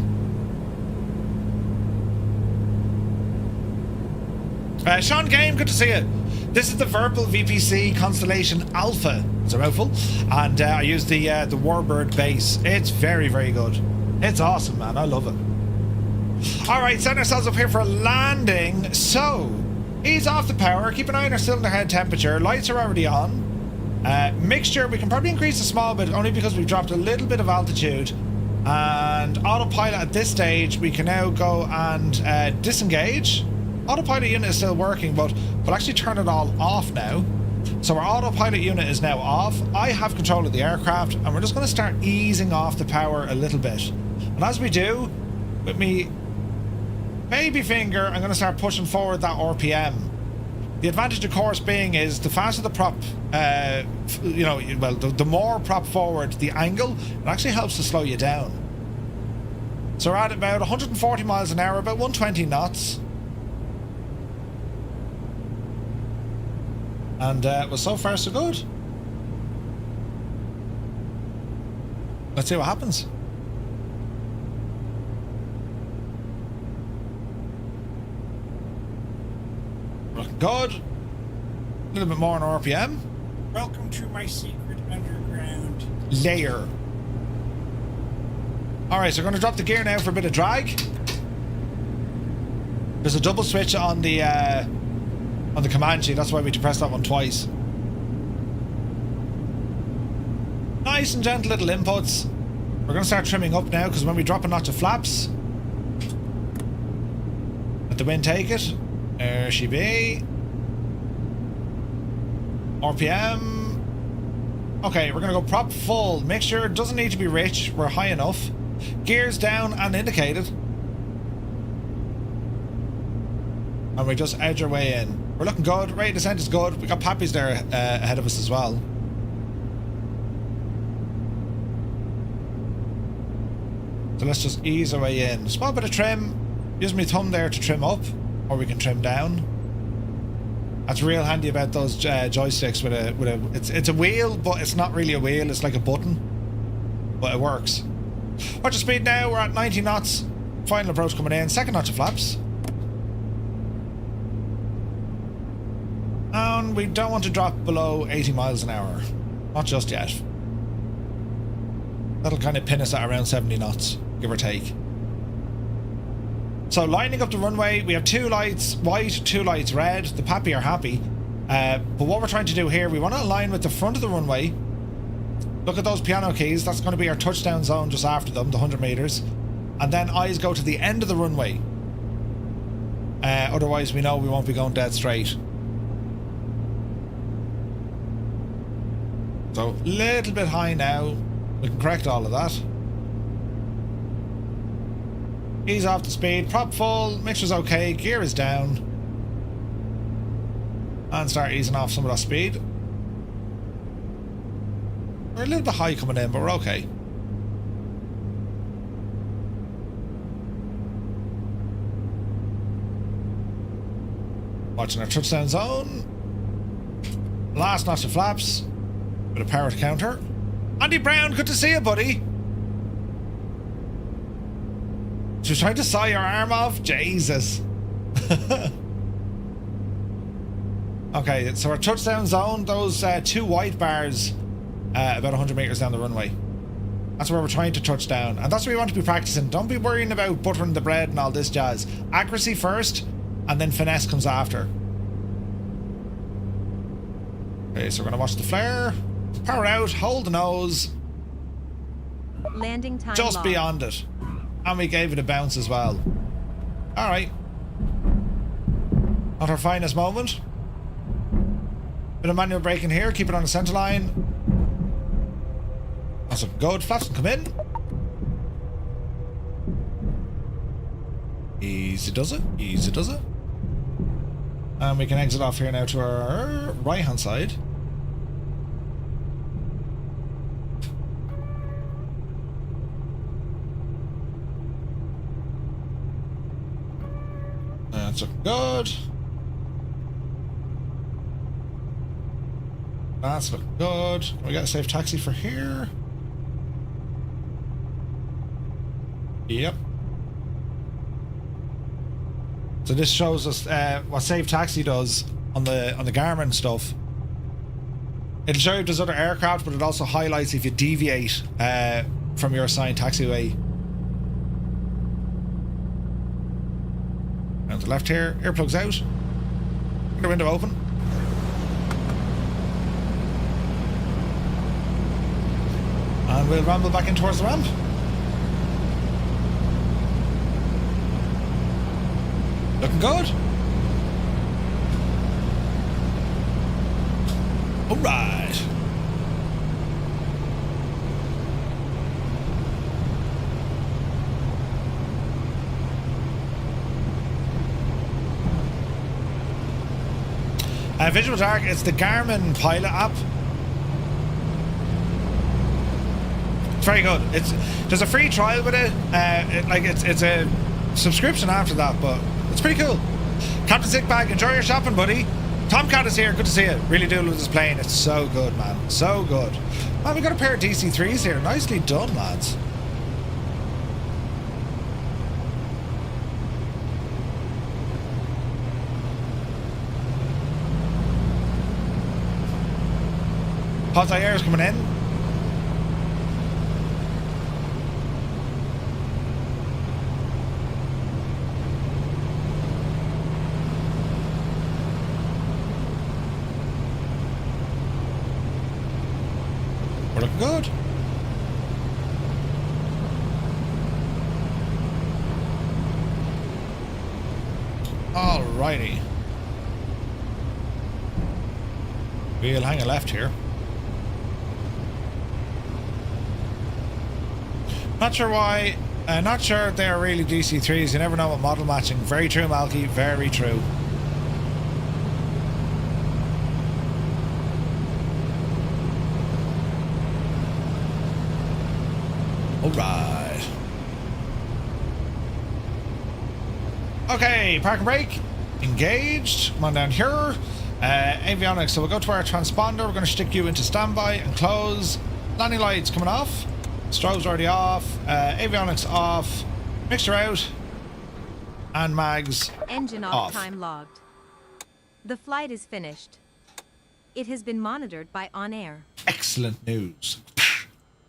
Sean Game, good to see you. This is the Verbal VPC Constellation Alpha. It's a mouthful. And I use the Warbird base. It's very, very good. It's awesome, man. I love it. Alright, setting ourselves up here for a landing. So, ease off the power. Keep an eye on our cylinder head temperature. Lights are already on. Mixture, we can probably increase a small bit, only because we've dropped a little bit of altitude. And autopilot at this stage, we can now go and disengage. Autopilot unit is still working, but we'll actually turn it all off now. So our autopilot unit is now off. I have control of the aircraft, and we're just going to start easing off the power a little bit. And as we do, with me baby finger, I'm going to start pushing forward that RPM. The advantage, of course, being is the faster the prop, you know, well, the more prop forward the angle, it actually helps to slow you down. So we're at about 140 miles an hour, about 120 knots. And well, so far so good. Let's see what happens. Looking good. A little bit more on RPM. Welcome to my secret underground Layer. Alright, so we're going to drop the gear now for a bit of drag. There's a double switch on the Comanche, that's why we had to press that one twice. Nice and gentle little inputs. We're going to start trimming up now, because when we drop a notch of flaps, let the wind take it. There she be. RPM. Okay, we're going to go prop full. Mixture doesn't need to be rich, we're high enough. Gears down and indicated. And we just edge our way in. We're looking good. Rate of descent is good. We got Pappies there ahead of us as well. So let's just ease our way in. Small bit of trim. Use my thumb there to trim up, or we can trim down. That's real handy about those joysticks with a it's a wheel, but it's not really a wheel. It's like a button, but it works. Watch the speed now. We're at 90 knots. Final approach coming in. Second notch of flaps. And we don't want to drop below 80 miles an hour. Not just yet. That'll kind of pin us at around 70 knots, give or take. So lining up the runway, we have 2 lights white, 2 lights red. The Pappy are happy. But what we're trying to do here, we want to align with the front of the runway. Look at those piano keys. That's going to be our touchdown zone just after them, the 100 meters. And then eyes go to the end of the runway. Otherwise, we know we won't be going dead straight. So, a little bit high now. We can correct all of that. Ease off the speed. Prop full. Mixture's okay. Gear is down. And start easing off some of that speed. We're a little bit high coming in, but we're okay. Watching our touchdown zone. Last notch of flaps. Bit of power to counter. Andy Brown, good to see you, buddy. She was trying to saw your arm off? Jesus. Okay, so our touchdown zone, those 2 white bars about 100 meters down the runway. That's where we're trying to touch down. And that's what we want to be practicing. Don't be worrying about buttering the bread and all this jazz. Accuracy first, and then finesse comes after. Okay, so we're going to watch the flare. Power out, hold the nose. Landing time Just lost. beyond it. And we gave it a bounce as well. Alright. Not our finest moment. Bit of manual braking here, keep it on the centre line. That's a good. Flaps can come in. Easy does it. Easy does it. And we can exit off here now to our right hand side. That's good. That's looking good. We got a safe taxi for here. Yep. So this shows us what Safe Taxi does on the Garmin stuff. It'll show you if there's other aircraft, but it also highlights if you deviate from your assigned taxiway. On the left here, earplugs out. Get the window open. And we'll ramble back in towards the ramp. Looking good. All right. Visual Dark, it's the Garmin Pilot app. very good. There's a free trial with it. It's a subscription after that, but it's pretty cool. Captain Sickbag, enjoy your shopping, buddy. Tomcat is here. Good to see you. Really do love this plane. It's so good, man. So good. Man, we got a pair of DC-3s here. Nicely done, lads. Hot air is coming in. We're looking good. Alrighty. We'll hang a left here. Not sure why. Not sure if they're really DC3s. You never know what model matching. Very true, Malky. Very true. Alright. Okay, park and brake. Engaged. Come on down here. Avionics. So we'll go to our transponder. We're going to stick you into standby and close. Landing lights coming off. Strobe's already off. Avionics off. Mixture out. And mags Engine off. time logged. The flight is finished. It has been monitored by OnAir. Excellent news.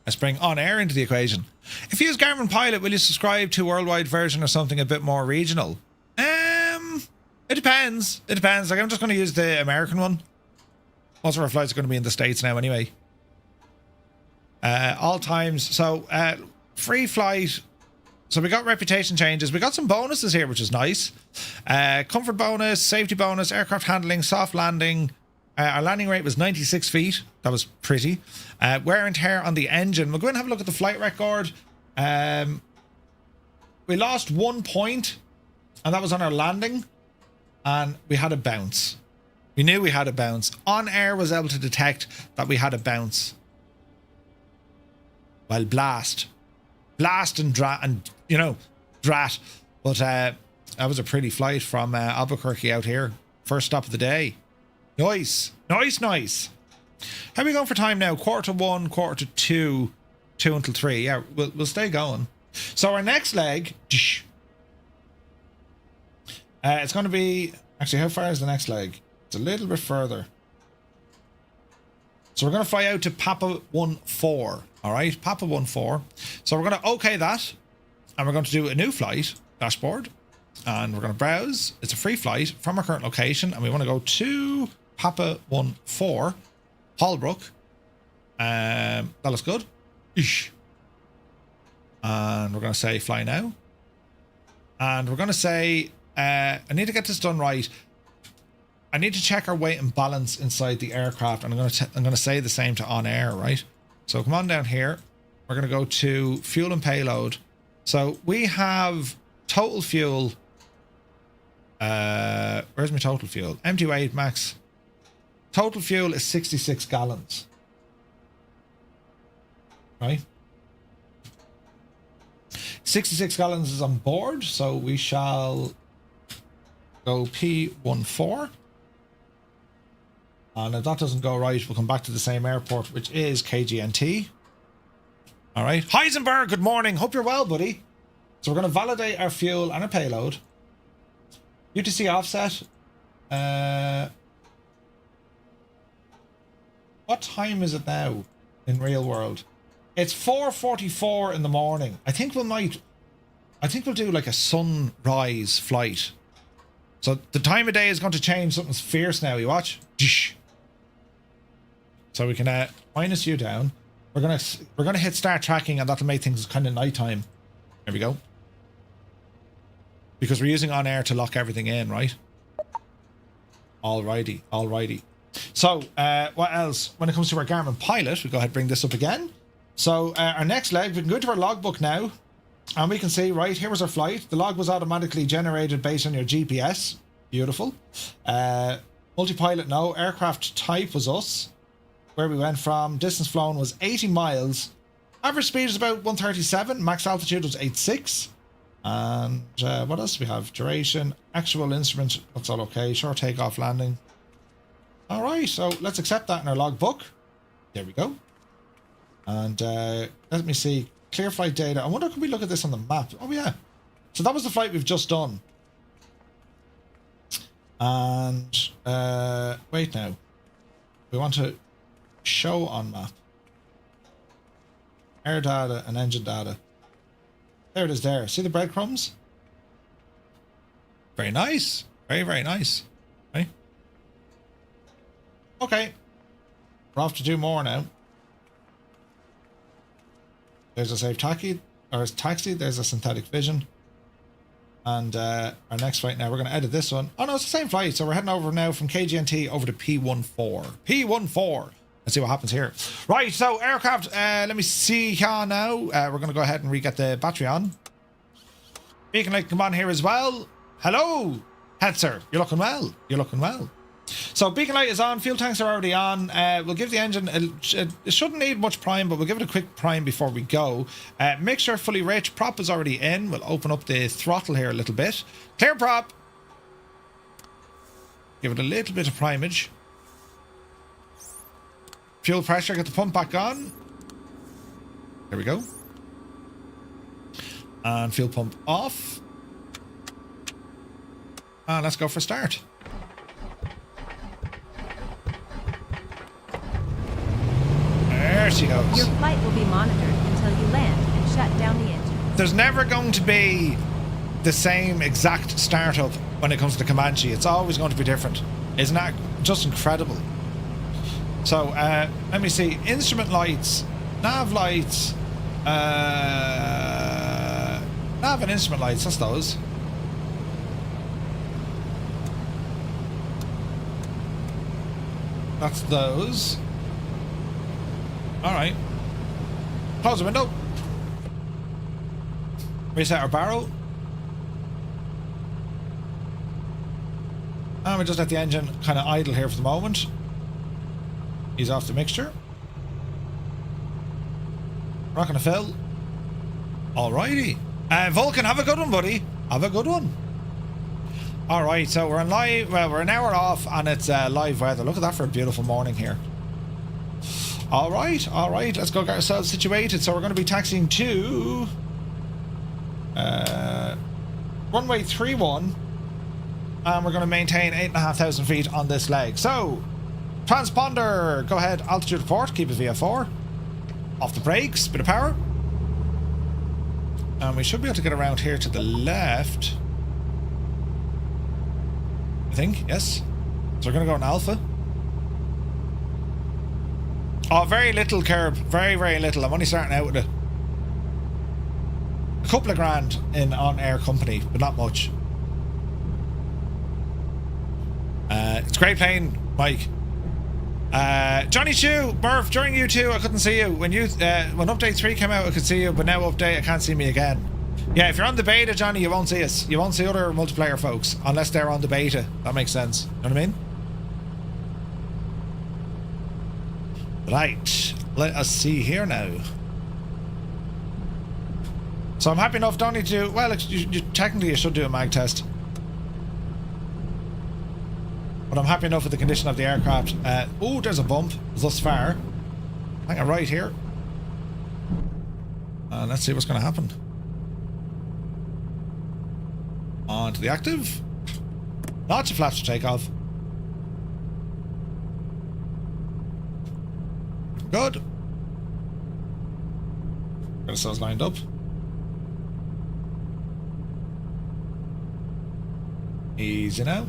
Let's bring OnAir into the equation. If you use Garmin Pilot, will you subscribe to a worldwide version or something a bit more regional? It depends. It depends. Like, I'm just going to use the American one. Most of our flights are going to be in the States now anyway. All times. So, free flight. So we got reputation changes. We got some bonuses here, which is nice. Comfort bonus, safety bonus, aircraft handling, soft landing. Our landing rate was 96 feet. That was pretty. Wear and tear on the engine. We'll go and have a look at the flight record. We lost 1 point, and that was on our landing. And we had a bounce. We knew we had a bounce. OnAir was able to detect that we had a bounce. Well, blast and drat, and you know, drat. But that was a pretty flight from Albuquerque out here. First stop of the day. Nice. How are we going for time now? 1:45, 1:45, 2 until 3. Yeah, we'll stay going. So our next leg, it's going to be, actually, how far is the next leg? It's a little bit further. So we're going to fly out to Papa 14. All right, Papa 14. So we're going to okay that, and we're going to do a new flight dashboard, and we're going to browse. It's a free flight from our current location, and we want to go to Papa 14, Holbrook. That looks good. Ish. And we're going to say fly now, and we're going to say I need to get this done right. I need to check our weight and balance inside the aircraft, and I'm going to say the same to OnAir, right? So come on down here. We're going to go to fuel and payload. So we have total fuel. Where's my total fuel? Empty weight max. Total fuel is 66 gallons. Right? 66 gallons is on board, so we shall go P14. And if that doesn't go right, we'll come back to the same airport, which is KGNT. All right. Heisenberg, good morning. Hope you're well, buddy. So we're going to validate our fuel and our payload. UTC offset. What time is it now in real world? It's 4:44 in the morning. I think we'll do like a sunrise flight. So the time of day is going to change. Something's fierce now. You watch. So we can minus you down. We're gonna hit start tracking, and that'll make things kind of nighttime. There we go. Because we're using OnAir to lock everything in, right? Alrighty. So what else? When it comes to our Garmin Pilot, we go ahead and bring this up again. So our next leg, we can go to our logbook now, and we can see, right, here was our flight. The log was automatically generated based on your GPS. Beautiful. Multi-pilot, no. Aircraft type was us. Where we went from. Distance flown was 80 miles. Average speed is about 137. Max altitude was 86. And what else do we have? Duration, actual instrument, that's all okay. Short takeoff, landing. All right, so let's accept that in our logbook. There we go. And let me see. Clear flight data. I wonder, could we look at this on the map? Oh, yeah. So that was the flight we've just done. And wait now. We want to show on map. Air data and engine data. There it is there. See the breadcrumbs? Very nice. Very, very nice. Right? Okay. We're off to do more now. There's a safe taxi. There's a synthetic vision. And our next flight now, we're going to edit this one. Oh no, it's the same flight. So we're heading over now from KGNT over to P14. P14. Let's see what happens here. Right, so aircraft, let me see here now. We're going to go ahead and re-get the battery on. Beacon light come on here as well. Hello, Hetzer. You're looking well. You're looking well. So beacon light is on. Fuel tanks are already on. We'll give the engine, it shouldn't need much prime, but we'll give it a quick prime before we go. Mixture fully rich. Prop is already in. We'll open up the throttle here a little bit. Clear prop. Give it a little bit of primage. Fuel pressure, get the pump back on. There we go. And fuel pump off. And let's go for start. There she goes. Your flight will be monitored until you land and shut down the engine. There's never going to be the same exact startup when it comes to the Comanche. It's always going to be different. Isn't that just incredible? So, let me see. Instrument lights, nav lights, nav and instrument lights, that's those. That's those. Alright. Close the window. Reset our barrel. And we just let the engine kind of idle here for the moment. Ease off the mixture. We're not going to fill. Alrighty. Vulcan, have a good one, buddy. Have a good one. Alright, so we're on live. Well, we're an hour off and it's live weather. Look at that for a beautiful morning here. Alright, alright. Let's go get ourselves situated. So we're going to be taxiing to runway 31. And we're going to maintain 8,500 feet on this leg. So, transponder, go ahead, altitude report, keep it VF4. Off the brakes, bit of power. And we should be able to get around here to the left. I think, yes. So we're going to go in alpha. Oh, very little curb. Very, very little. I'm only starting out with a couple of grand in OnAir Company, but not much. It's a great plane, Mike. Johnny Chu, Murph, during U2 I couldn't see you. When update 3 came out I could see you, but now update I can't see me again. Yeah, if you're on the beta, Johnny, you won't see us. You won't see other multiplayer folks unless they're on the beta. That makes sense. You know what I mean? Right, let us see here now. So I'm happy enough, don't need to do, well, technically you should do a mag test. But I'm happy enough with the condition of the aircraft. Oh, there's a bump thus far. Hang on right here. Let's see what's going to happen. On to the active. Lots of flaps to take off. Good. Get ourselves lined up. Easy now.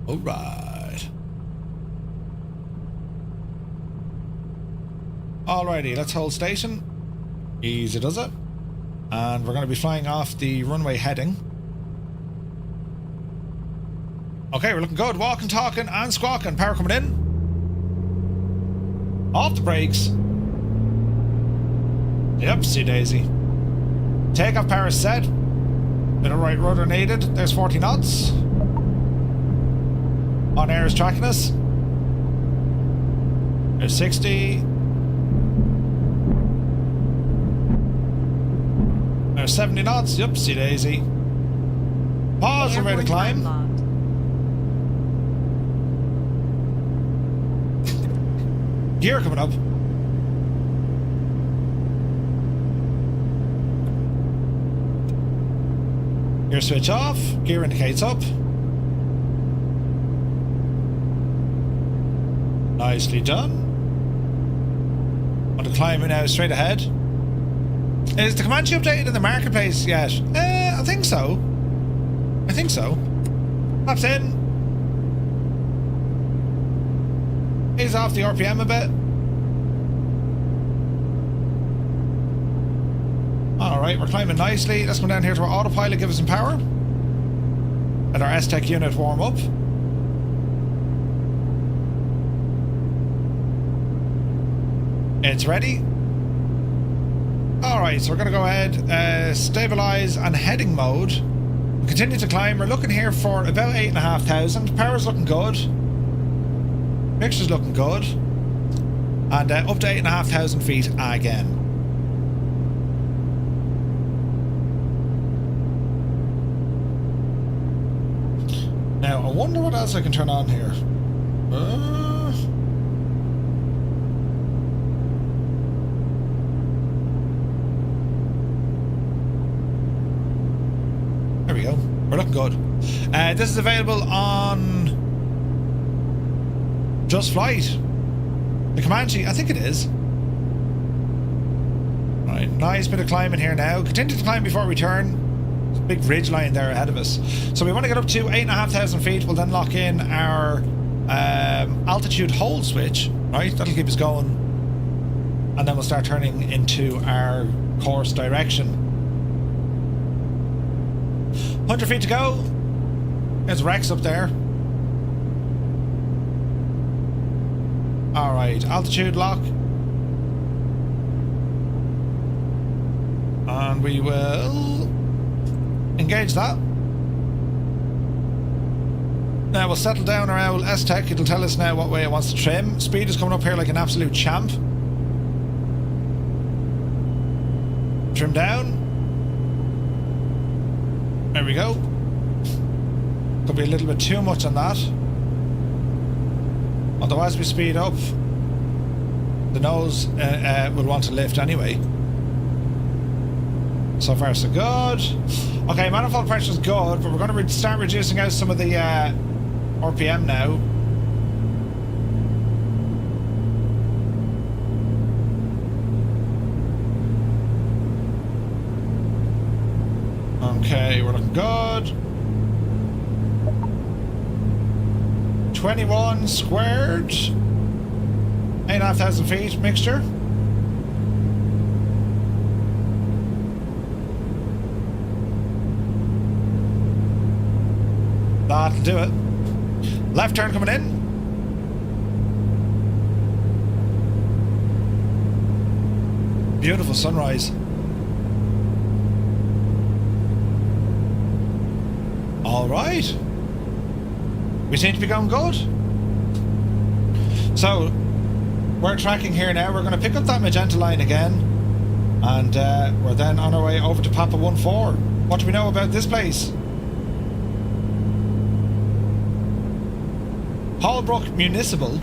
Alright. Alrighty, let's hold station. Easy does it. And we're going to be flying off the runway heading. Okay, we're looking good. Walking, talking, and squawking. Power coming in. Off the brakes. Yep, see Daisy. Takeoff power set. Bit of right rudder needed. There's 40 knots. OnAir is tracking us. There's 60. There's 70 knots. Yupsie daisy. Pause and ready to Airborne time climb. logged. Gear coming up. Gear switch off. Gear indicates up. Nicely done. On the climber now, straight ahead. Is the Comanche updated in the marketplace yet? I think so. I think so. Pops in. Ease off the RPM a bit. Alright, we're climbing nicely. Let's go down here to our autopilot, give us some power. Let our S-Tech unit warm up. It's ready. Alright, so we're going to go ahead, stabilize and heading mode. We continue to climb. We're looking here for about 8,500. Power's looking good. Mixture's looking good. And up to 8,500 feet again. Now, I wonder what else I can turn on here. There we go. We're looking good. This is available on Just Flight. The Comanche, I think it is. Right, nice bit of climbing here now. Continue to climb before we turn. There's a big ridge line there ahead of us. So we want to get up to 8,500 feet. We'll then lock in our altitude hold switch. Right, that'll keep us going. And then we'll start turning into our course direction. 100 feet to go. There's Rex up there. Alright, altitude lock. And we will engage that. Now we'll settle down our owl S-Tech. It'll tell us now what way it wants to trim. Speed is coming up here like an absolute champ. Trim down. There we go. Could be a little bit too much on that. Although as we speed up, the nose will want to lift anyway. So far so good. Okay, manifold pressure is good, but we're going to start reducing out some of the RPM now. Okay, we're looking good. 21 squared. 8,500 feet mixture. That'll do it. Left turn coming in. Beautiful sunrise. All right. We seem to be going good. So, we're tracking here now. We're going to pick up that magenta line again. And we're then on our way over to Papa 14. What do we know about this place? Holbrook Municipal.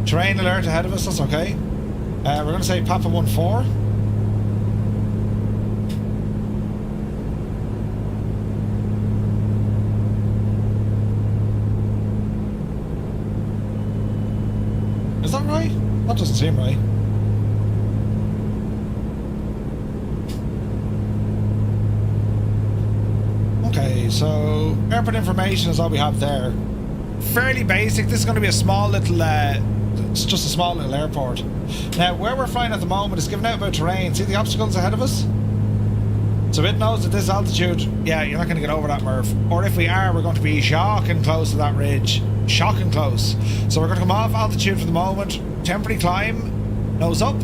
Terrain alert ahead of us, that's okay. We're going to say Papa 14. Is that right? That doesn't seem right. Okay, so airport information is all we have there. Fairly basic. This is going to be a small little it's just a small little airport. Now, where we're flying at the moment is giving out about terrain. See the obstacles ahead of us? So it knows at this altitude, yeah, you're not going to get over that, Murph. Or if we are, we're going to be shocking close to that ridge. Shocking close. So we're going to come off altitude for the moment. Temporary climb. Nose up.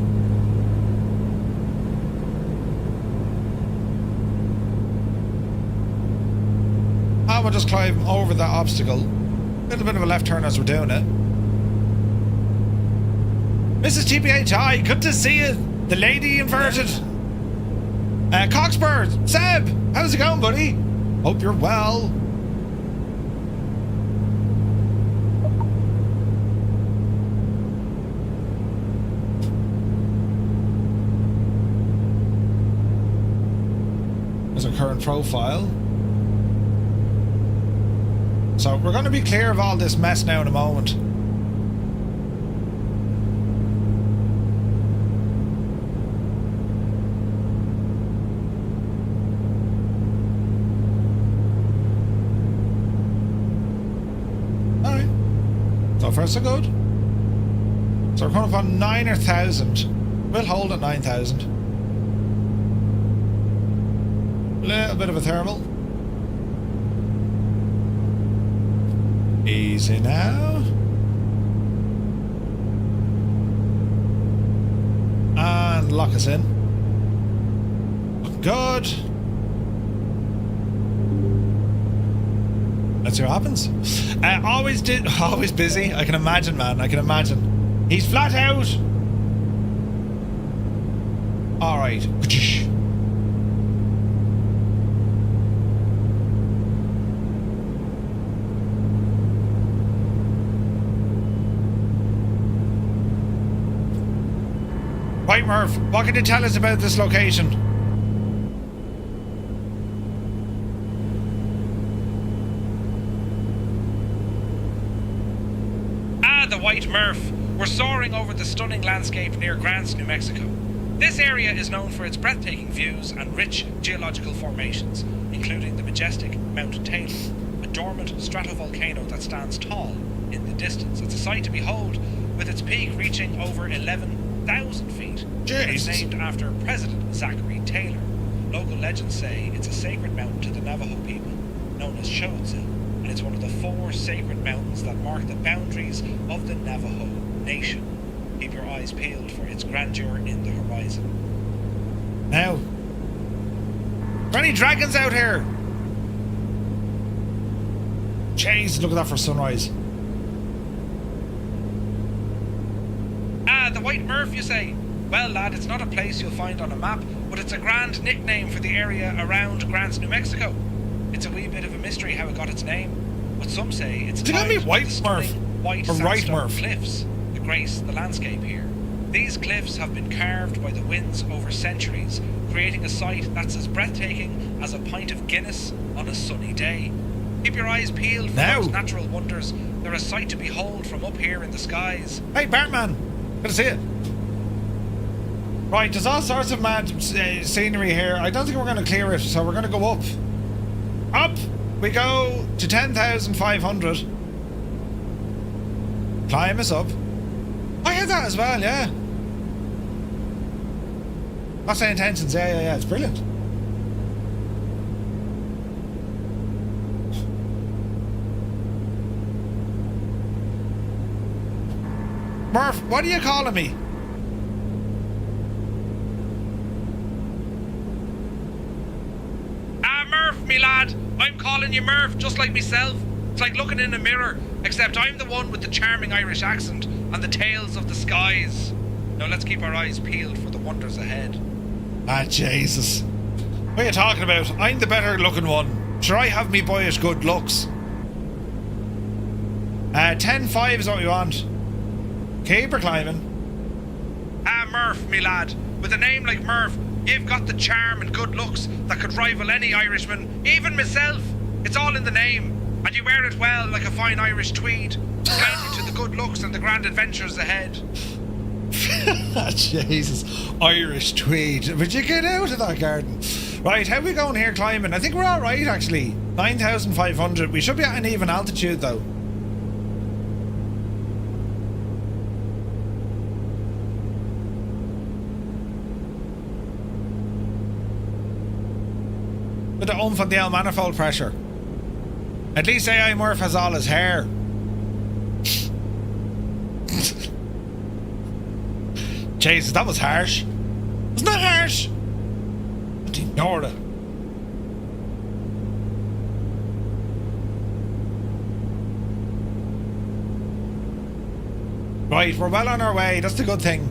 we'll just climb over the obstacle. A little bit of a left turn as we're doing it. Mrs. TPH, hi, good to see you. The lady inverted. Cockspur, Seb, how's it going, buddy? Hope you're well. There's our current profile. So we're going to be clear of all this mess now in a moment. Alright. So far so good. So we're coming up on 9,000. We'll hold at 9,000. A little bit of a thermal. Easy now. And lock us in. Looking good. Let's see what happens. Always busy. I can imagine, man. I can imagine. He's flat out. All right. Right, Murph, what can you tell us about this location? The White Murph. We're soaring over the stunning landscape near Grants, New Mexico. This area is known for its breathtaking views and rich geological formations, including the majestic Mount Taylor, a dormant stratovolcano that stands tall in the distance. It's a sight to behold, with its peak reaching over 11,000 feet. Jesus. It's named after President Zachary Taylor. Local legends say it's a sacred mountain to the Navajo people, known as Shutdown, and it's one of the 4 sacred mountains that mark the boundaries of the Navajo Nation. Keep your eyes peeled for its grandeur in the horizon. Now, are there any dragons out here? Jeez, look at that for sunrise. The White Murph, you say? Well, lad, it's not a place you'll find on a map, but it's a grand nickname for the area around Grants, New Mexico. It's a wee bit of a mystery how it got its name, but some say it's Is it gonna be tied to White the stunning Murph white or Right sandstone Murph? cliffs that grace the landscape here. These cliffs have been carved by the winds over centuries, creating a sight that's as breathtaking as a pint of Guinness on a sunny day. Keep your eyes peeled for Now. those natural wonders. They're a sight to behold from up here in the skies. Hey, Bartman, good to see you. Right, there's all sorts of mad scenery here. I don't think we're going to clear it, so we're going to go up. Up we go to 10,500. Climb us up. I had that as well, yeah. That's the intentions, yeah, it's brilliant. Murph, what are you calling me? Murph, me lad. I'm calling you Murph, just like myself. It's like looking in a mirror, except I'm the one with the charming Irish accent and the tales of the skies. Now let's keep our eyes peeled for the wonders ahead. Ah, Jesus. What are you talking about? I'm the better looking one. Sure, I have me boyish good looks. 10.5 is what we want. Keep her climbing. Murph, me lad. With a name like Murph, you've got the charm and good looks that could rival any Irishman, even myself. It's all in the name, and you wear it well like a fine Irish tweed, pointing to the good looks and the grand adventures ahead. Jesus, Irish tweed. Would you get out of that garden? Right, how are we going here climbing? I think we're all right, actually. 9,500. We should be at an even altitude, though. With the oomph on the L manifold pressure. At least AI Murph has all his hair. Jesus, that was harsh. Wasn't that harsh? I ignored it. Right, we're well on our way. That's the good thing.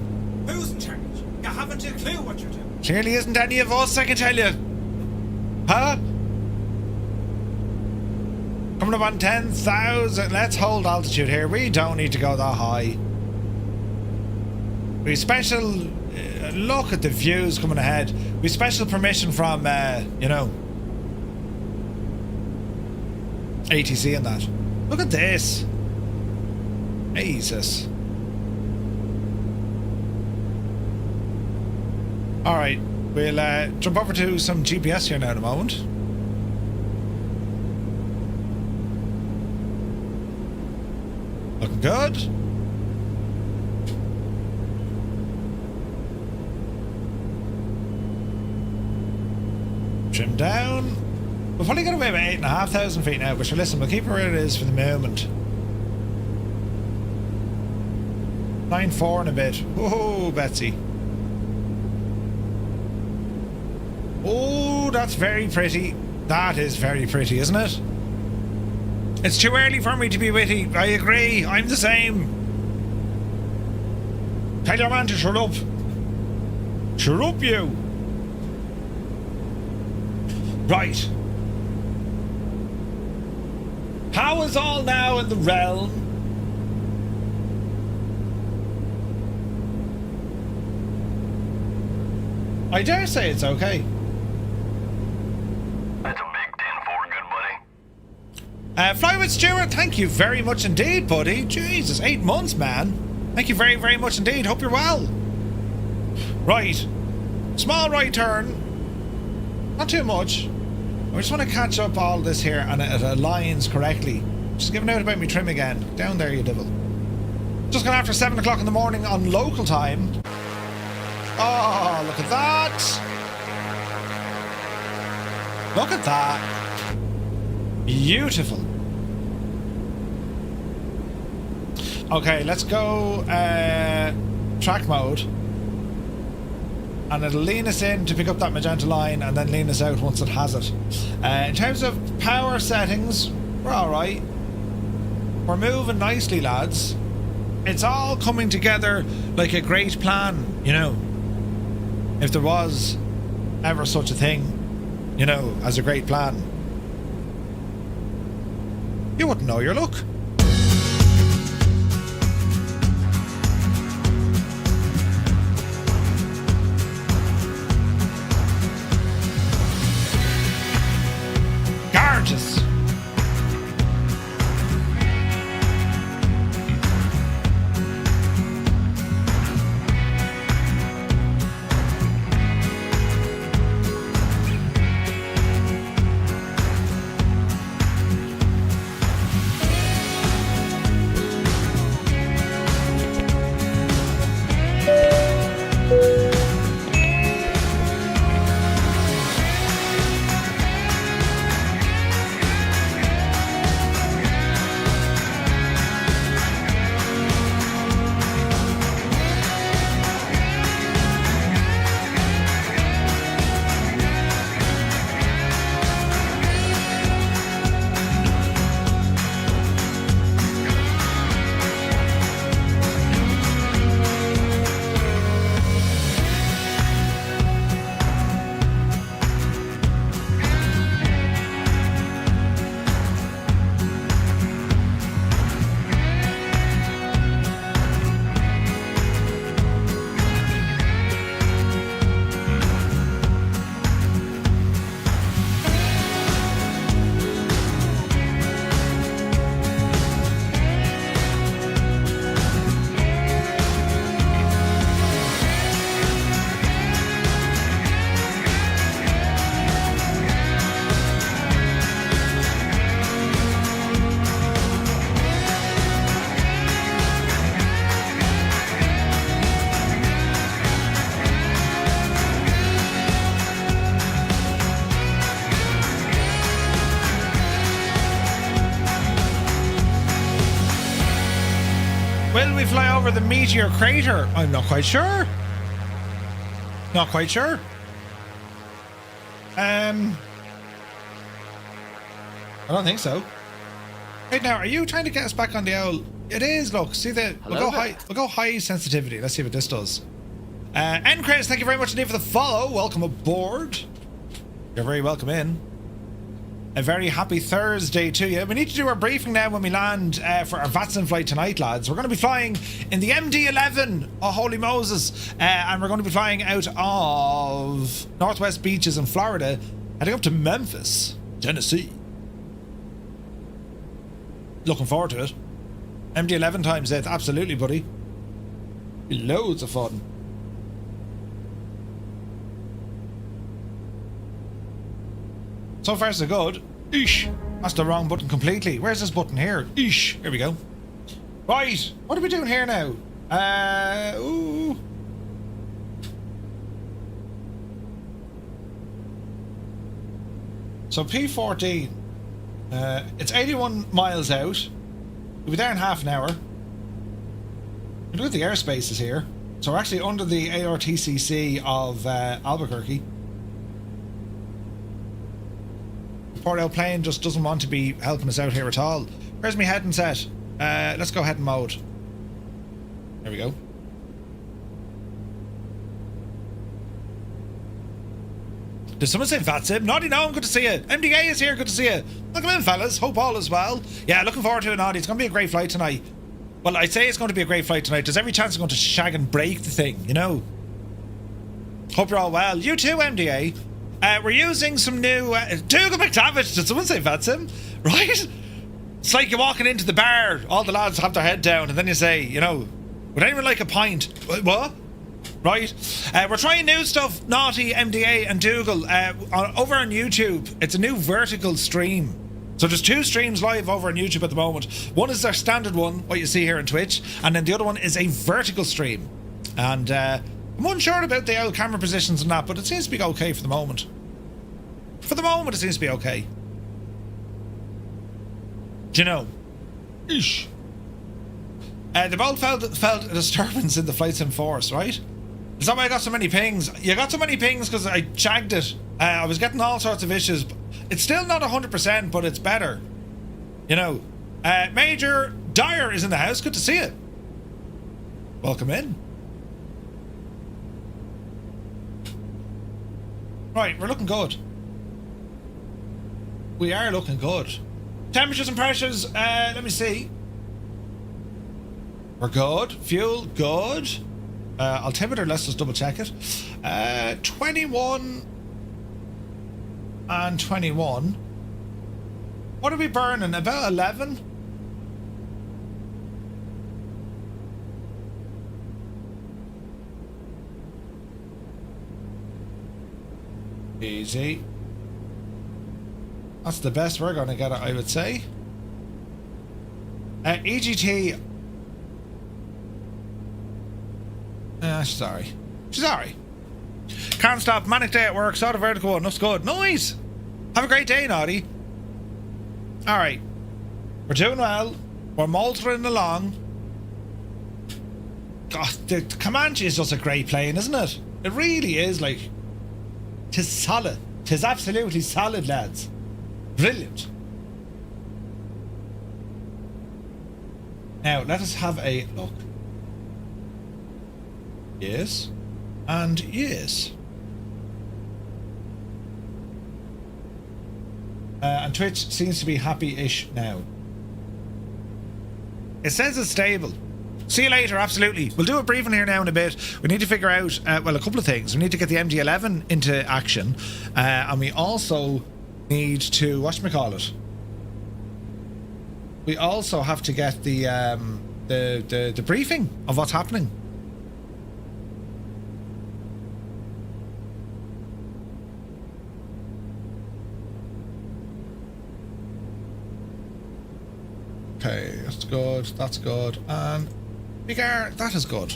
Who's in charge? You haven't a clue what you're doing. Clearly isn't any of us, I can tell you. Huh? Coming up on 10,000. Let's hold altitude here. We don't need to go that high. We special... look at the views coming ahead. We special permission from, you know... ATC and that. Look at this. Jesus. Alright, we'll jump over to some GPS here now in a moment. Looking good. Trim down. We've only got away with 8,500 feet now, but sure, listen, we'll keep it where it is for the moment. 9.4 and a bit. Whoa, Betsy. Oh, that's very pretty. That is very pretty, isn't it? It's too early for me to be witty. I agree. I'm the same. Tell your man to shut up. Shut up, you. Right. How is all now in the realm? I dare say it's okay. That's a big 10-4, good buddy. Fly with Stuart, thank you very much indeed, buddy. Jesus, 8 months, man. Thank you very, very much indeed. Hope you're well. Right. Small right turn. Not too much. I just want to catch up all this here and it aligns correctly. Just giving out about me trim again. Down there, you devil. Just gone after 7 o'clock in the morning on local time. Oh, look at that. Look at that. Beautiful. Okay, let's go track mode. And it'll lean us in to pick up that magenta line and then lean us out once it has it. In terms of power settings, we're alright. We're moving nicely, lads. It's all coming together like a great plan, you know. If there was ever such a thing, you know, as a great plan. You wouldn't know your luck. Gorgeous. Will we fly over the meteor crater? I'm not quite sure. Not quite sure. I don't think so. Right now, are you trying to get us back on the owl? It is. Look, see the we'll go high. We'll go high sensitivity. Let's see what this does. Chris, thank you very much indeed for the follow. Welcome aboard. You're very welcome in. A very happy Thursday to you. We need to do our briefing now when we land for our VATSIM flight tonight, lads. We're going to be flying in the MD-11. Oh, holy Moses! And we're going to be flying out of Northwest Beaches in Florida, heading up to Memphis, Tennessee. Looking forward to it. MD-11 times it, absolutely, buddy. Be loads of fun. So far so good. Eesh. That's the wrong button completely. Where's this button here? Eesh. Here we go. Right. What are we doing here now? Ooh. So P14. It's 81 miles out. We'll be there in half an hour. Look at the airspace is here. So we're actually under the ARTCC of Albuquerque. Poor old plane just doesn't want to be helping us out here at all. Where's my heading set? Let's go heading mode. There we go. Did someone say VATSIM? Naughty, no, good to see you. MDA is here, good to see you. Welcome in, fellas. Hope all is well. Yeah, looking forward to it, Naughty. It's going to be a great flight tonight. Well, I'd say it's going to be a great flight tonight. There's every chance it's going to shag and break the thing, you know. Hope you're all well. You too, MDA. We're using some new Dougal McTavish. Did someone say VATSIM? Right? It's like you're walking into the bar, all the lads have their head down, and then you say, you know, would anyone like a pint? What? Right? We're trying new stuff, Naughty, MDA, and Dougal, over on YouTube. It's a new vertical stream. So there's two streams live over on YouTube at the moment. One is their standard one, what you see here on Twitch, and then the other one is a vertical stream. And I'm unsure about the old camera positions and that, but it seems to be okay for the moment. For the moment, it seems to be okay. Do you know? Eesh. They both felt a disturbance in the flight sim force, right? Is that why I got so many pings? You got so many pings because I shagged it. I was getting all sorts of issues. It's still not 100%, but it's better. You know. Major Dyer is in the house. Good to see you. Welcome in. Right, we're looking good. We are looking good. Temperatures and pressures, let me see. We're good. Fuel, good. Altimeter, let's just double check it. 21 and 21. What are we burning? About 11? Easy. That's the best we're going to get it, I would say. EGT. She's alright. She's alright. Can't stop. Manic day at work. Saw the vertical one. Looks good. Nice. Have a great day, Naughty. Alright. We're doing well. We're motoring along. God, the Comanche is just a great plane, isn't it? It really is, like... Tis solid. Tis absolutely solid, lads. Brilliant. Now, let us have a look. Yes. And yes. And Twitch seems to be happy-ish now. It says it's stable. See you later, absolutely. We'll do a briefing here now in a bit. We need to figure out, well, a couple of things. We need to get the MD-11 into action. And we also need to, whatchamacallit? We also have to get the briefing of what's happening. Okay, that's good, that's good, and bigger, that is good.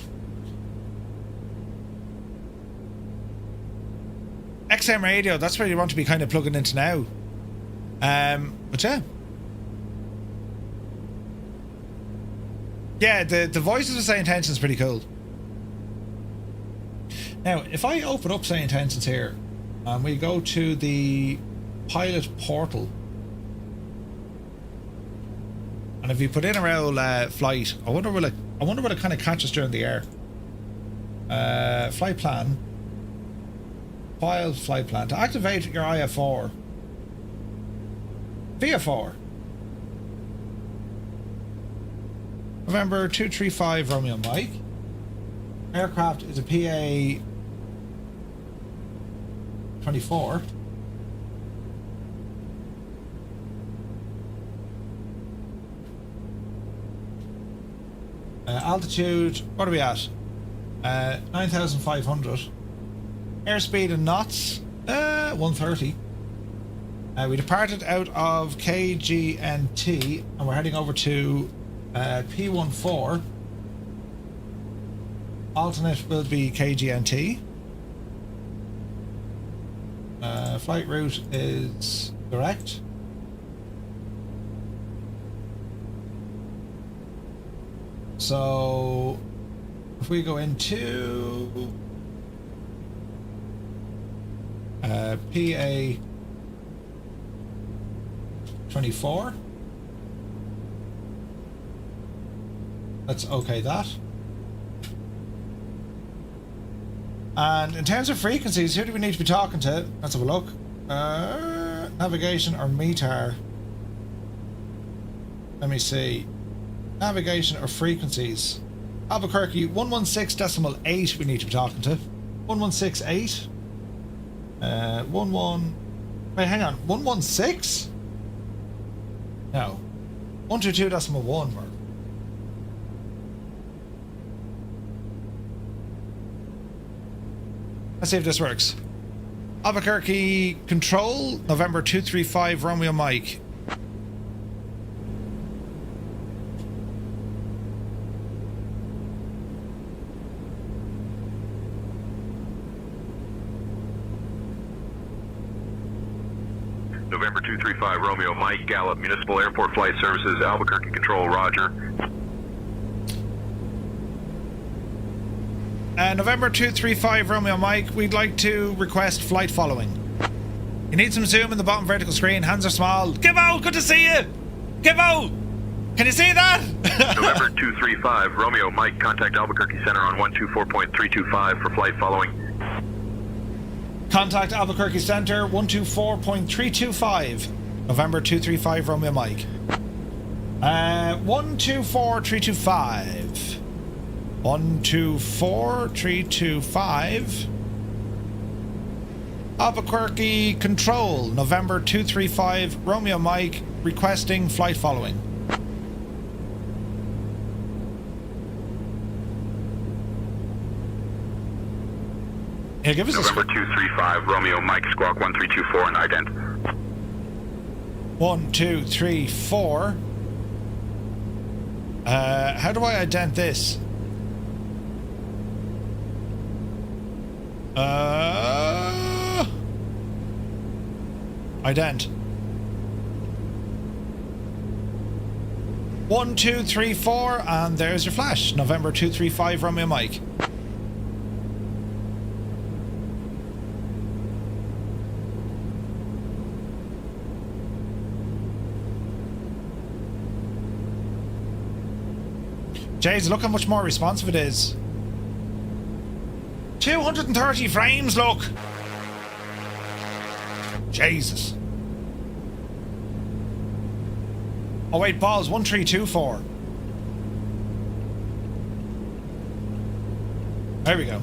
XM radio, that's where you want to be kind of plugging into now. But yeah. Yeah, the voices of Say Intentions is pretty cool. Now, if I open up Say Intentions here, and we go to the pilot portal, And if you put in a rail flight, I wonder will it kind of catch us during the air. Flight plan. File flight plan. To activate your IF4. VF4. November 235 Romeo Mike. Aircraft is a PA 24. Altitude, what are we at? 9,500. Airspeed in knots, 130. We departed out of KGNT and we're heading over to P14. Alternate will be KGNT. Flight route is direct. So if we go into PA 24, let's okay that. And in terms of frequencies, who do we need to be talking to? Let's have a look. Navigation or METAR. Let me see. Navigation or frequencies. Albuquerque 116.8 we need to be talking to. 1168. 11. Wait, hang on. 116? No. 122.1 mark. Let's see if this works. Albuquerque Control, November 235 Romeo Mike. November 235 Romeo Mike, Gallup Municipal Airport Flight Services, Albuquerque Control, roger. November 235 Romeo Mike, we'd like to request flight following. You need some zoom in the bottom vertical screen, hands are small. Gibbo, good to see you! Gibbo! Can you see that? November 235 Romeo Mike, contact Albuquerque Center on 124.325 for flight following. Contact Albuquerque Center 124.325. November 235 Romeo Mike. 124.325. 124.325. Albuquerque Control, November 235 Romeo Mike, requesting flight following. Yeah, give us November 235 Romeo Mike, squawk 1324 and ident. 1, 2, 3, 4. How do I ident this? Ident. 1, 2, 3, 4, and there's your flash. November 235 Romeo Mike. Jeez, look how much more responsive it is. 230 frames, look! Jesus. Oh wait, balls, 1324. There we go.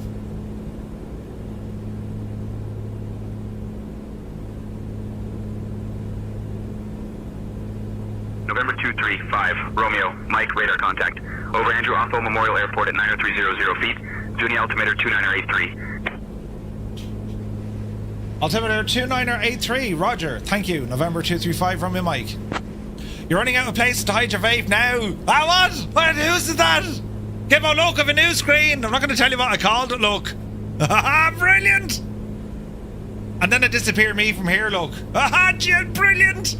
November 235 Romeo Mike, radar contact. Over Andrew Otho Memorial Airport at 90300 feet. Zuni altimeter 2983. Altimeter 2983, roger. Thank you. November 235 Romeo Mike. You're running out of places to hide your vape now. Ah, what? What news is that? Give a look of a new screen. I'm not going to tell you what I called it, look. Brilliant. And then it disappeared me from here, look. Jill, brilliant.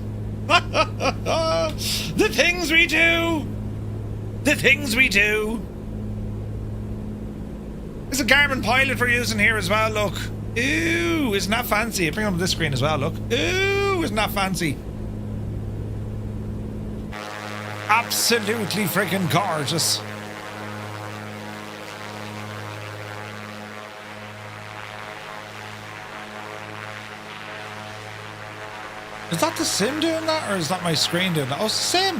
The things we do. The things we do. There's a Garmin pilot we're using here as well, look. Ooh, isn't that fancy? Bring up this screen as well, look. Ooh, isn't that fancy? Absolutely freaking gorgeous. Is that the sim doing that, or is that my screen doing that? Oh, sim!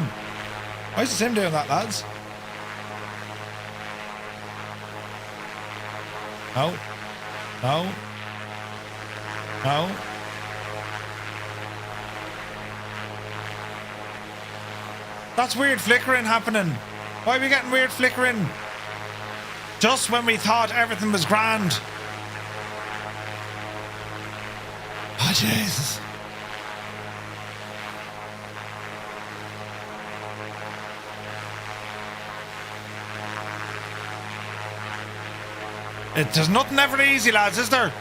Why is the sim doing that, lads? No. No. No. That's weird flickering happening. Why are we getting weird flickering? Just when we thought everything was grand. Oh, Jesus. There's nothing ever easy, lads, is there?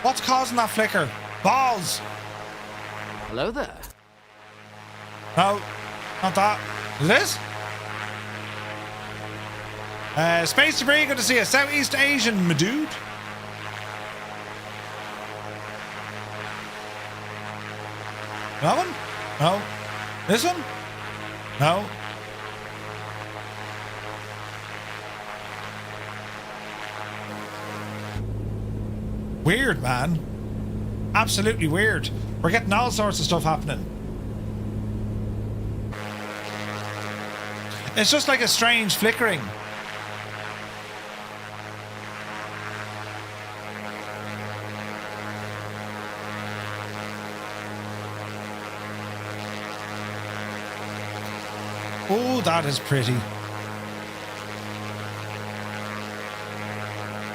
What's causing that flicker? Balls. Hello there. No, not that. Is this? Space debris, good to see you. Southeast Asian, my dude. That one? No. This one? No. Weird, man. Absolutely weird. We're getting all sorts of stuff happening. It's just like a strange flickering. Oh, that is pretty.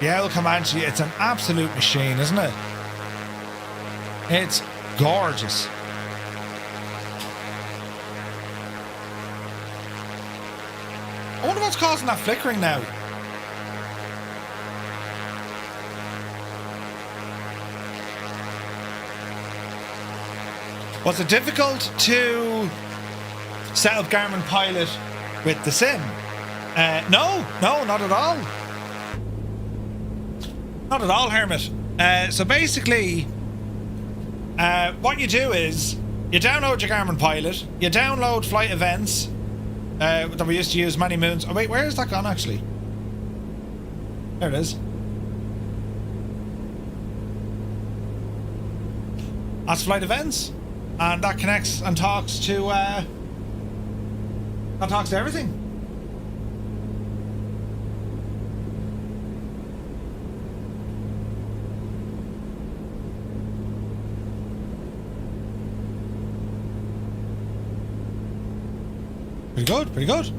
The old Comanche, it's an absolute machine, isn't it? It's gorgeous. I wonder what's causing that flickering now. Was it difficult to set up Garmin Pilot with the sim? No, not at all. Not at all, Hermit. So basically, what you do is you download your Garmin Pilot, you download flight events that we used to use many moons. Oh wait, where is that gone actually? There it is. That's flight events, and that connects and talks to everything. Pretty good, pretty good.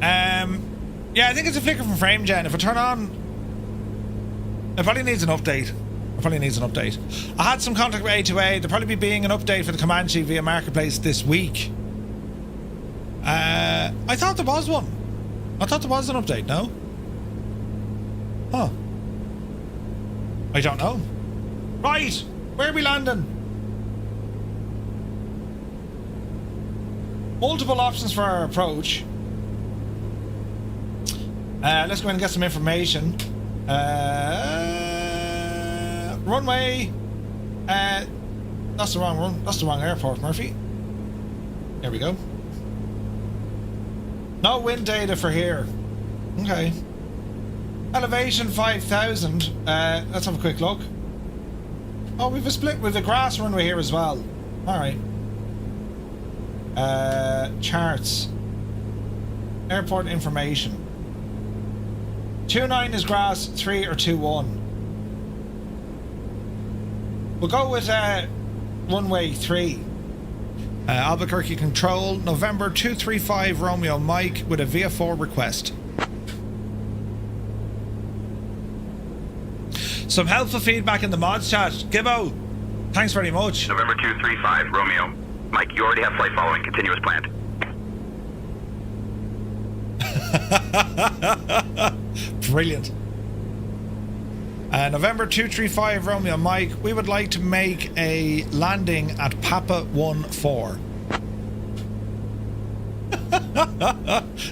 Yeah, I think it's a flicker from FrameGen. If I turn on, it probably needs an update. I had some contact with A2A. There'll probably be being an update for the Comanche via Marketplace this week. I thought there was one. I thought there was an update, no? Huh. I don't know. Right, where are we landing? Multiple options for our approach. Let's go in and get some information. Runway. That's the wrong run. That's the wrong airport, Murphy. There we go. No wind data for here. Okay. Elevation 5,000. Let's have a quick look. Oh, we've a split with the grass runway here as well. All right. Charts. Airport information. 29 is grass, 3 or 21. We'll go with runway 3. Albuquerque Control, November 235 Romeo Mike with a VF4 request. Some helpful feedback in the mods chat. Gibbo, thanks very much. November 235 Romeo Mike, you already have flight following. Continue as planned. Brilliant. November 235 Romeo Mike, we would like to make a landing at Papa 14.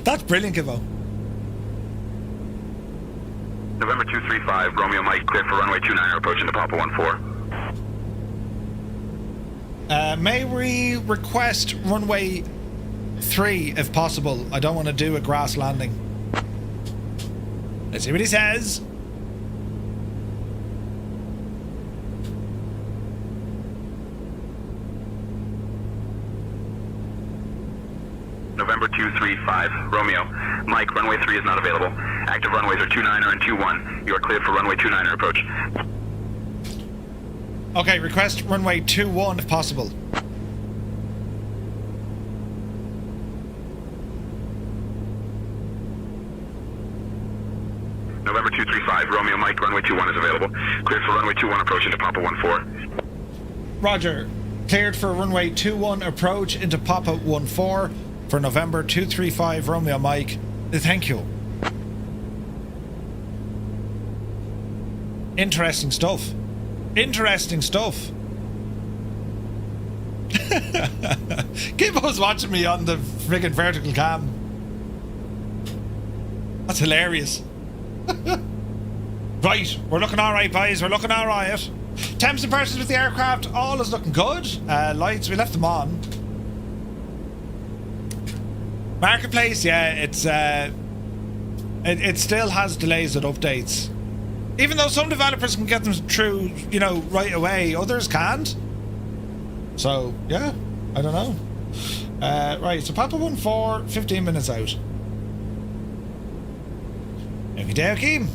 That's brilliant, Gibbo. November 235 Romeo Mike, clear for runway 29, approaching the Papa 14. May we request runway 3 if possible. I don't want to do a grass landing. Let's see what he says. November 235, Romeo. Mike, runway 3 is not available. Active runways are 29er and 21. You are cleared for runway 29er approach. Okay, request runway 21 if possible. November 235, Romeo, Mike, runway 21 is available. Cleared for runway 21 approach into Papa 14. Roger. Cleared for runway 21 approach into Papa 14 for November 235, Romeo, Mike. Thank you. Interesting stuff. Interesting stuff. Gibbo's watching me on the friggin' vertical cam. That's hilarious. Right, we're looking alright, boys. We're looking alright. Temps and persons with the aircraft, all is looking good. Lights, we left them on. Marketplace, yeah, it's it still has delays with updates. Even though some developers can get them through, you know, right away, others can't. So, yeah, I don't know. Right, so Papa 14, 15 minutes out. Okie dokie.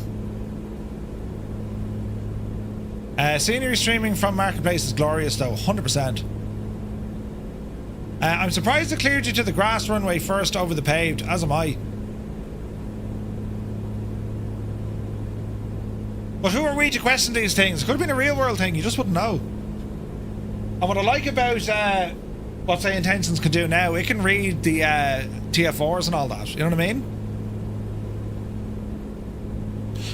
Scenery streaming from Marketplace is glorious though, 100%. I'm surprised it cleared you to the grass runway first over the paved, as am I. But who are we to question these things? It could have been a real world thing, you just wouldn't know. And what I like about what Say Intentions can do now, it can read the TF4s and all that, you know what I mean?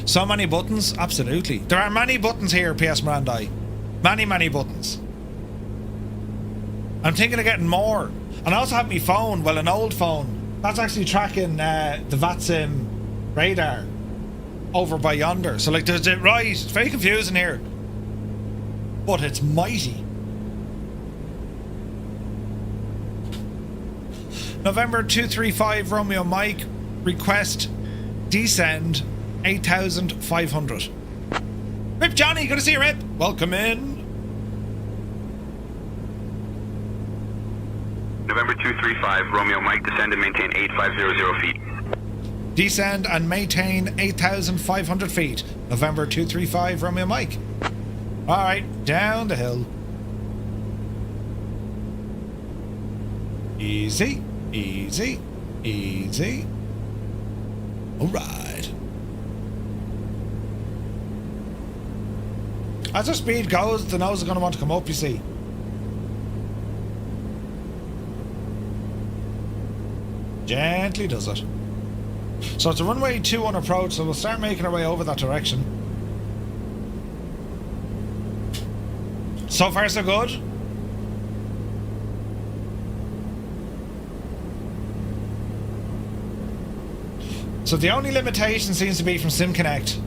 So many buttons, absolutely. There are many buttons here, PS Mirandai. Many buttons. I'm thinking of getting more. And I also have my phone, well, an old phone. That's actually tracking the VATSIM radar over by yonder. So, like, there's it right. It's very confusing here. But it's mighty. November 235, Romeo Mike. Request descend 8,500. Rip Johnny, good to see you, Rip. Welcome in. November 235, Romeo, Mike, descend and maintain 8500 feet. Descend and maintain 8,500 feet. November 235, Romeo Mike. Alright, down the hill. Easy, easy, easy. Alright. As our speed goes, the nose is going to want to come up, you see. Gently does it. So it's a runway 21 approach, so we'll start making our way over that direction. So far so good. So the only limitation seems to be from SimConnect.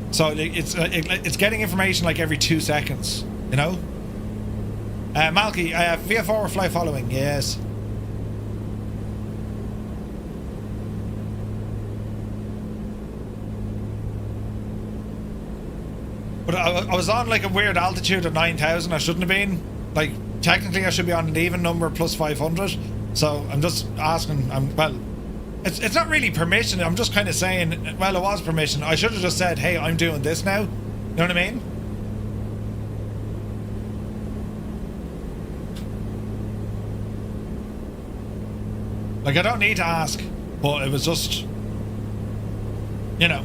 So it's getting information like every 2 seconds, you know? Malky, VF4 or fly following, yes. But I was on like a weird altitude of 9,000. I shouldn't have been. Like, technically I should be on an even number plus 500. So I'm just asking, well, it's not really permission. I'm just kind of saying, well, it was permission. I should have just said, hey, I'm doing this now. You know what I mean? Like, I don't need to ask, but it was just, you know.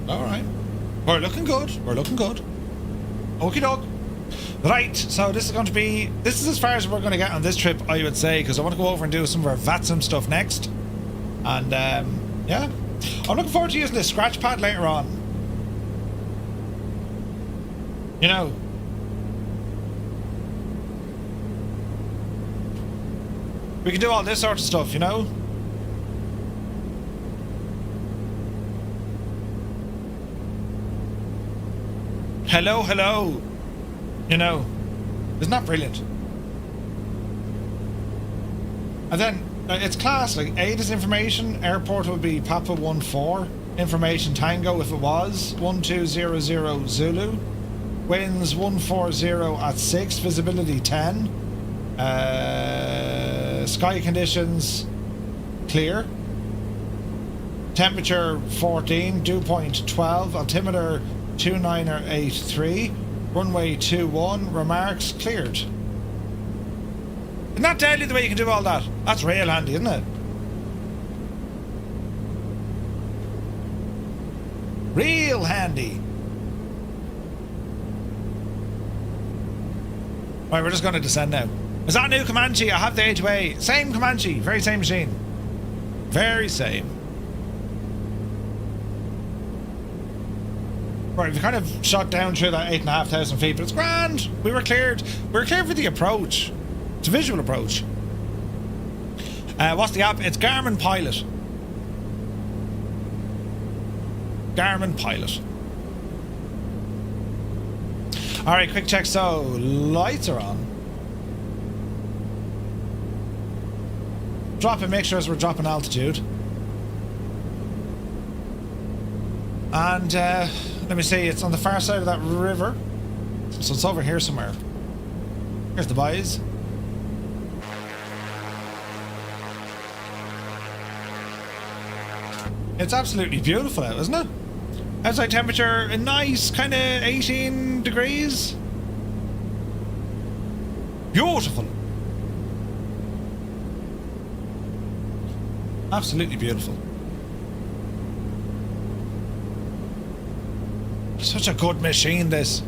Alright. We're looking good. We're looking good. Okie doke. Right, so this is as far as we're going to get on this trip, I would say, because I want to go over and do some of our VATSIM stuff next. And, yeah. I'm looking forward to using this scratch pad later on. You know. We can do all this sort of stuff, you know. Hello, hello. You know, isn't that brilliant? And then it's class. Like ADAS information, airport would be Papa 14, information Tango if it was 1200 Zulu, winds 140 at 6, visibility 10, sky conditions clear, temperature 14, dew point 12, altimeter 2983, runway 21, remarks cleared. Isn't that deadly the way you can do all that? That's real handy, isn't it? Real handy. Right, we're just going to descend now. Is that a new Comanche? I have the A2A. Same Comanche. Very same machine. Very same. Right, we kind of shot down through that 8,500 feet, but it's grand. We were cleared. We were cleared for the approach. It's a visual approach. What's the app? It's Garmin Pilot. Garmin Pilot. Alright, quick check. So, lights are on. Dropping, make sure as we're dropping altitude. And, let me see, it's on the far side of that river. So it's over here somewhere. Here's the boys. It's absolutely beautiful out, isn't it? Outside temperature, a nice kind of 18 degrees. Beautiful. Absolutely beautiful. Such a good machine, this.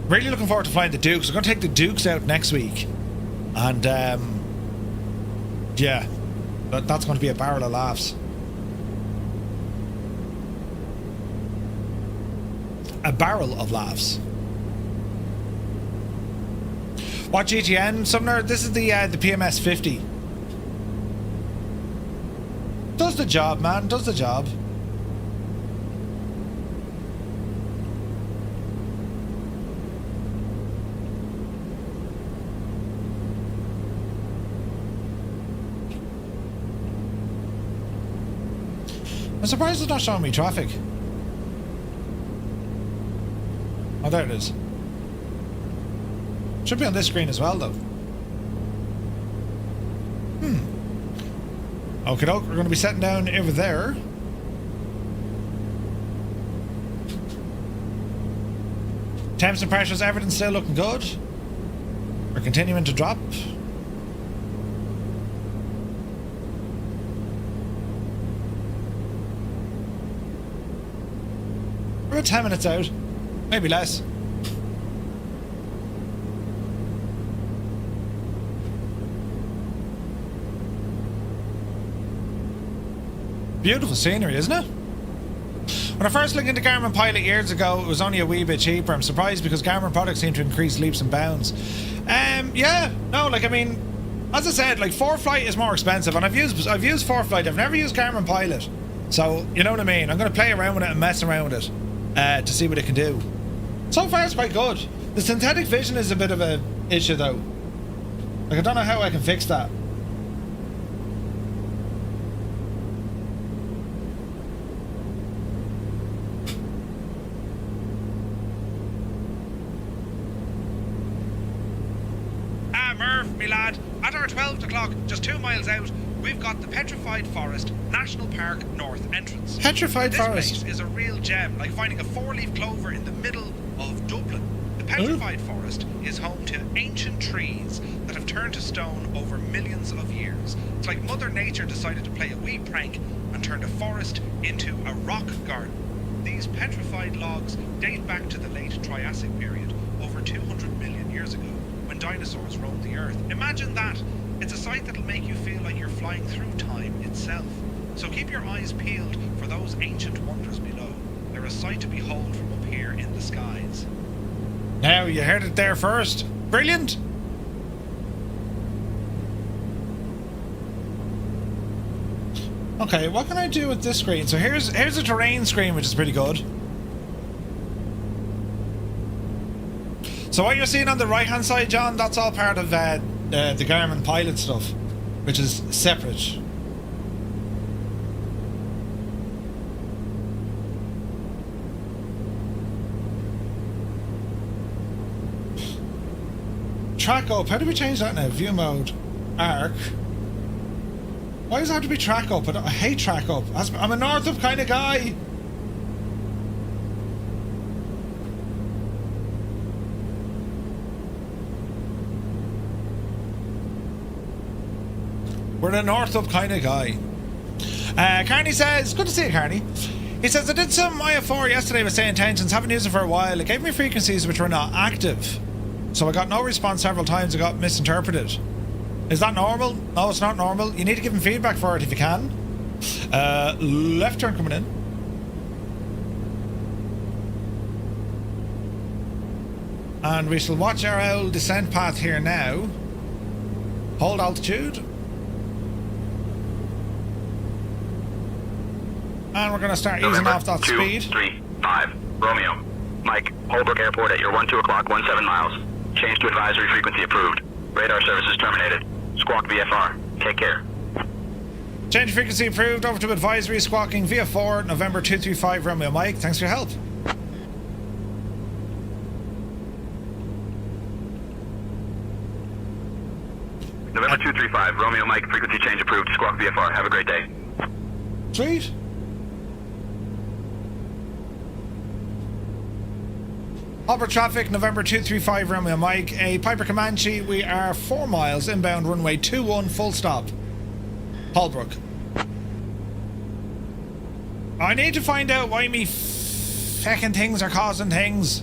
Really looking forward to flying the Dukes. We're going to take the Dukes out next week. And, yeah. That's going to be a barrel of laughs. A barrel of laughs. What GTN? Sumner, this is the PMS 50. Does the job, man. Does the job. I'm surprised it's not showing me traffic. Oh, there it is. Should be on this screen as well, though. Okay, we're going to be setting down over there. Temps and pressures, everything's still looking good. We're continuing to drop. We're about 10 minutes out, maybe less. Beautiful scenery, isn't it? When I first looked into Garmin Pilot years ago, it was only a wee bit cheaper. I'm surprised because Garmin products seem to increase leaps and bounds. Yeah, no, like I mean, as I said, like ForeFlight is more expensive, and I've used ForeFlight. I've never used Garmin Pilot, so you know what I mean. I'm going to play around with it and mess around with it to see what it can do. So far, it's quite good. The synthetic vision is a bit of a issue though. Like I don't know how I can fix that. Me lad, at our 12 o'clock, just 2 miles out, we've got the Petrified Forest National Park North entrance. Petrified Forest. This place is a real gem, like finding a 4-leaf clover in the middle of Dublin. The Petrified Forest is home to ancient trees that have turned to stone over millions of years. It's like Mother Nature decided to play a wee prank and turned a forest into a rock garden. These petrified logs date back to the late Triassic period, over 200 million years ago, when dinosaurs roamed the earth. Imagine that. It's a sight that'll make you feel like you're flying through time itself. So keep your eyes peeled for those ancient wonders below. They're a sight to behold from up here in the skies. Now, you heard it there first. Brilliant. Okay, what can I do with this screen? So here's a terrain screen, which is pretty good. So what you're seeing on the right hand side, John, that's all part of the Garmin pilot stuff, which is separate. Track up. How do we change that now? View mode. Arc. Why does it have to be track up? I hate track up. I'm a north up kind of guy. We're the north up kind of guy. Carney says, good to see you, Carney. He says, I did some IF4 yesterday with say intentions, haven't used it for a while. It gave me frequencies which were not active. So I got no response several times. I got misinterpreted. Is that normal? No, it's not normal. You need to give him feedback for it if you can. Left turn coming in. And we shall watch our old descent path here now. Hold altitude. And we're going to start easing off that speed. 235 Romeo. Mike, Holbrook Airport at your 2 o'clock, 17 miles. Change to advisory frequency approved. Radar services terminated. Squawk VFR. Take care. Change frequency approved. Over to advisory. Squawking VFR. November 235 Romeo Mike. Thanks for your help. November 235 Romeo Mike. Frequency change approved. Squawk VFR. Have a great day. Sweet. Holbrook traffic, November 235 Romeo Mike, a Piper Comanche. We are 4 miles inbound runway 21 full stop. Holbrook. I need to find out why me feckin' things are causing things.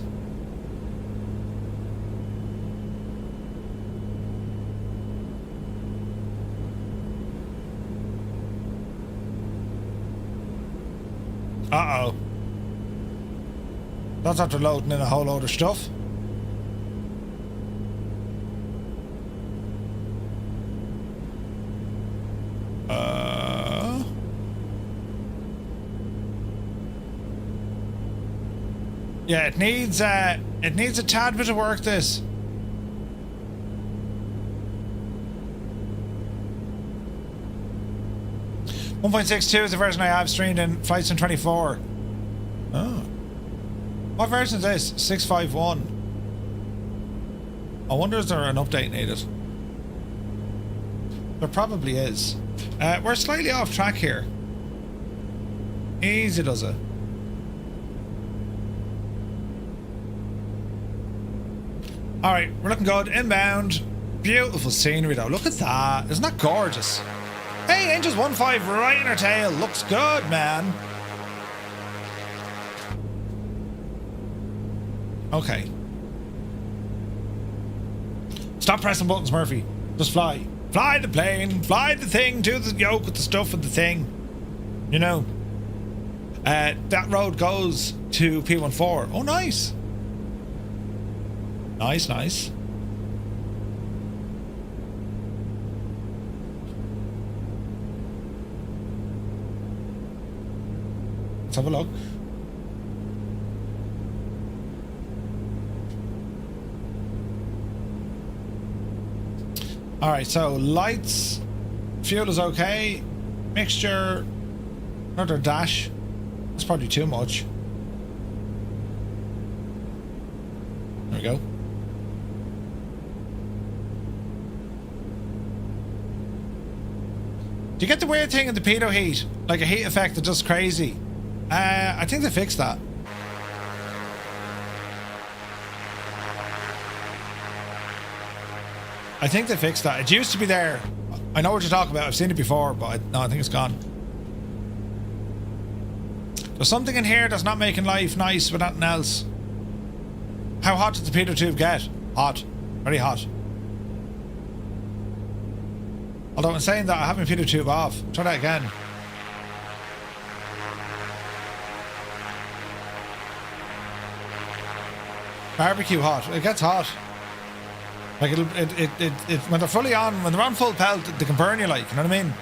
Uh-oh. That's after loading in a whole load of stuff. Yeah, it needs a tad bit of work, this. .62 is the version I have streamed in Flight Sim 24. Oh. What version is this? 651. I wonder is there an update needed? There probably is. We're slightly off track here. Easy does it. Alright, we're looking good. Inbound. Beautiful scenery though. Look at that. Isn't that gorgeous? Hey, Angels 1-5 right in her tail. Looks good, man. Okay. Stop pressing buttons, Murphy. Just fly. Fly the plane. Fly the thing. Do the yoke with the stuff with the thing. You know. That road goes to P14. Oh, nice. Nice, nice. Let's have a look. Alright, so lights, fuel is okay, mixture, another dash, that's probably too much. There we go. Do you get the weird thing in the pitot heat? Like a heat effect that does crazy? I think they fixed that. I think they fixed that. It used to be there. I know what you're talking about. I've seen it before, but no, I think it's gone. There's something in here that's not making life nice with nothing else. How hot does the pitot tube get? Hot. Very hot. Although in saying that, I have my pitot tube off. Try that again. Barbecue hot. It gets hot. Like it when they're fully on, when they're on full pelt, they can burn you, like, you know what I mean?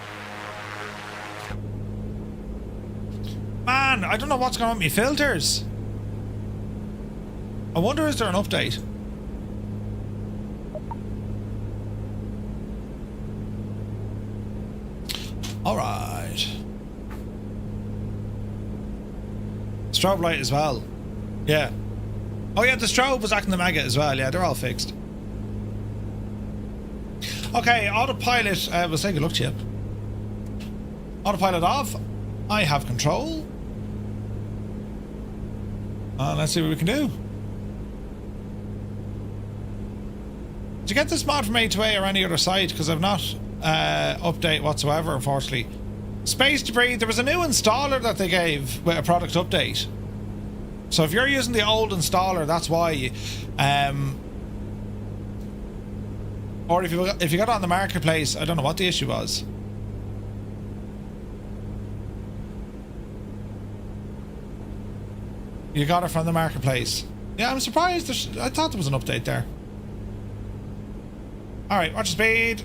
Man, I don't know what's going on with my filters. I wonder is there an update? All right. Strobe light as well. Yeah. Oh yeah, the strobe was acting the maggot as well. Yeah, they're all fixed. Okay, autopilot. We'll take a look, Chip. Autopilot off. I have control. Let's see what we can do. Did you get this mod from A2A or any other site? Because I've not update whatsoever, unfortunately. Space Debris. There was a new installer that they gave with a product update. So if you're using the old installer, that's why. Or if you got it on the marketplace, I don't know what the issue was. You got it from the marketplace. Yeah, I'm surprised. I thought there was an update there. Alright, watch the speed.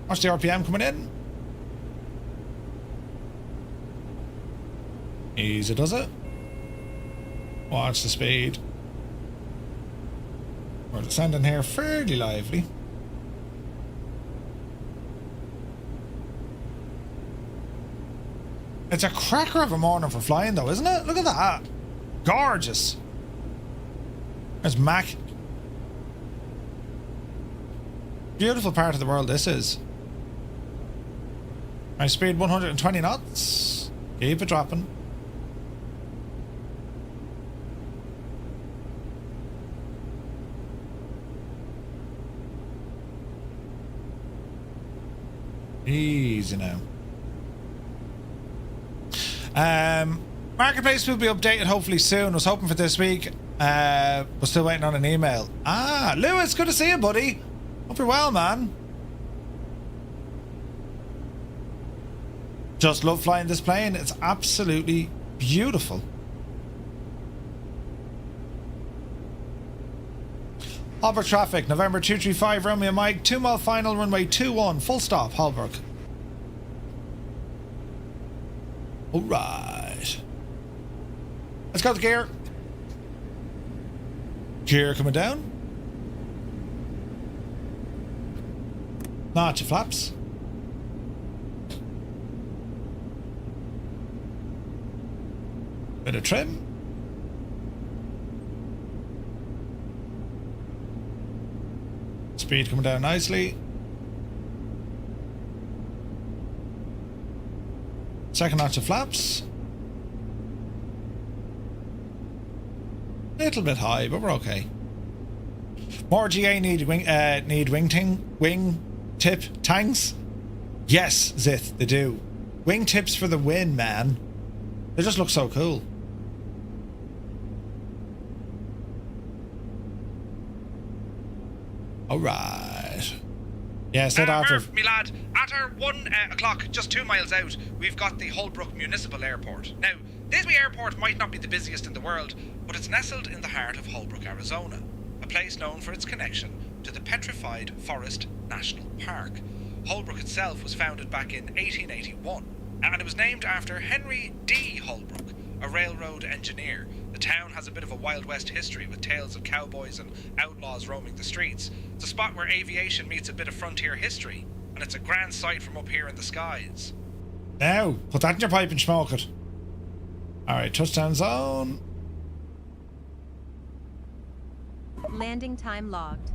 Watch the RPM coming in. Easy does it. Watch the speed. We're descending here fairly lively. It's a cracker of a morning for flying though, isn't it? Look at that. Gorgeous. There's Mac. Beautiful part of the world this is. My speed 120 knots. Keep it dropping. Easy now. Marketplace will be updated hopefully soon. I was hoping for this week. We're still waiting on an email. Ah, Lewis, good to see you, buddy. Hope you're well, man. Just love flying this plane. It's absolutely beautiful. Holbrook traffic, November 235, Romeo Mike, 2 mile final, runway 21, full stop, Holbrook. Alright. Let's go to gear. Gear coming down. Notch your flaps. Bit of trim. Speed coming down nicely. Second notch of flaps. Little bit high, but we're okay. More GA need wing tip tanks. Yes, Zith, they do. Wing tips for the win, man. They just look so cool. Alright. Yeah, said after. Murph, me lad, at our 1 o'clock, just 2 miles out, we've got the Holbrook Municipal Airport. Now, this airport might not be the busiest in the world, but it's nestled in the heart of Holbrook, Arizona, a place known for its connection to the Petrified Forest National Park. Holbrook itself was founded back in 1881, and it was named after Henry D. Holbrook, a railroad engineer. The town has a bit of a Wild West history with tales of cowboys and outlaws roaming the streets. It's a spot where aviation meets a bit of frontier history, and it's a grand sight from up here in the skies. Now, put that in your pipe and smoke it. Alright, touchdown zone. Landing time logged.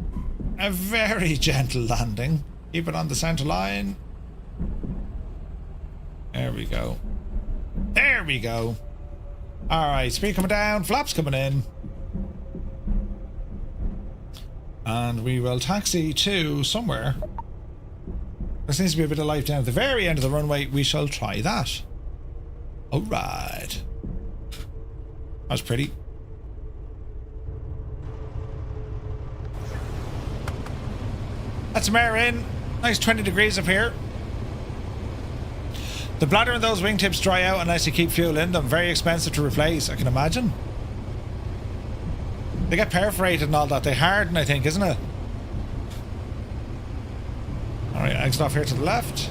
A very gentle landing. Keep it on the center line. There we go. There we go. Alright, speed coming down, flaps coming in. And we will taxi to somewhere. There seems to be a bit of life down at the very end of the runway. We shall try that. Alright. That's pretty. That's some air in. Nice 20 degrees up here. The bladder and those wingtips dry out unless you keep fuel in them. Very expensive to replace, I can imagine. They get perforated and all that. They harden, I think, isn't it? Alright, exit off here to the left.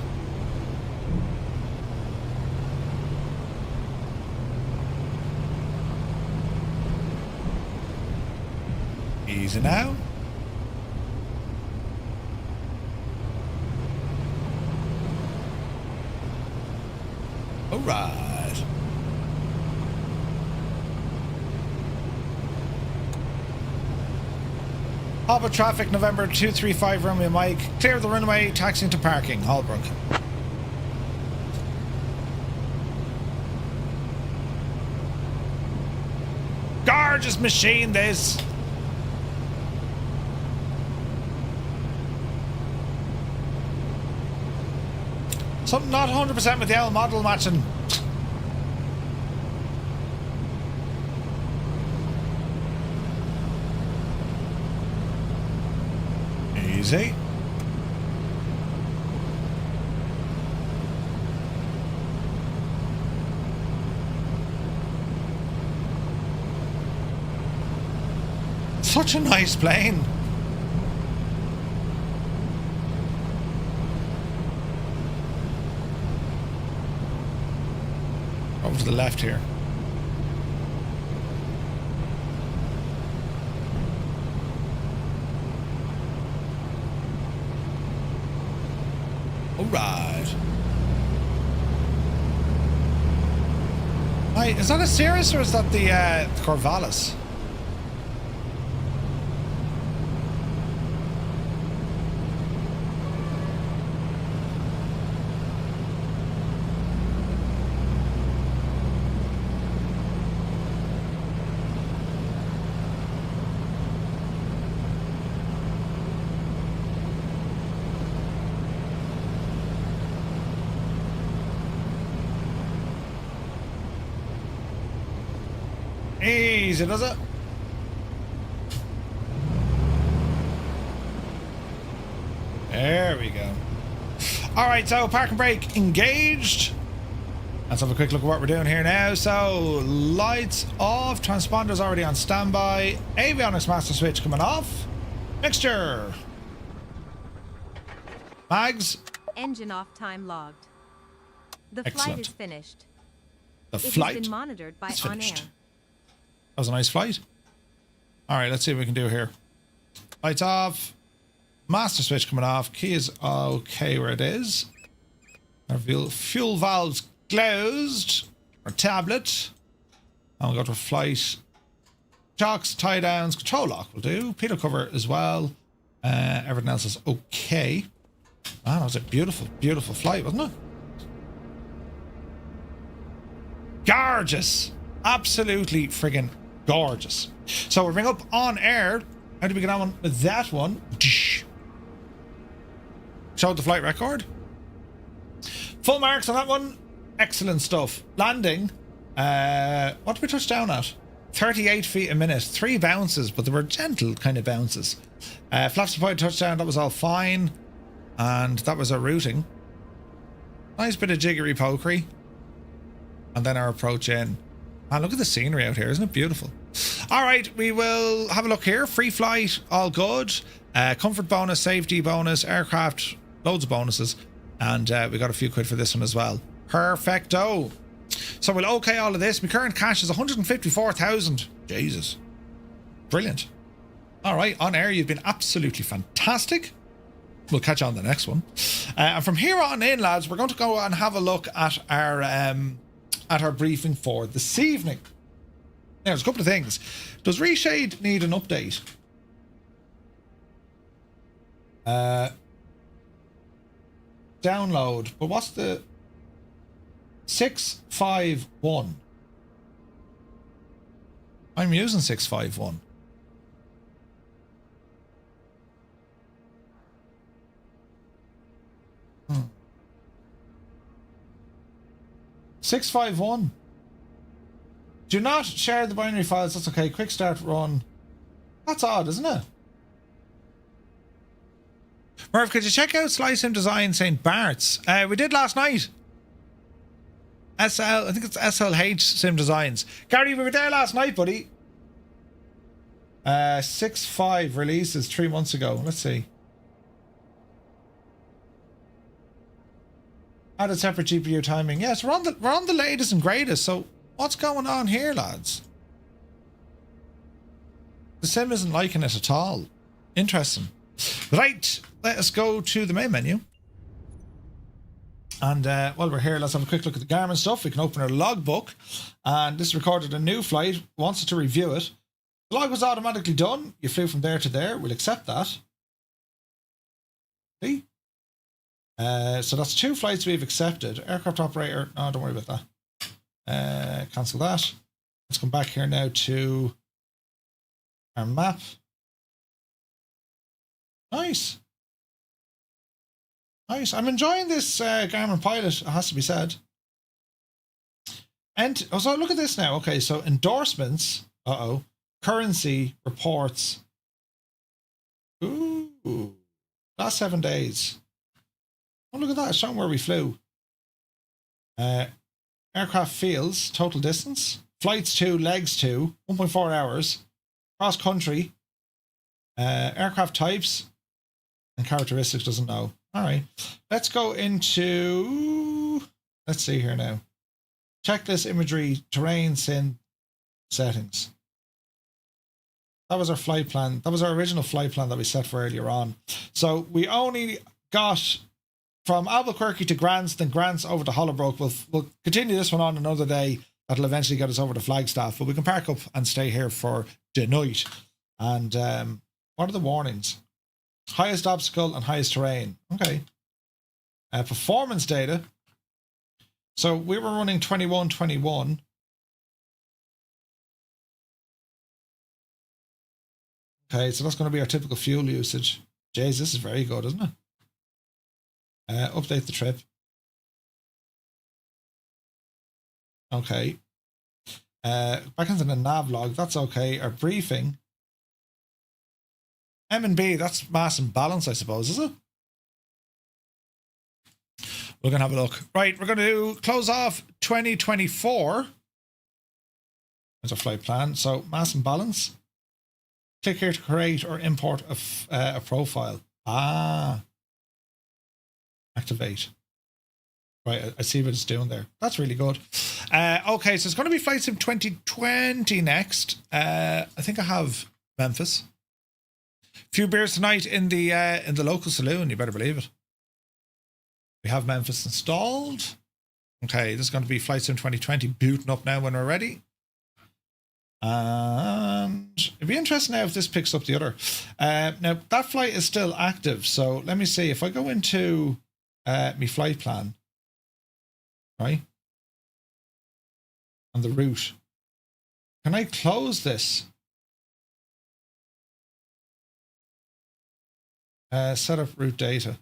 Easy now. Holbrook traffic, November 235 Romeo Mike. Clear the runway, taxiing to parking, Holbrook. Gorgeous machine, this. Something not 100% with the L model matching. Easy. Such a nice plane. Over to the left here. All right. Hi, is that a Cirrus or is that the Corvallis? Easy, does it? There we go. All right, so park and brake engaged. Let's have a quick look at what we're doing here now. So lights off, transponders already on standby, avionics master switch coming off, mixture, mags. Engine off time logged. The flight Excellent. is finished. The It has flight been monitored by is finished. OnAir. That was a nice flight. All right, let's see what we can do here. Lights off. Master switch coming off. Key is okay where it is. Our fuel valves closed. Our tablet. And we'll go to flight. Shocks, tie downs, control lock will do. Pitot cover as well. Everything else is okay. Wow, that was a beautiful, beautiful flight, wasn't it? Gorgeous. Absolutely friggin' gorgeous. So we'll bring up OnAir. How do we get on with that one? Showed the flight record. Full marks on that one. Excellent stuff. Landing. What did we touch down at? 38 feet a minute. 3 bounces, but they were gentle kind of bounces. Flaps deployed touchdown. That was all fine. And that was our routing. Nice bit of jiggery pokery. And then our approach in. Man, look at the scenery out here. Isn't it beautiful? All right, we will have a look here. Free flight, all good. Comfort bonus, safety bonus, aircraft, loads of bonuses. And we got a few quid for this one as well. Perfecto. So we'll okay all of this. My current cash is 154,000. Jesus. Brilliant. All right, OnAir, you've been absolutely fantastic. We'll catch you on the next one. And from here on in, lads, we're going to go and have a look at our briefing for this evening. Now, there's a couple of things. Does Reshade need an update? Download. But what's the 651? I'm using 651. Hmm. 651. Do not share the binary files. That's okay. Quick start run. That's odd, isn't it? Merv, could you check out SkyVector Design St. Bart's? We did last night. I think it's SLH Sim Designs. Gary, we were there last night, buddy. 6.5 releases 3 months ago. Let's see. Added separate GPU timing. Yes, we're on the latest and greatest. So what's going on here, lads? The sim isn't liking it at all. Interesting. Right, let us go to the main menu. And while we're here, let's have a quick look at the Garmin stuff. We can open our logbook. And this recorded a new flight. Wants us to review it. The log was automatically done. You flew from there to there. We'll accept that. See? So that's 2 flights we've accepted. Aircraft operator. No, don't worry about that. Cancel that. Let's come back here now to our map. Nice. Nice. I'm enjoying this Garmin pilot, it has to be said. And so look at this now. Okay, so endorsements. Currency reports. Ooh. Last 7 days. Oh, look at that. It's showing where we flew. Aircraft fields, total distance. Flights to, legs to, 1.4 hours. Cross country. Aircraft types. And characteristics doesn't know. All right. Let's go into... Let's see here now. Checklist, imagery, terrain, SIN, settings. That was our flight plan. That was our original flight plan that we set for earlier on. So we only got from Albuquerque to Grants, then Grants over to Holbrook. We'll continue this one on another day. That'll eventually get us over to Flagstaff. But we can park up and stay here for the night. And what are the warnings? Highest obstacle and highest terrain. Okay. Performance data. So we were running 2121. Okay, so that's going to be our typical fuel usage. Jeez, this is very good, isn't it? Update the trip. Okay. Back into the nav log. That's okay. Our briefing. M&B, that's mass and balance, I suppose, is it? We're going to have a look. Right, we're going to close off 2024. There's our flight plan. So mass and balance. Click here to create or import a profile. Activate. Right, I see what it's doing there. That's really good. Okay, so it's going to be Flight Sim 2020 next. I think I have Memphis. Few beers tonight in the local saloon. You better believe it. We have Memphis installed. Okay, this is going to be Flight Sim 2020 booting up now when we're ready. And it'd be interesting now if this picks up the other. Now that flight is still active, so let me see if I go into my flight plan, right, and the route. Can I close this? Set up route data.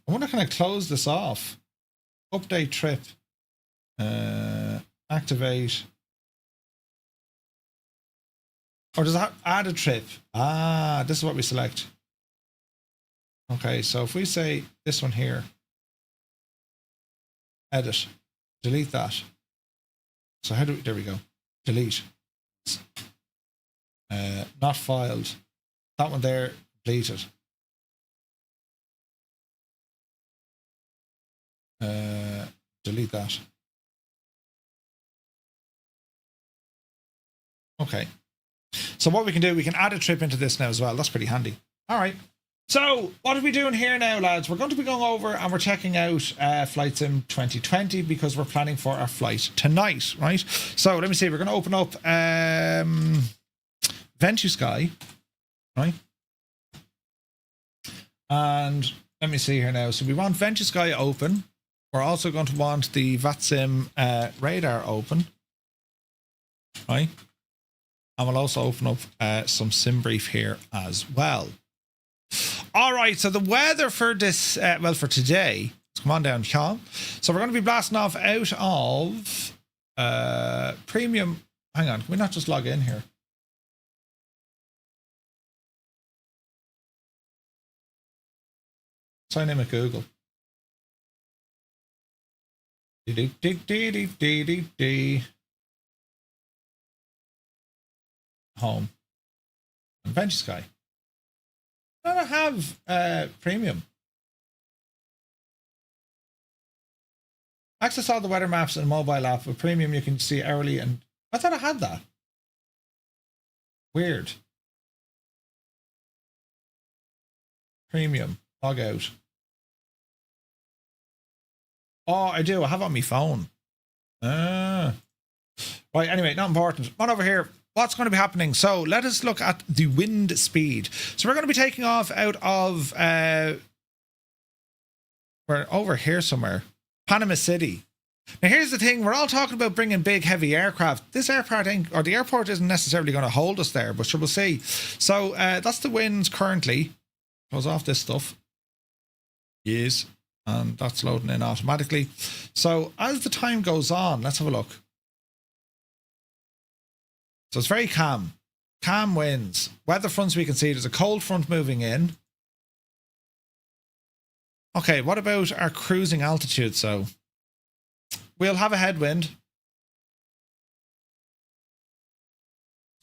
I wonder, can I close this off? Update trip. Activate. Or does that add a trip? This is what we select. Okay, so if we say this one here, edit, delete that. So how do we, there we go. Delete. Not filed. That one there, deleted. Delete that. Okay. So what we can do, we can add a trip into this now as well. That's pretty handy. All right. So what are we doing here now, lads? We're going to be going over and we're checking out Flight Sim 2020 because we're planning for our flight tonight, right? So let me see. We're going to open up VentuSky, right? And let me see here now. So we want VentuSky open. We're also going to want the VATSIM radar open, right? And we'll also open up some SimBrief here as well. All right, so the weather for this, well, for today, let's come on down, Sean. So we're going to be blasting off out of premium. Hang on, can we not just log in here? Sign in with Google. Home. And VentuSky. I don't have premium. Access all the weather maps in a mobile app. With premium, you can see hourly, and I thought I had that. Weird. Premium. Log out. Oh, I do. I have it on my phone. Well, Right, anyway, not important. On over here. What's going to be happening? So let us look at the wind speed. So we're going to be taking off out of we're over here somewhere. Panama City. Now here's the thing, we're all talking about bringing big heavy aircraft. This airport ain't, or the airport isn't necessarily going to hold us there, but sure, we'll see. So that's the winds currently. Close off this stuff. Yes. And that's loading in automatically. So as the time goes on, let's have a look. So it's very calm. Calm winds. Weather fronts we can see. There's a cold front moving in. Okay, what about our cruising altitude? So we'll have a headwind.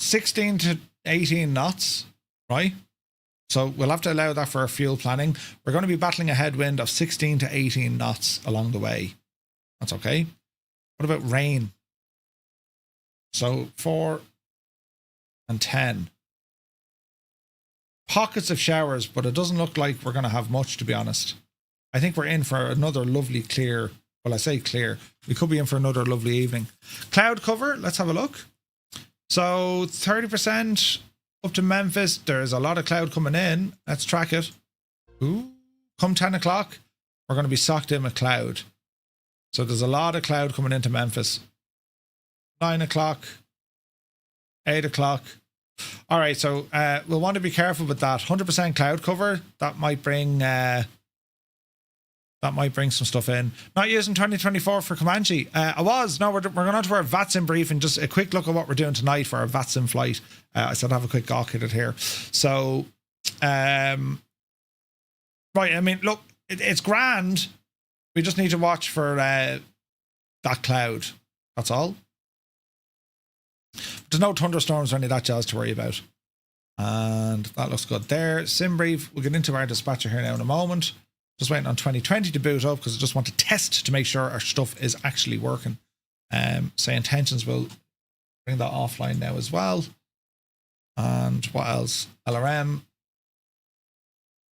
16 to 18 knots, right? So we'll have to allow that for our fuel planning. We're going to be battling a headwind of 16 to 18 knots along the way. That's okay. What about rain? So 4 and 10. Pockets of showers, but it doesn't look like we're going to have much, to be honest. I think we're in for another lovely clear. Well, I say clear. We could be in for another lovely evening. Cloud cover. Let's have a look. So 30% up to Memphis. There's a lot of cloud coming in. Let's track it. Ooh. Come 10 o'clock, we're going to be socked in with cloud. So there's a lot of cloud coming into Memphis. 9 o'clock. 8 o'clock. All right, so we'll want to be careful with that. 100% cloud cover. That might bring some stuff in. Not using 2024 for Comanche. we're going on to our VATSIM briefing. Just a quick look at what we're doing tonight for our VATSIM flight. I said have a quick gawk at it here. So, right, I mean, look, it's grand. We just need to watch for that cloud. That's all. There's no thunderstorms or any of that jazz to worry about. And that looks good there. Sim brief. We'll get into our dispatcher here now in a moment. Just waiting on 2020 to boot up because I just want to test to make sure our stuff is actually working. Say intentions will bring that offline now as well. And what else? LRM.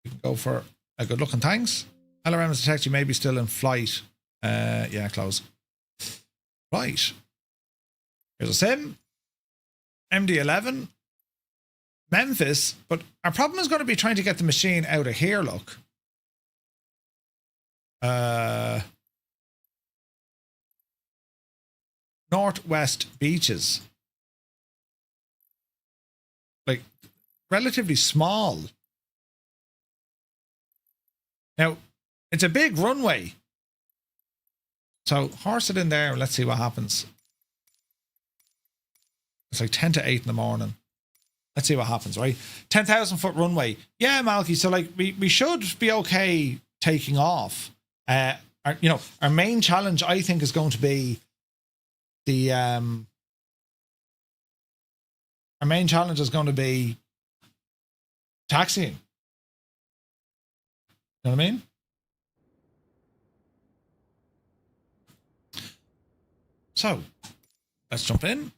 You can go for a good look and thanks. LRM is detect you may be still in flight. Yeah, close. Right. Here's a sim. MD-11. Memphis. But our problem is going to be trying to get the machine out of here, look. Northwest beaches. Like, relatively small. Now, it's a big runway. So, horse it in there and let's see what happens. It's like 10 to 8 in the morning. Let's see what happens, right? 10,000 foot runway. Yeah, Malky, so like, we should be okay taking off. Our main challenge, I think, is going to be the our main challenge is going to be taxiing. You know what I mean? So let's jump in.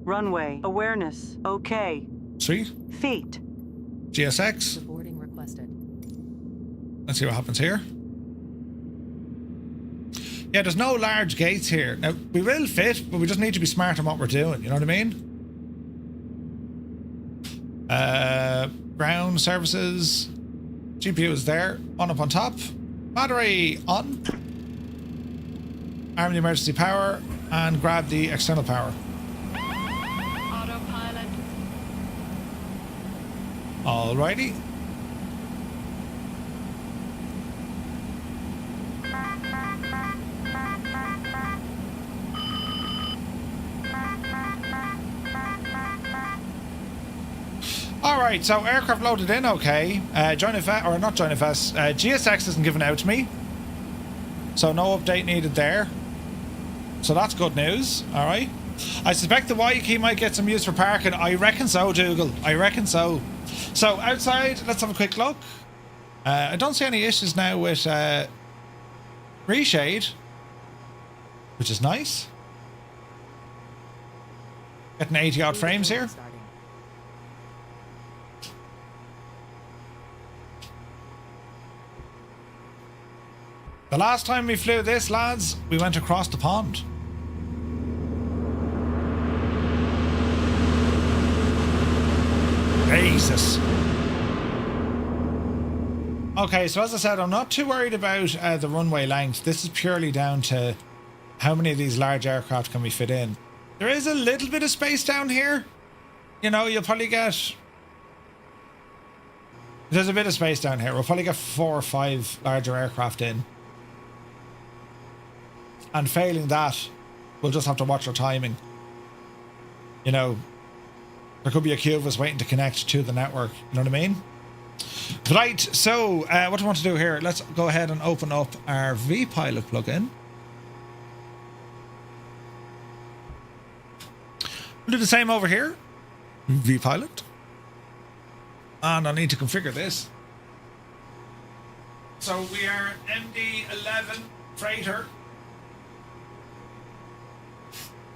Runway awareness. Okay. Sweet. Feet. GSX. Boarding requested. Let's see what happens here. Yeah, there's no large gates here. Now, we will fit, but we just need to be smart on what we're doing. You know what I mean? Ground services. GPU is there. On up on top. Battery on. Arm the emergency power and grab the external power. Autopilot. Alrighty. Alright, so aircraft loaded in, okay. GSX isn't given out to me. So no update needed there. So that's good news, alright. I suspect the Y key might get some use for parking. I reckon so, Dougal. I reckon so. So outside, let's have a quick look. I don't see any issues now with reshade, which is nice. Getting 80 odd frames here. The last time we flew this, lads, we went across the pond. Jesus. Okay, so as I said, I'm not too worried about the runway length. This is purely down to how many of these large aircraft can we fit in. There is a little bit of space down here. You know, you'll probably get... There's a bit of space down here. We'll probably get 4 or 5 larger aircraft in. And failing that, we'll just have to watch our timing. You know, there could be a queue of us waiting to connect to the network. You know what I mean? Right, so what do I want to do here? Let's go ahead and open up our vPilot plugin. We'll do the same over here. vPilot. And I need to configure this. So we are MD-11 freighter.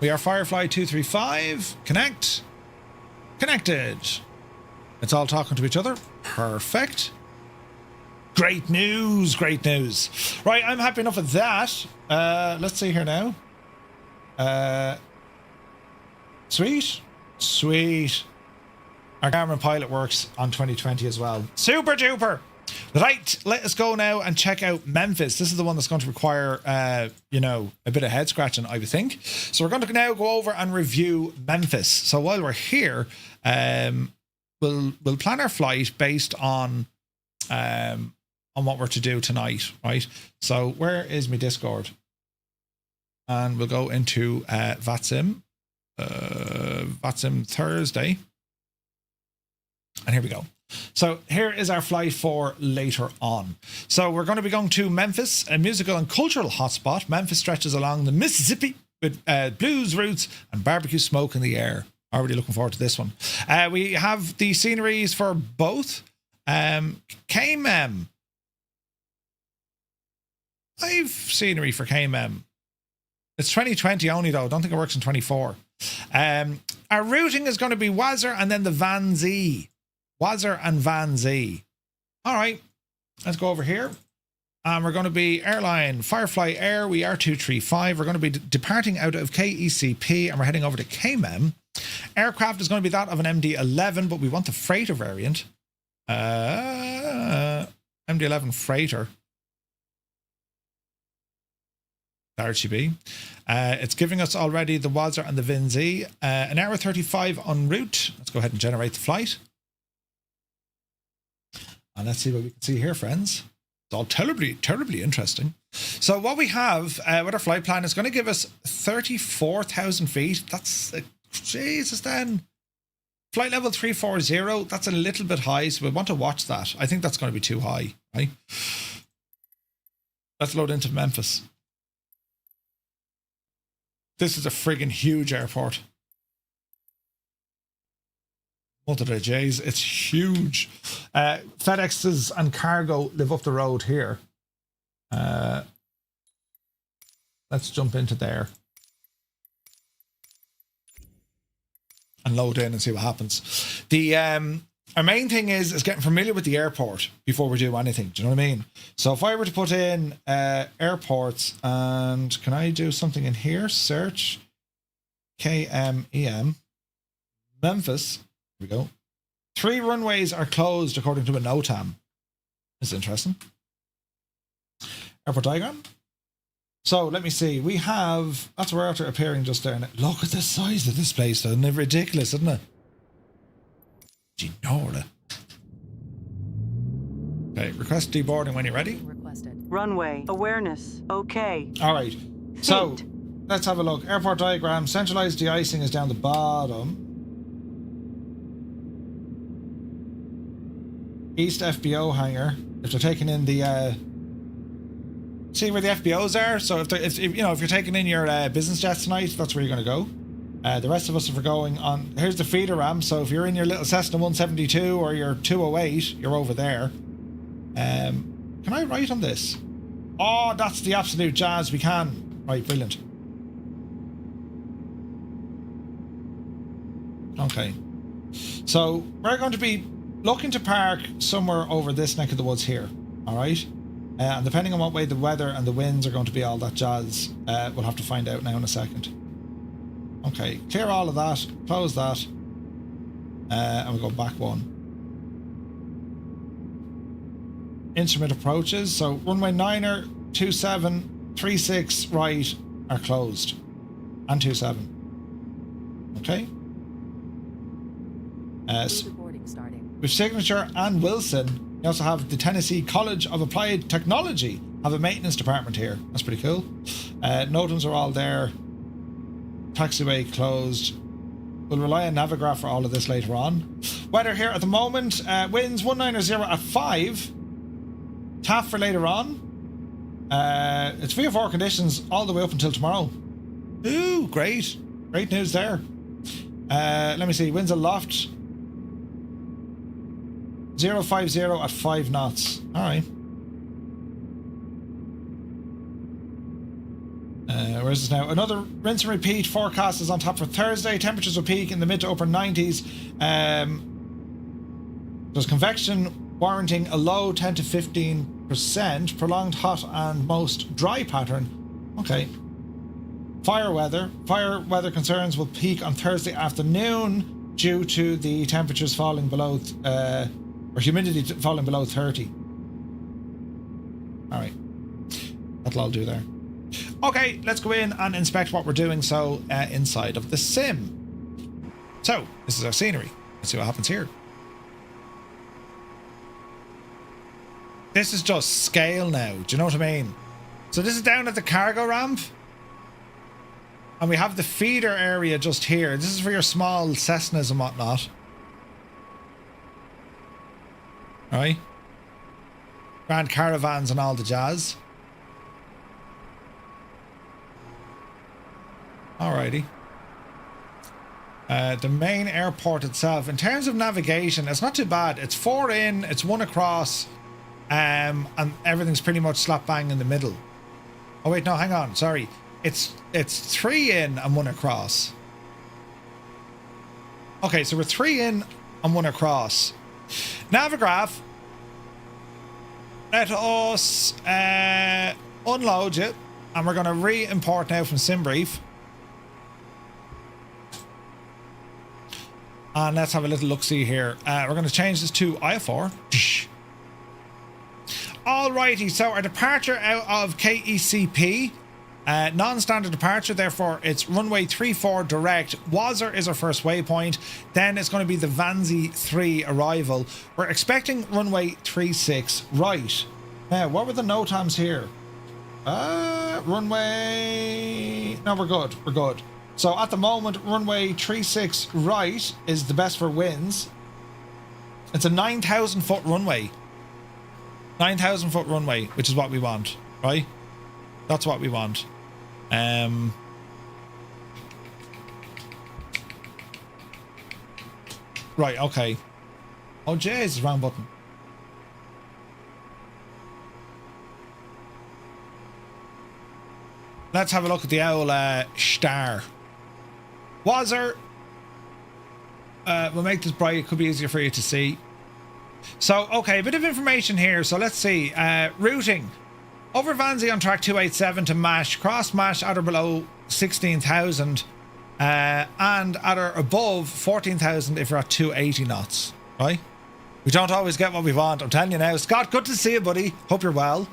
We are Firefly 235. Connect. Connected. It's all talking to each other. Perfect. Great news. Great news. Right, I'm happy enough with that. Let's see here now. Sweet. Sweet. Our Garmin pilot works on 2020 as well. Super duper. Right, let us go now and check out Memphis. This is the one that's going to require, you know, a bit of head scratching, I would think. So we're going to now go over and review Memphis. So while we're here, we'll plan our flight based on what we're to do tonight, right? So where is my Discord? And we'll go into VATSIM, VATSIM Thursday. And here we go. So here is our flight for later on. So we're going to be going to Memphis, a musical and cultural hotspot. Memphis stretches along the Mississippi with blues roots and barbecue smoke in the air. Already looking forward to this one. We have the sceneries for both. KMM. I've scenery for KMM. It's 2020 only though. I don't think it works in 24. Our routing is going to be Wazzer and then the Van Z. Wazzer and Van Z. All right, let's go over here. We're going to be airline Firefly Air. We are 235. We're going to be departing out of KECP and we're heading over to KMM. Aircraft is going to be that of an MD-11, but we want the freighter variant. MD-11 freighter. RGB. It's giving us already the Wazzer and the Vin Z. An hour 35 en route. Let's go ahead and generate the flight. And let's see what we can see here, friends. It's all terribly, terribly interesting. So what we have with our flight plan is going to give us 34,000 feet. That's, Jesus then. Flight level 340, that's a little bit high, so we want to watch that. I think that's going to be too high, right? Let's load into Memphis. This is a friggin' huge airport. What did I J's? It's huge. FedExes and cargo live up the road here. Let's jump into there. And load in and see what happens. The our main thing is getting familiar with the airport before we do anything. Do you know what I mean? So if I were to put in airports, and can I do something in here? Search KMEM Memphis. Here we go. 3 runways are closed according to a NOTAM. This is interesting. Airport diagram. So let me see. We have, that's where after appearing just there. Look at the size of this place, though. Isn't it ridiculous, isn't it? Ginorla. Okay, request deboarding when you're ready. Requested. Runway awareness. Okay. All right. So let's have a look. Airport diagram. Centralized de-icing is down the bottom. East FBO hangar. If they're taking in the see where the FBOs are. So if you know, if you're taking in your business jets tonight, that's where you're going to go. The rest of us, if we're going on, here's the feeder ramp. So if you're in your little Cessna 172 or your 208, you're over there. Can I write on this? Oh, that's the absolute jazz. We can. Right, brilliant. Okay. So we're going to be looking to park somewhere over this neck of the woods here. All right. And depending on what way the weather and the winds are going to be, all that jazz, we'll have to find out now in a second. Okay, clear all of that, close that, and we'll go back one. Instrument approaches, so runway 9er, 27, 36 right are closed, and 27. Okay. With Signature and Wilson, you also have the Tennessee College of Applied Technology have a maintenance department here. That's pretty cool. Notams are all there. Taxiway closed. We'll rely on Navigraph for all of this later on. Weather here at the moment, winds 190 at 5. TAF for later on. It's VFR conditions all the way up until tomorrow. Ooh, great. Great news there. Let me see. Winds aloft 050 at 5 knots. All right. Where is this now? Another rinse and repeat forecast is on top for Thursday. Temperatures will peak in the mid to upper 90s. There's convection warranting a low 10 to 15%. Prolonged hot and most dry pattern. Okay. Fire weather concerns will peak on Thursday afternoon due to the temperatures falling below, or humidity falling below 30. All right. That'll all do there. Okay, let's go in and inspect what we're doing. So, inside of the sim. So, this is our scenery. Let's see what happens here. This is just scale now. Do you know what I mean? So this is down at the cargo ramp. And we have the feeder area just here. This is for your small Cessnas and whatnot. Alright. Grand caravans and all the jazz. Alrighty. The main airport itself, in terms of navigation, it's not too bad. It's 4 in, it's 1 across, and everything's pretty much slap bang in the middle. Oh wait, no, hang on, sorry. It's 3 in and 1 across. Okay, so we're 3 in and 1 across. Navigraph, let us unload it, and we're going to re-import now from SimBrief. And let's have a little look-see here. We're going to change this to IFR. Alrighty, so our departure out of KECP, non-standard departure, therefore it's runway 34 direct. Wazzer is our first waypoint. Then it's going to be the Vanzi 3 arrival. We're expecting runway 36 right. Now, what were the NOTAMs here? Runway... No, we're good. We're good. So at the moment, runway 36 right is the best for winds. It's a 9,000 foot runway. 9,000 foot runway, which is what we want, right? That's what we want. Right, okay. Oh, jeez, wrong button. Let's have a look at the owl star. Wazzer. We'll make this bright. It could be easier for you to see. So, okay, a bit of information here. So let's see. Routing. Over Vanzi on track 287 to MASH. Cross MASH at or below 16,000. And at or above 14,000 if you're at 280 knots. Right? We don't always get what we want. I'm telling you now. Scott, good to see you, buddy. Hope you're well.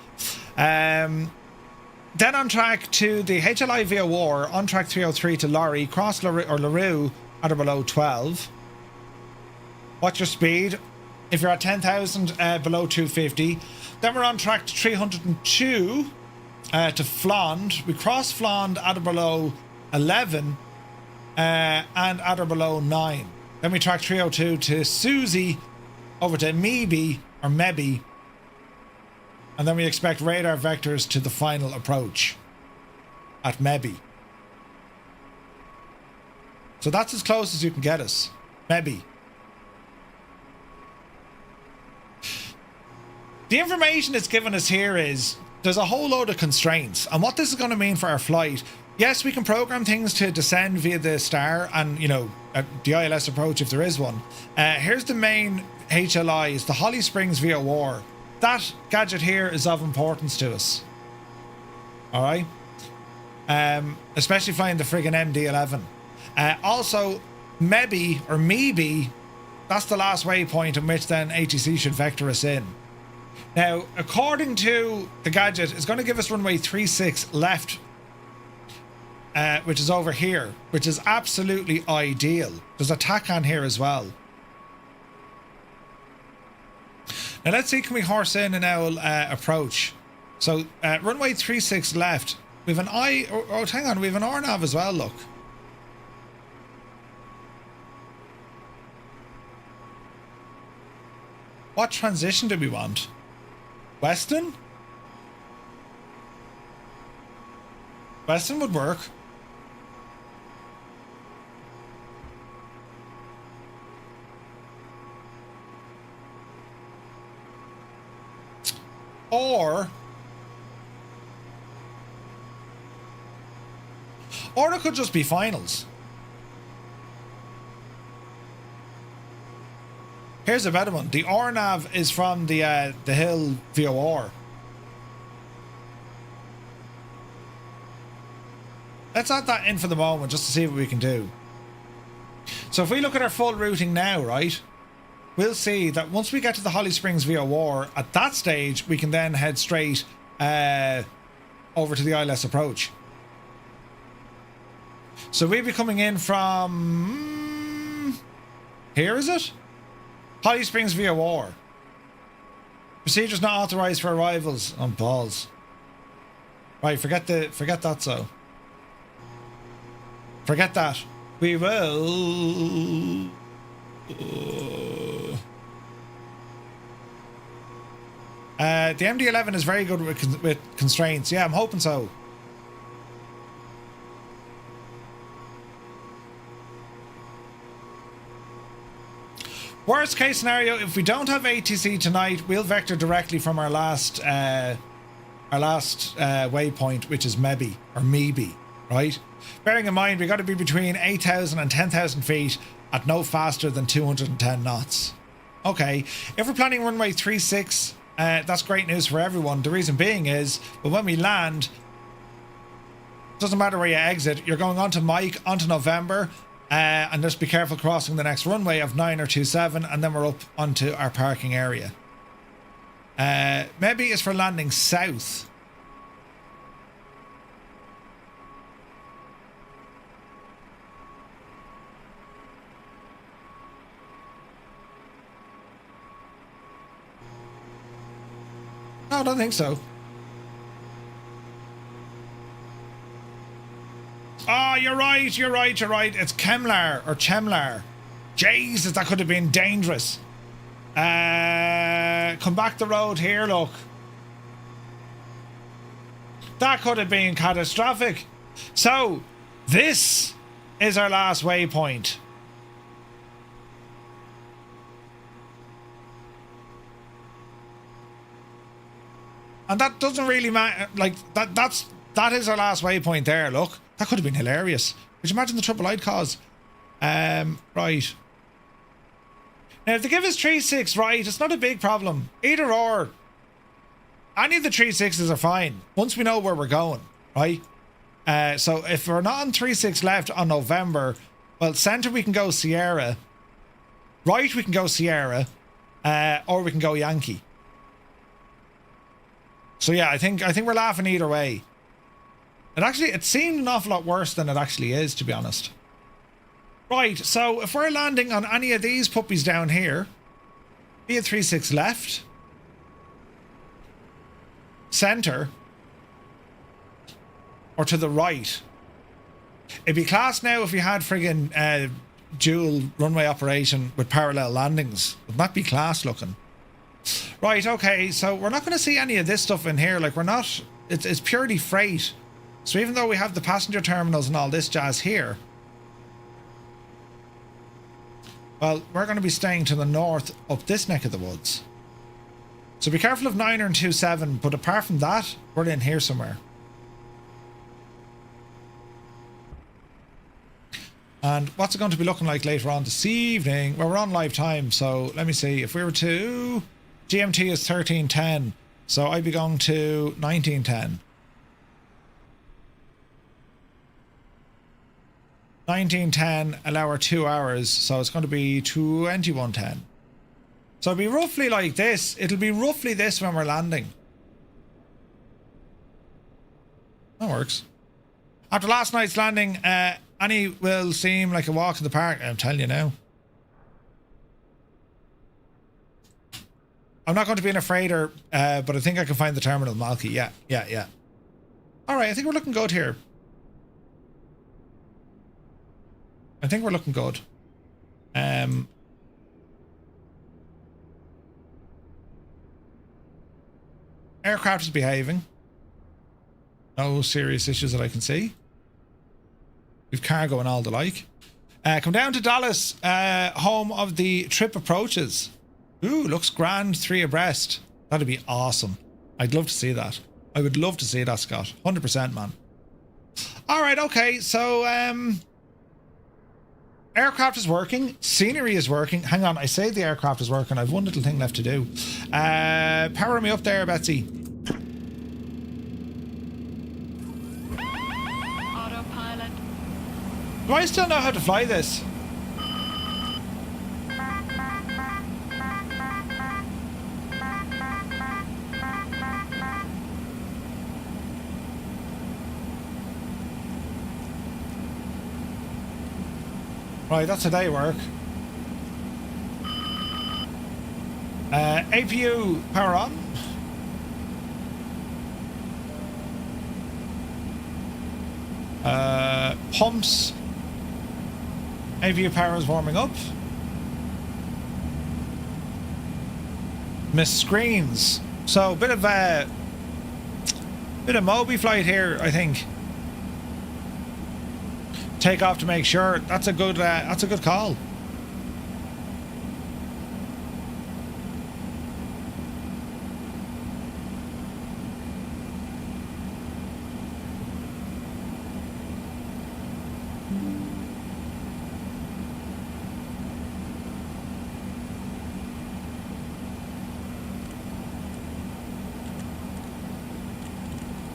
Then on track to the HLI via War, on track 303 to Lorry, cross LaRue at or below 12. What's your speed? If you're at 10,000, below 250. Then we're on track to 302 to Flond. We cross Flond at or below 11 and at or below 9. Then we track 302 to Susie over to Maybe or Maybe. And then we expect radar vectors to the final approach at Maybe. So that's as close as you can get us. Maybe. The information it's given us here is there's a whole load of constraints. And what this is going to mean for our flight, yes, we can program things to descend via the star and, you know, the ILS approach if there is one. Here's the main HLI, it's the Holly Springs via War. that gadget here is of importance to us. All right. Especially flying the friggin' MD-11. Also, maybe, that's the last waypoint in which then ATC should vector us in. Now, according to the gadget, it's going to give us runway 36 left, which is over here, which is absolutely ideal. There's a TACAN here as well. Now, let's see, can we horse in an owl approach? So, runway 36 left. We have an hang on, we have an RNAV as well, look. What transition do we want? Western? Western would work. Or it could just be finals. Here's a better one. The RNAV is from the Hill VOR. Let's add that in for the moment just to see what we can do. So if we look at our full routing now, right, we'll see that once we get to the Holly Springs VOR, at that stage we can then head straight over to the ILS approach. So we'll be coming in from here, is it? Holly Springs VOR. Procedures not authorized for arrivals on balls. Right, forget that. So forget that. We will. The MD-11 is very good with constraints. Yeah, I'm hoping so. Worst case scenario, if we don't have ATC tonight, we'll vector directly from our last waypoint, which is maybe, right? Bearing in mind, we got to be between 8,000 and 10,000 feet at no faster than 210 knots. Okay, if we're planning runway 36, that's great news for everyone. The reason being is, but when we land, doesn't matter where you exit, you're going on to Mike, onto November, and just be careful crossing the next runway of 927, and then we're up onto our parking area. Maybe it's for landing south. No, I don't think so. Oh, you're right. It's Kemlar or Chemlar. Jesus, that could have been dangerous. Come back the road here, look. That could have been catastrophic. So, this is our last waypoint. And that doesn't really matter. Like, that is our last waypoint there, look. That could have been hilarious. Could you imagine the trouble I'd cause? Right. Now, if they give us 3.6, right, it's not a big problem. Either or. Any of the 3.6s are fine, once we know where we're going, right? So if we're not on 3.6 left on November, well, centre we can go Sierra. Right, we can go Sierra. Or we can go Yankee. So yeah, I think we're laughing either way. It seemed an awful lot worse than it actually is, to be honest. Right, so if we're landing on any of these puppies down here, be it 3.6 left, centre, or to the right. It'd be class now if we had friggin' dual runway operation with parallel landings. Wouldn't that be class looking? Right, okay, so we're not going to see any of this stuff in here. Like, we're not... It's purely freight. So even though we have the passenger terminals and all this jazz here, well, we're going to be staying to the north up this neck of the woods. So be careful of 9 and 27, but apart from that, we're in here somewhere. And what's it going to be looking like later on this evening? Well, we're on live time, so let me see. If we were to GMT is 1310. So I'd be going to 1910. 1910, allow her 2 hours. So it's going to be 2110. So it'll be roughly like this. It'll be roughly this when we're landing. That works. After last night's landing, Annie will seem like a walk in the park. I'm telling you now. I'm not going to be an afraider, but I think I can find the terminal, Malky. Yeah. All right, I think we're looking good here. I think we're looking good. Aircraft is behaving. No serious issues that I can see. We've cargo and all the like. Come down to Dallas, home of the trip approaches. Ooh, looks grand, 3 abreast. That'd be awesome. I'd love to see that. I would love to see that, Scott. 100%, man. All right, okay. So, aircraft is working. Scenery is working. Hang on, I say the aircraft is working. I've one little thing left to do. Power me up there, Betsy. Autopilot. Do I still know how to fly this? Right, that's how they work. APU power on. Pumps. APU power is warming up. Miss screens. So bit of Moby flight here, I think. Take off to make sure. That's a good call.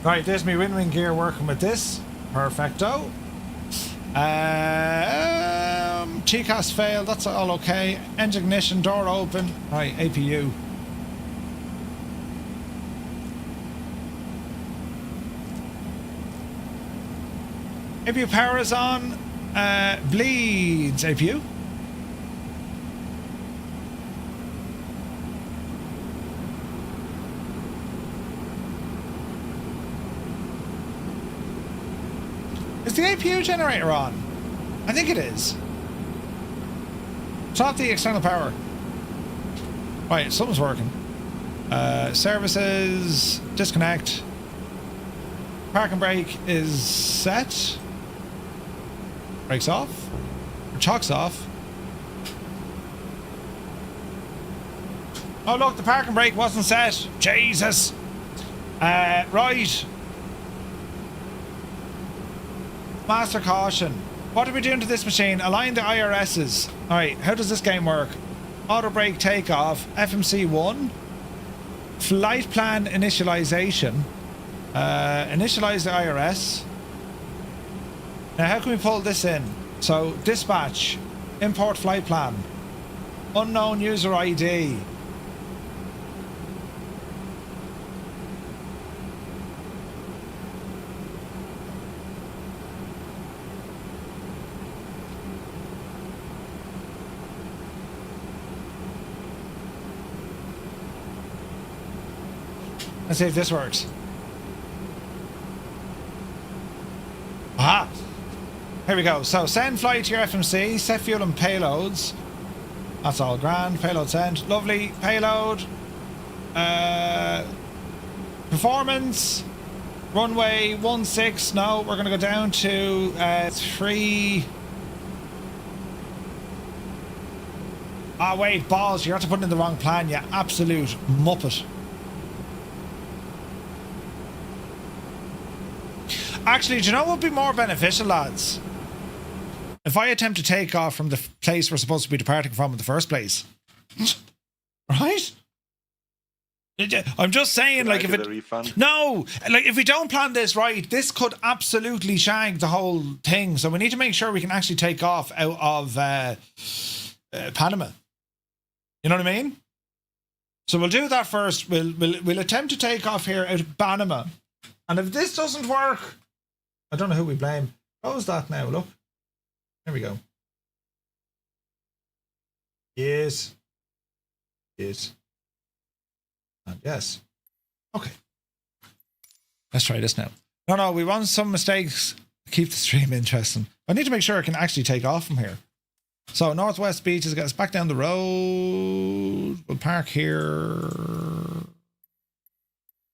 Right, there's my wing gear working with this. Perfecto. TCAS failed, that's all okay. Engine ignition, door open. Right, APU. APU power is on. Bleeds, APU. Is the APU generator on? I think it is. It's off the external power. Right, something's working. Services, disconnect. Park and brake is set. Brakes off. Chocks off. Oh look, the park and brake wasn't set. Jesus. Right. Master caution. What are we doing to this machine? Align the IRSs. Alright, how does this game work? Auto brake takeoff. FMC 1. Flight plan initialization. Initialize the IRS. Now how can we pull this in? So dispatch. Import flight plan. Unknown user ID. Let's see if this works. Aha! Here we go. So send flight to your FMC, set fuel and payloads. That's all grand. Payload sent. Lovely. Payload. Performance. Runway 16. No, we're going to go down to 3. Ah, wait, balls. You have to put in the wrong plan, you absolute muppet. Actually, do you know what would be more beneficial, lads? If I attempt to take off from the place we're supposed to be departing from in the first place. Right? I'm just saying, Can like, I if get it... a refund? No! Like, if we don't plan this right, this could absolutely shag the whole thing. So we need to make sure we can actually take off out of Panama. You know what I mean? So we'll do that first. We'll attempt to take off here out of Panama. And if this doesn't work... I don't know who we blame. Close that now, look. There we go. Yes. Yes. And yes. Okay. Let's try this now. No, we want some mistakes to keep the stream interesting. I need to make sure I can actually take off from here. So Northwest Beaches gets us back down the road. We'll park here.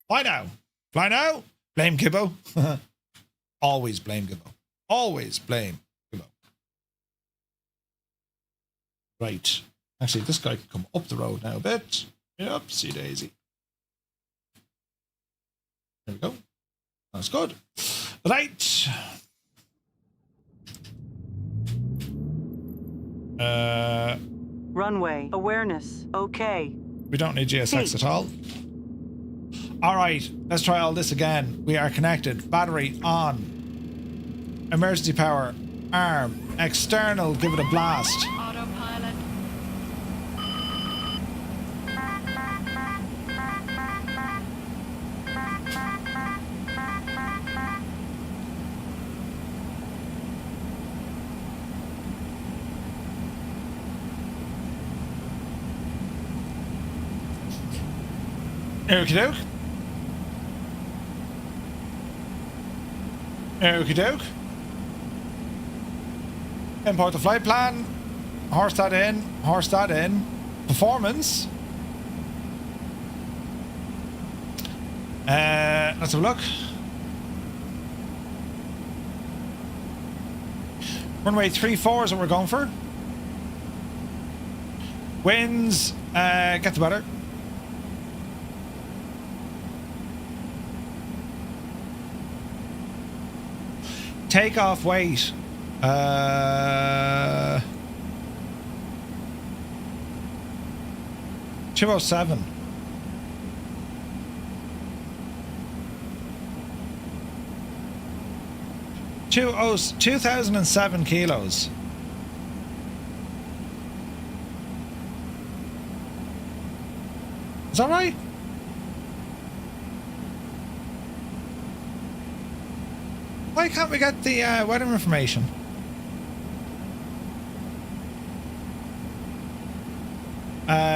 Fly now. Fly now. Blame Gibbo. Always blame Gibbo. Always blame Gibbo. Right. Actually, this guy can come up the road now a bit. Yep, see daisy. There we go. That's good. Right. Runway. Awareness. Okay. We don't need GSX at all. All right, let's try all this again. We are connected. Battery on. Emergency power. Arm. External. Give it a blast. Autopilot. Okie doke. Okie doke. Import the flight plan. Horse that in. Horse that in. Performance. Let's have a look. Runway 34 is what we're going for. Winds. Get the weather. Takeoff weight. 207. Two 2007 kilos. Is that right? Why can't we get the weather information?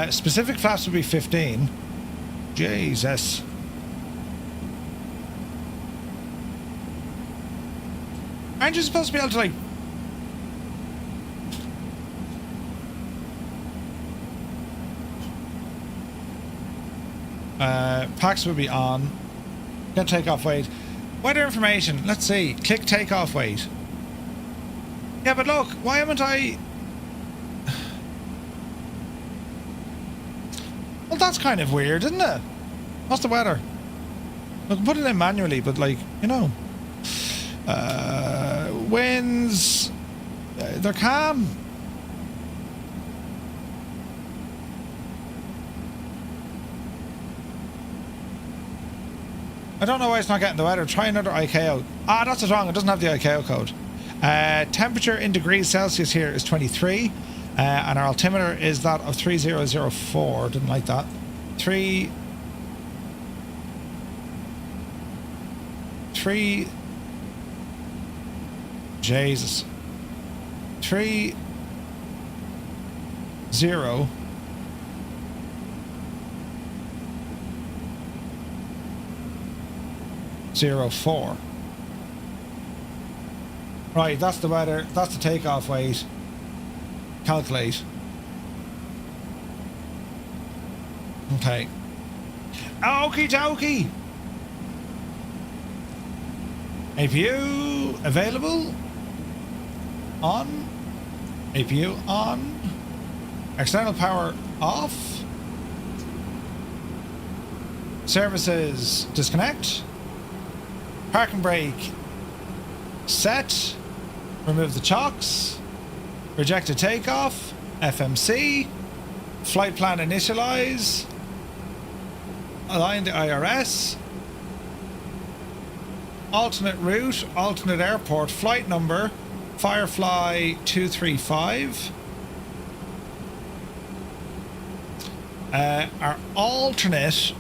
Specific flaps would be 15. Jesus. Aren't you supposed to be able to, like... packs would be on. Get takeoff weight. Weather information. Let's see. Click takeoff weight. Yeah, but look, why haven't I... Well, that's kind of weird, isn't it? What's the weather? Look, put it in manually, but like, you know. Winds. They're calm. I don't know why it's not getting the weather. Try another ICAO. Ah, that's what's wrong. It doesn't have the ICAO code. Temperature in degrees Celsius here is 23. And our altimeter is that of 3004. Didn't like that. 3... Jesus. 30... 04. Right, that's the weather. That's the takeoff weight. Calculate. Okay. Okie dokie. APU available. On. APU on. External power off. Services disconnect. Park and brake set. Remove the chocks. Rejected takeoff. FMC. Flight plan initialize. align the IRS. Alternate route, alternate airport, flight number, Firefly 235. Our alternate.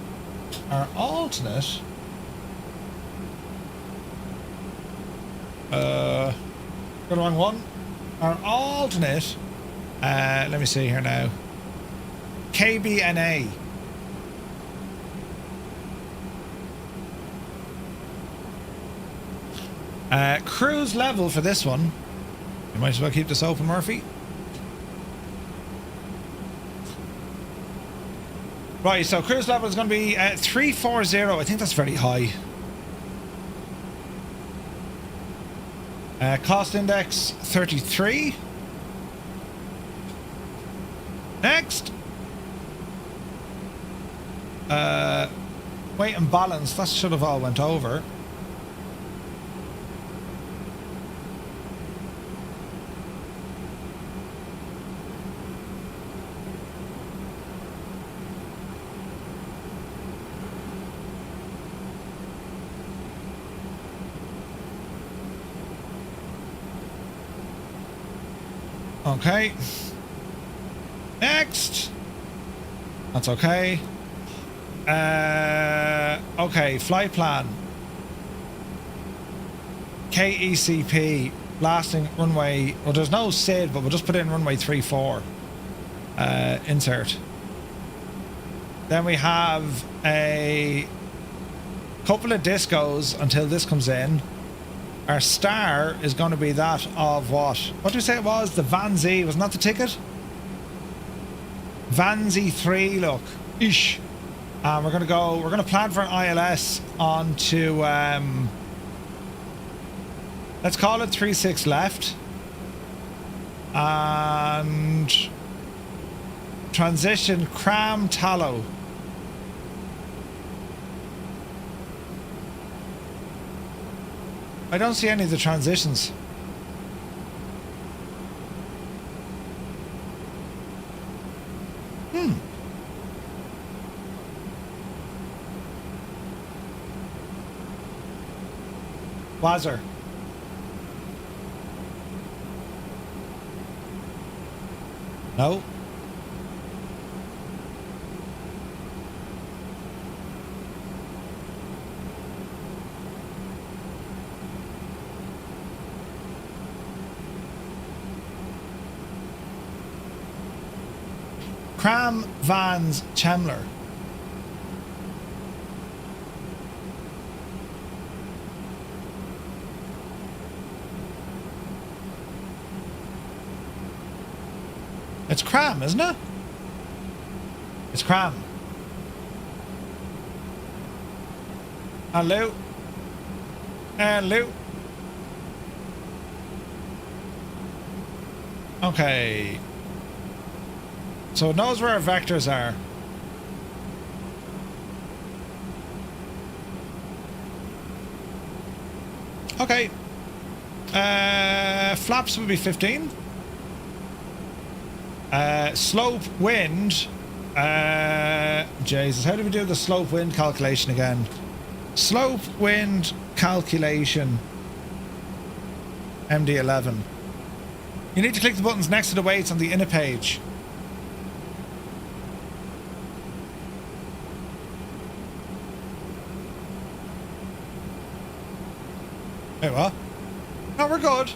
Got the wrong one. Our alternate. Let me see here now. KBNA. Cruise level for this one. You might as well keep this open, Murphy. Right, so cruise level is going to be 340. I think that's very high. Cost index 33. Next. Weight and balance. That should have all went over. Okay. Next. That's okay. Okay, flight plan. KECP. Blasting runway. Well, there's no SID, but we'll just put in runway 34. Insert. Then we have a couple of discos until this comes in. Our star is going to be that of what? What did you say it was? The Vanzi. Wasn't that the ticket? Vanzi 3, look. Ish. We're going to plan for an ILS onto, let's call it 36 left. And transition Cram Tallow. I don't see any of the transitions. Wazzer. No. Cram Vans Chandler. It's Cram, isn't it? It's Cram. Hello. Hello. Okay. So it knows where our vectors are. Okay. Flaps would be 15. Slope wind. Jesus, how do we do the slope wind calculation again? Slope wind calculation. MD11. You need to click the buttons next to the weights on the inner page. Wait, what? No, we're good.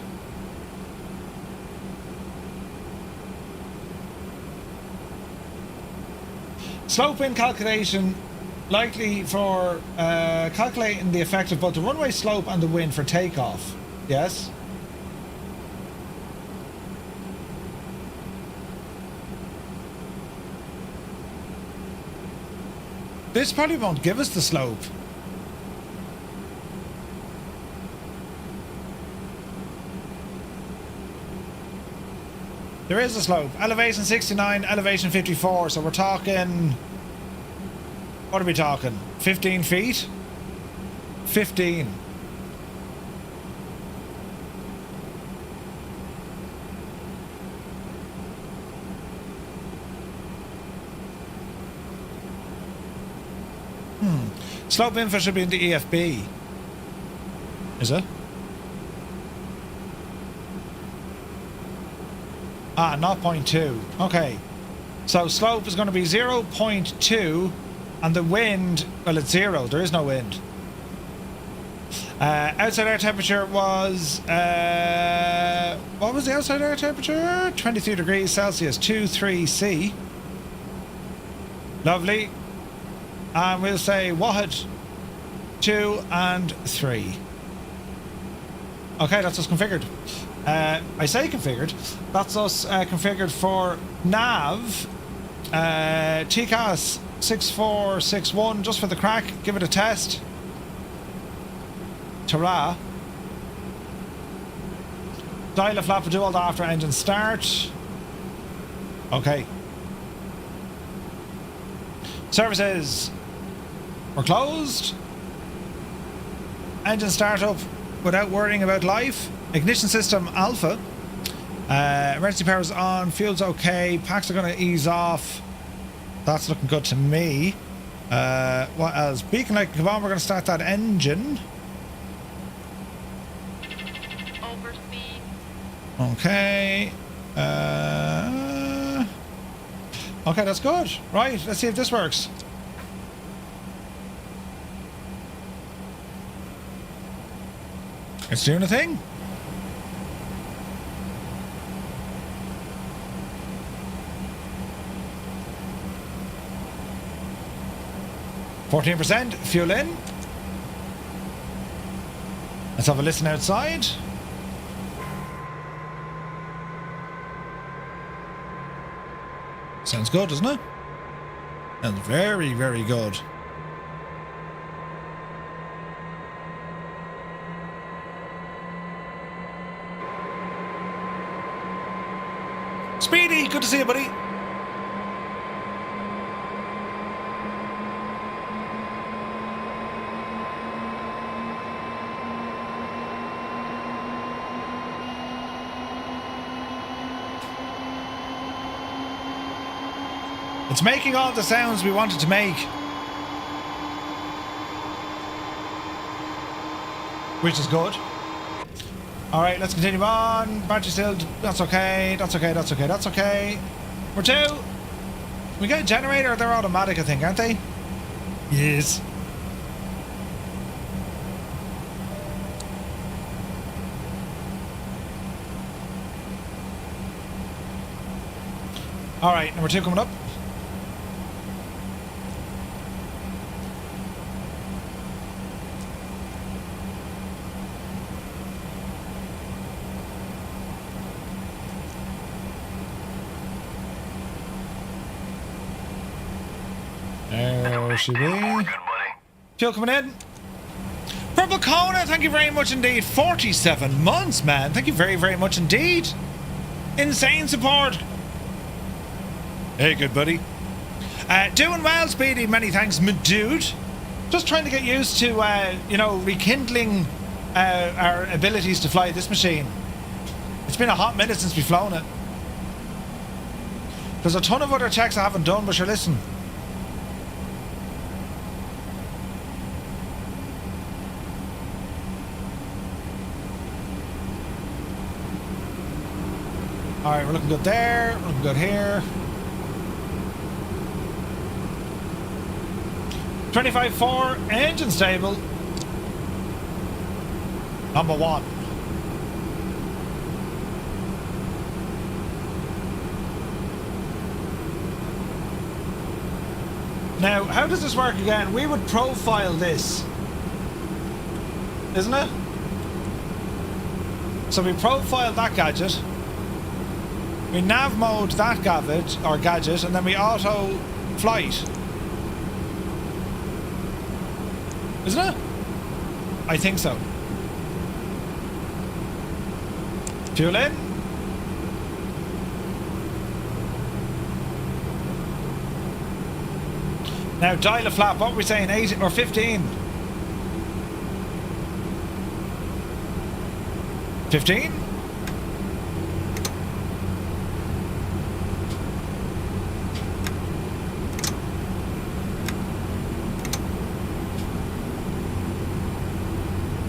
Slope wind calculation, likely for calculating the effect of both the runway slope and the wind for takeoff. Yes? This probably won't give us the slope. There is a slope. Elevation 69, elevation 54. So we're talking... What are we talking? 15 feet? 15. Slope info should be in the EFB. Is it? Ah, 0.2. Okay. So slope is going to be 0.2 and the wind, well, it's 0. There is no wind. Outside air temperature was, what was the outside air temperature? 23 degrees Celsius, 23C. Lovely. And we'll say Wahed 2 and 3. Okay, that's us configured. I say configured. That's us configured for nav. TCAS 6461, just for the crack. Give it a test. Ta-ra. Dial a flap, do all that after engine start. Okay. Services. We're closed. Engine start up without worrying about life. Ignition system alpha. Emergency power's on. Fuel's okay. Packs are going to ease off. That's looking good to me. What else? Beacon light, come on, we're going to start that engine. Overspeed. Okay. Okay, that's good. Right, let's see if this works. It's doing a thing. %, fuel in. Let's have a listen outside. Sounds good, doesn't it? Sounds very, very good. Speedy, good to see you, buddy. It's making all the sounds we wanted to make. Which is good. Alright, let's continue on. Battery still, that's okay, that's okay, that's okay, that's okay. We're two. We get a generator, they're automatic, I think, aren't they? Yes. Alright, number 2 coming up. There she be. Fuel coming in. Purple Kona, thank you very much indeed. 47 months, man. Thank you very, very much indeed. Insane support. Hey, good buddy. Doing well, Speedy. Many thanks, my dude. Just trying to get used to, you know, rekindling our abilities to fly this machine. It's been a hot minute since we've flown it. There's a ton of other checks I haven't done, but sure, listen. Alright, we're looking good there, we're looking good here. 25.4, engine stable. Number 1. Now, how does this work again? We would profile this, isn't it? So we profile that gadget. We nav mode that gadget, and then we auto flight. Isn't it? I think so. Fuel in. Now dial a flap. What are we saying? 8 or 15? 15?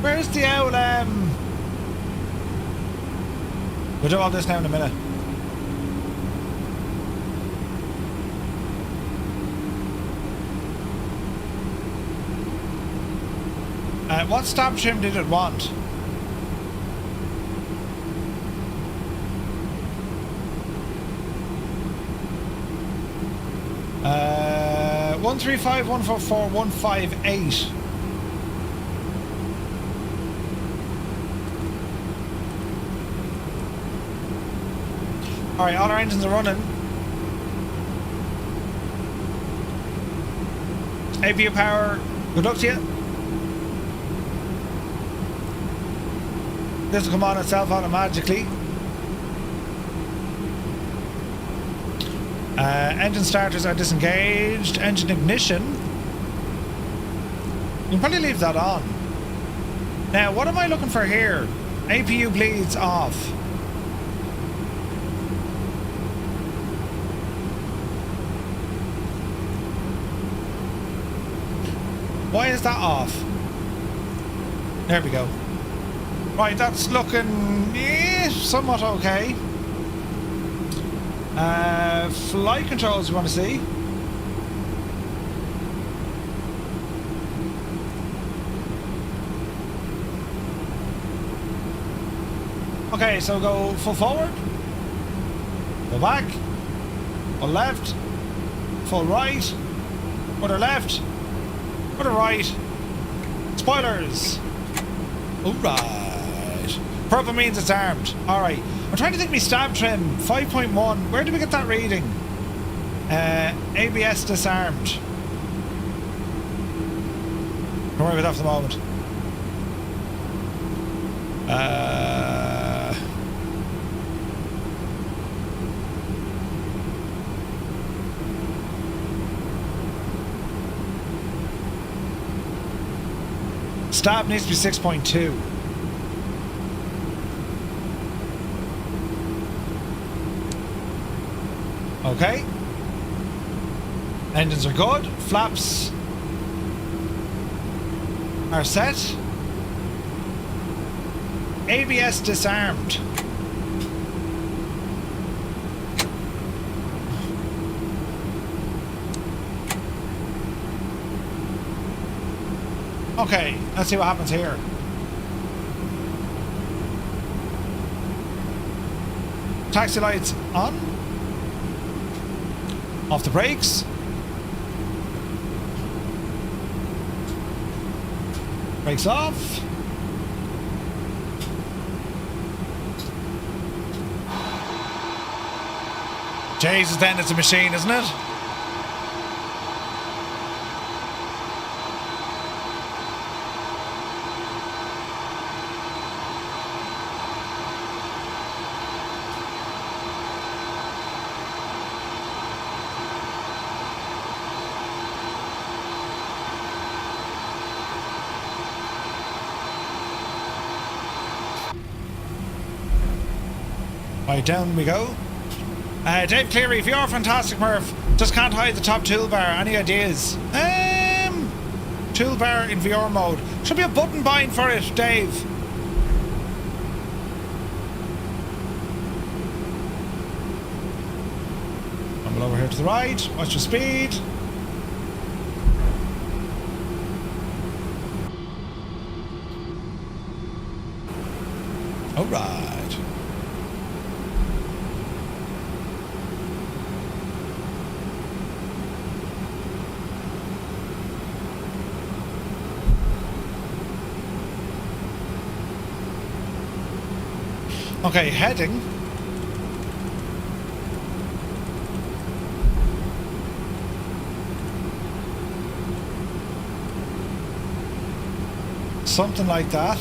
Where's the old, we'll do all this now in a minute. What stab trim did it want? Uh, 135, 144, 158. Alright, all our engines are running. APU power, good luck to you. This will come on itself automatically. Engine starters are disengaged. Engine ignition. You can probably leave that on. Now, what am I looking for here? APU bleeds off. Why is that off? There we go. Right, that's looking somewhat okay. Flight controls you want to see. Okay, so go full forward, go back, full left, full right, other left, other right, spoilers. Alright. Purple means it's armed. Alright. I'm trying to think of my stab trim. 5.1. Where did we get that reading? ABS disarmed. Don't worry about that for the moment. Stab needs to be 6.2. Okay. Engines are good. Flaps are set. ABS disarmed. Okay, let's see what happens here. Taxi lights on. Off the brakes. Brakes off. Jesus, then it's a machine, isn't it? Right, down we go. Dave Cleary, if you're fantastic, Murph, just can't hide the top toolbar. Any ideas? Toolbar in VR mode. Should be a button bind for it, Dave. Rumble over here to the right. Watch your speed. All right. Okay, heading. Something like that.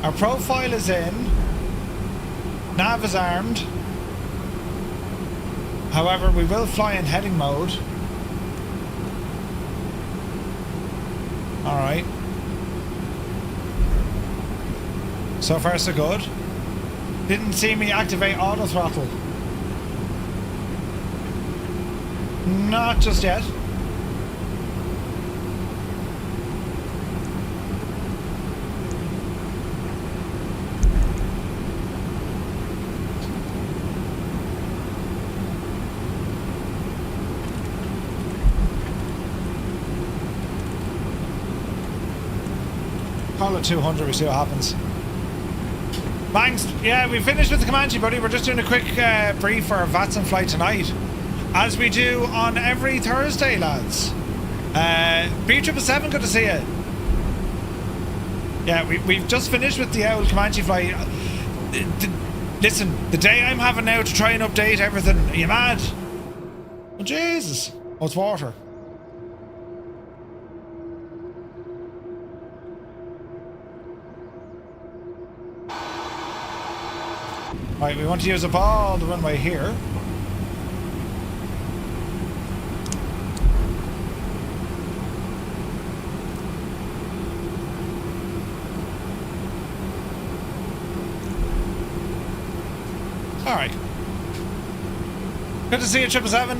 Our profile is in. Nav is armed. However, we will fly in heading mode. Alright. So far so good. Didn't see me activate auto throttle. Not just yet. Call it 200, we see what happens. Thanks. Yeah, we finished with the Comanche, buddy. We're just doing a quick brief for our VATSIM flight tonight. As we do on every Thursday, lads. B777, good to see you. Yeah, we've just finished with the old Comanche flight. Listen, the day I'm having now to try and update everything. Are you mad? Oh, Jesus. Oh, it's water. Right, we want to use up all the runway here. All right. Good to see you, 777.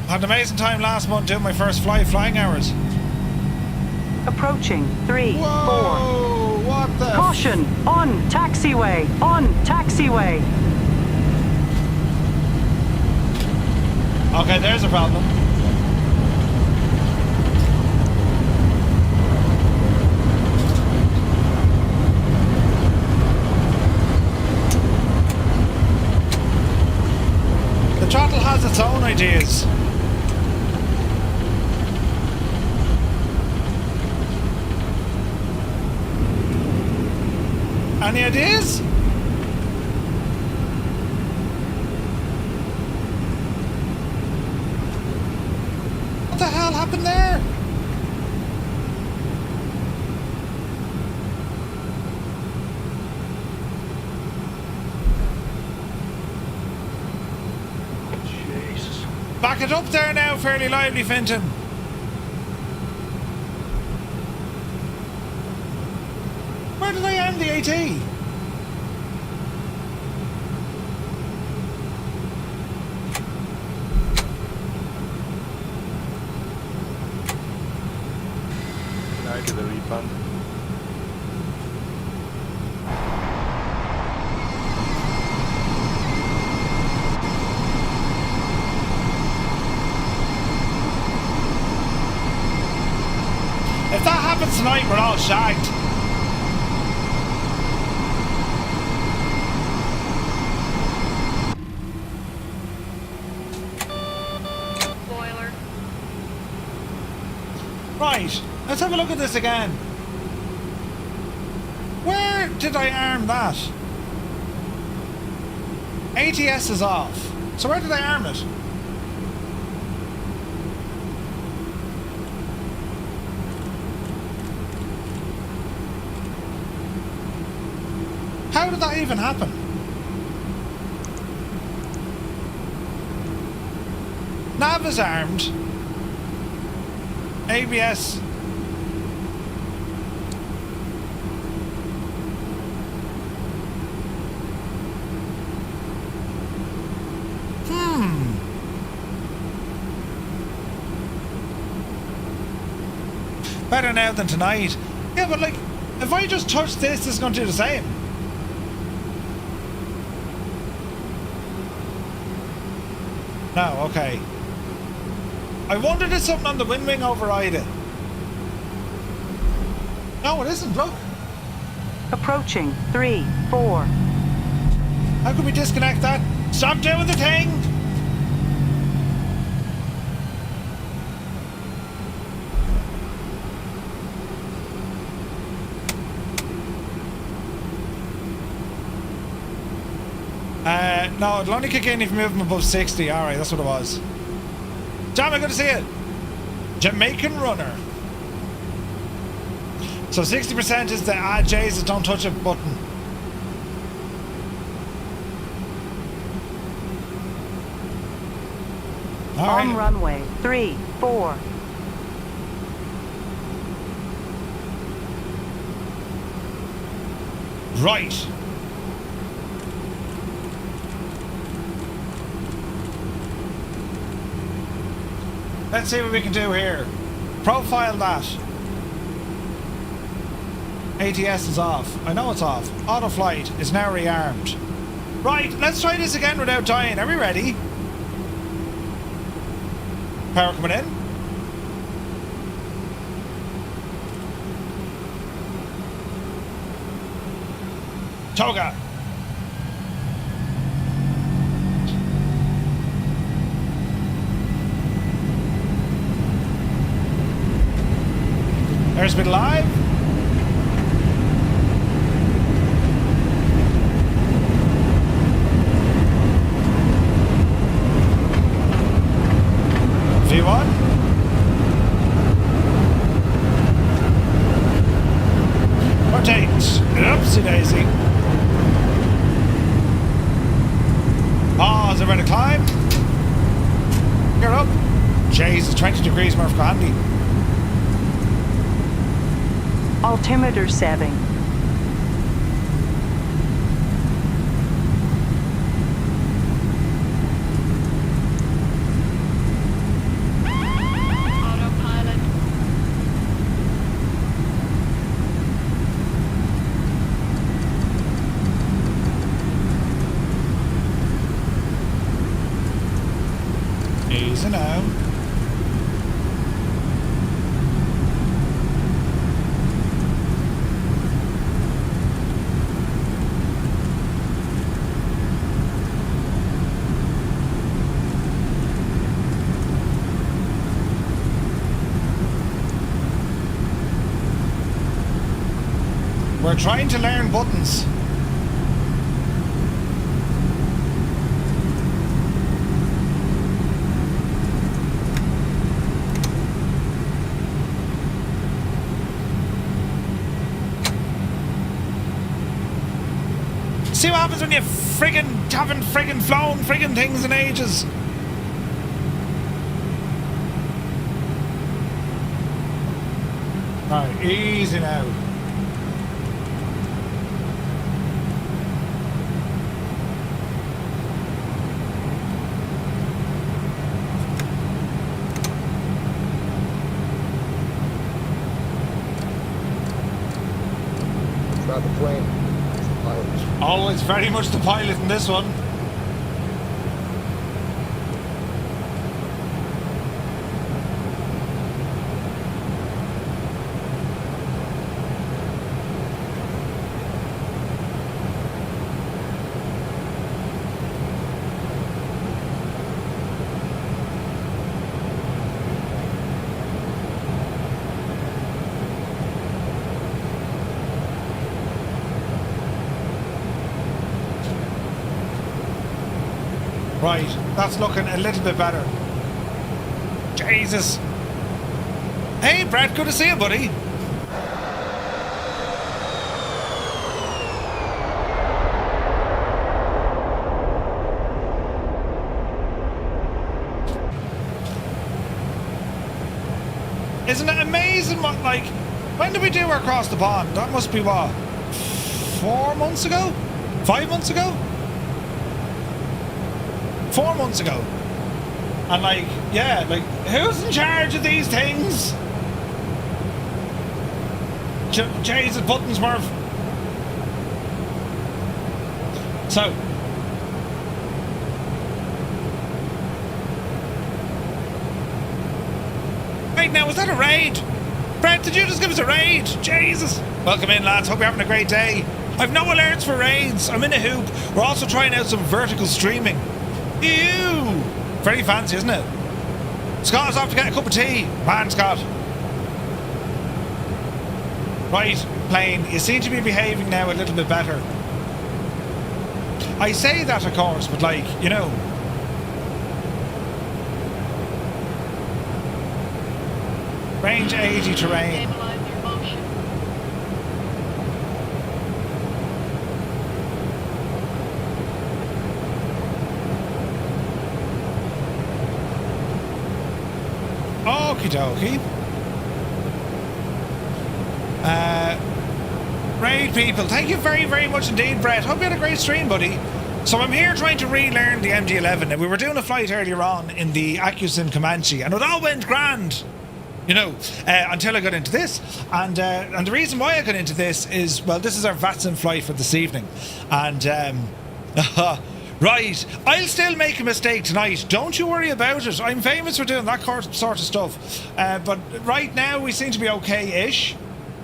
Had an amazing time last month doing my first flying hours. Approaching 3, Whoa, 4. What the? Caution! On taxiway! On taxiway! Okay, there's a problem. The throttle has its own ideas. Any ideas? What the hell happened there? Jesus. Back it up there now, fairly lively, Finton. Where did I end the AT? I get the refund. If that happens tonight, we're all shagged. Spoiler. Right, let's have a look at this again. Where did I arm that? ATS is off. So where did I arm it? How did that even happen? Nav is armed. ABS. Better now than tonight. Yeah, but like, if I just touch this, it's going to do the same. No, okay. I wondered if something on the wind wing override it. No, it isn't, look. Approaching 3, 4. How can we disconnect that? Stop doing the thing! No, it'll only kick in if you move them above 60. Alright, that's what it was. Jam, I'm going to see it. Jamaican runner. So 60% is the J's that don't touch it button. Alright. On runway 3, 4. Right. Let's see what we can do here. Profile that. ATS is off. I know it's off. Auto flight is now rearmed. Right, let's try this again without dying. Are we ready? Power coming in. Toga. There's been live. V1. Rotate. Oopsie daisy. Pause, everybody climb. You're up. Jesus, 20 degrees, Murph, go handy. Altimeter setting. Autopilot. Easy now. We're trying to learn buttons. See what happens when you haven't friggin' flown friggin' things in ages. Alright, easy now. It's not the plane, it's the pilot. Oh, it's very much the pilot in this one. Right, that's looking a little bit better. Jesus. Hey, Brett, good to see you, buddy. Isn't it amazing what, like, when did we do our Across the Pond? That must be what, 4 months ago? 5 months ago? 4 months ago. And like, yeah, like, who's in charge of these things? Jesus, buttons, Murph. So. Wait, now, was that a raid? Brett, did you just give us a raid? Jesus. Welcome in, lads. Hope you're having a great day. I've no alerts for raids. I'm in a hoop. We're also trying out some vertical streaming. Ew! Very fancy, isn't it? Scott is off to get a cup of tea. Man, Scott. Right, plane. You seem to be behaving now a little bit better. I say that, of course, but like, you know. Range 80 terrain. Stabilize your motion. Okie dokie. Raid people, thank you very, very much indeed, Brett. Hope you had a great stream, buddy. So I'm here trying to relearn the MD-11. Now, we were doing a flight earlier on in the Accu-Sim Comanche, and it all went grand. You know, until I got into this. And the reason why I got into this is, well, this is our VATSIM flight for this evening. And, right, I'll still make a mistake tonight. Don't you worry about it. I'm famous for doing that sort of stuff. But right now, we seem to be okay-ish.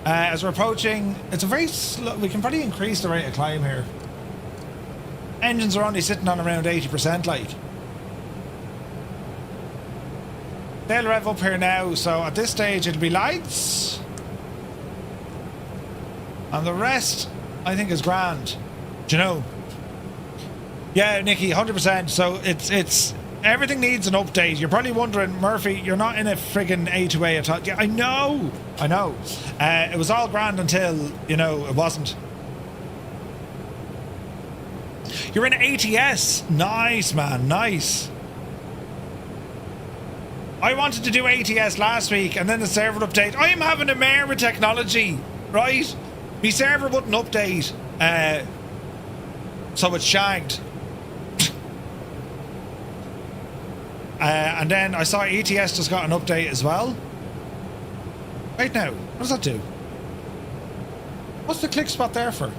As we're approaching, it's a very slow, we can probably increase the rate of climb here. Engines are only sitting on around 80% like. They'll rev up here now, so at this stage it'll be lights. And the rest, I think, is grand. Do you know? Yeah, Nikki, 100%. So it's everything needs an update. You're probably wondering, Murphy, you're not in a friggin' A2A at all. Yeah, I know. It was all grand until, you know, it wasn't. You're in ATS. Nice, man. Nice. I wanted to do ATS last week and then the server update. I am having a mare with technology, right? My server wouldn't update. So it's shagged. And then I saw ETS just got an update as well. Right now, what does that do? What's the click spot there for?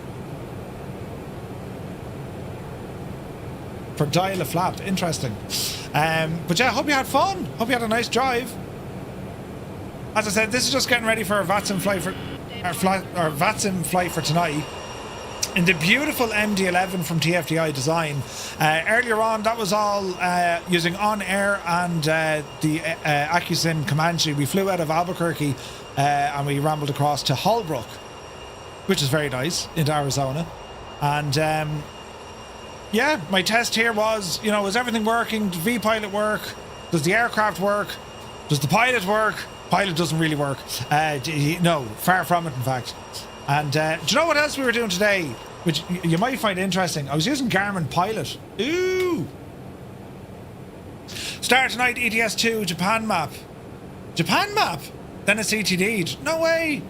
For dial a flap. Interesting. But yeah, hope you had fun. Hope you had a nice drive. As I said, this is just getting ready for our VATSIM flight for our VATSIM flight for tonight. In the beautiful MD-11 from TFDI Design. Earlier on, that was all using OnAir and the Accu-Sim Comanche. We flew out of Albuquerque and we rambled across to Holbrook, which is very nice, into Arizona. And yeah, my test here was, you know, is everything working? Does V-Pilot work? Does the aircraft work? Does the pilot work? Pilot doesn't really work. No, far from it, in fact. And do you know what else we were doing today, which you might find interesting? I was using Garmin Pilot. Ooh! Start tonight, ETS2, Japan map. Japan map? Then it's ETD'd. No way!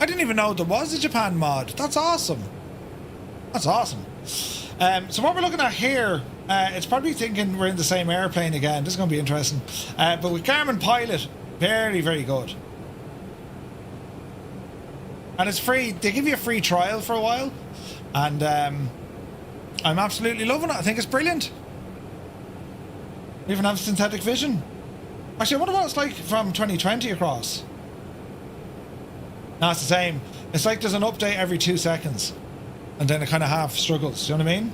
I didn't even know there was a Japan mod. That's awesome. That's awesome. So what we're looking at here, it's probably thinking we're in the same airplane again. This is going to be interesting. But with Garmin Pilot, very, very good. And it's free. They give you a free trial for a while. And I'm absolutely loving it. I think it's brilliant. We even have synthetic vision. Actually, I wonder what it's like from 2020 across. No, it's the same. It's like there's an update every 2 seconds. And then it kind of half struggles. Do you know what I mean?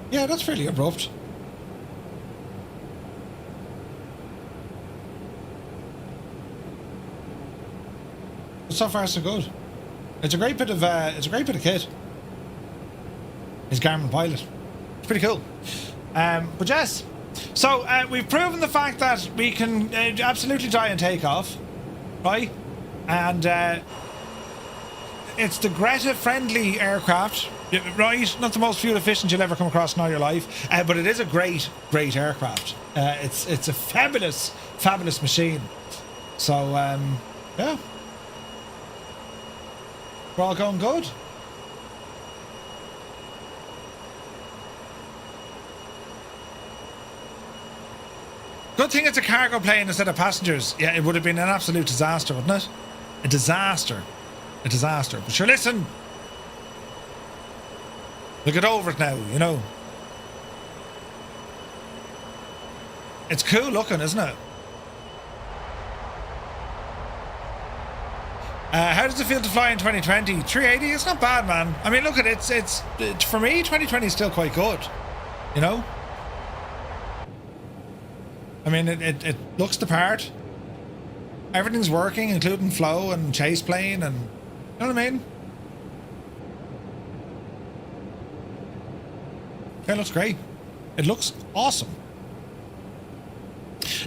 Yeah, that's fairly abrupt. But so far so good. It's a great bit of kit. It's Garmin Pilot. It's pretty cool. But yes, so we've proven the fact that we can absolutely die and take off, right? And it's the Greta-friendly aircraft, right? Not the most fuel efficient you'll ever come across in all your life, but it is a great aircraft. It's a fabulous machine. So yeah, we're all going good. Good thing it's a cargo plane instead of passengers. Yeah, it would have been an absolute disaster, wouldn't it? A disaster. But sure, listen. We'll get over it now, you know. It's cool looking, isn't it? How does it feel to fly in 2020? 380? It's not bad, man. I mean, look at it. It's for me, 2020 is still quite good. You know? I mean, it looks the part. Everything's working, including flow and chase plane, and you know what I mean? Yeah, it looks great. It looks awesome.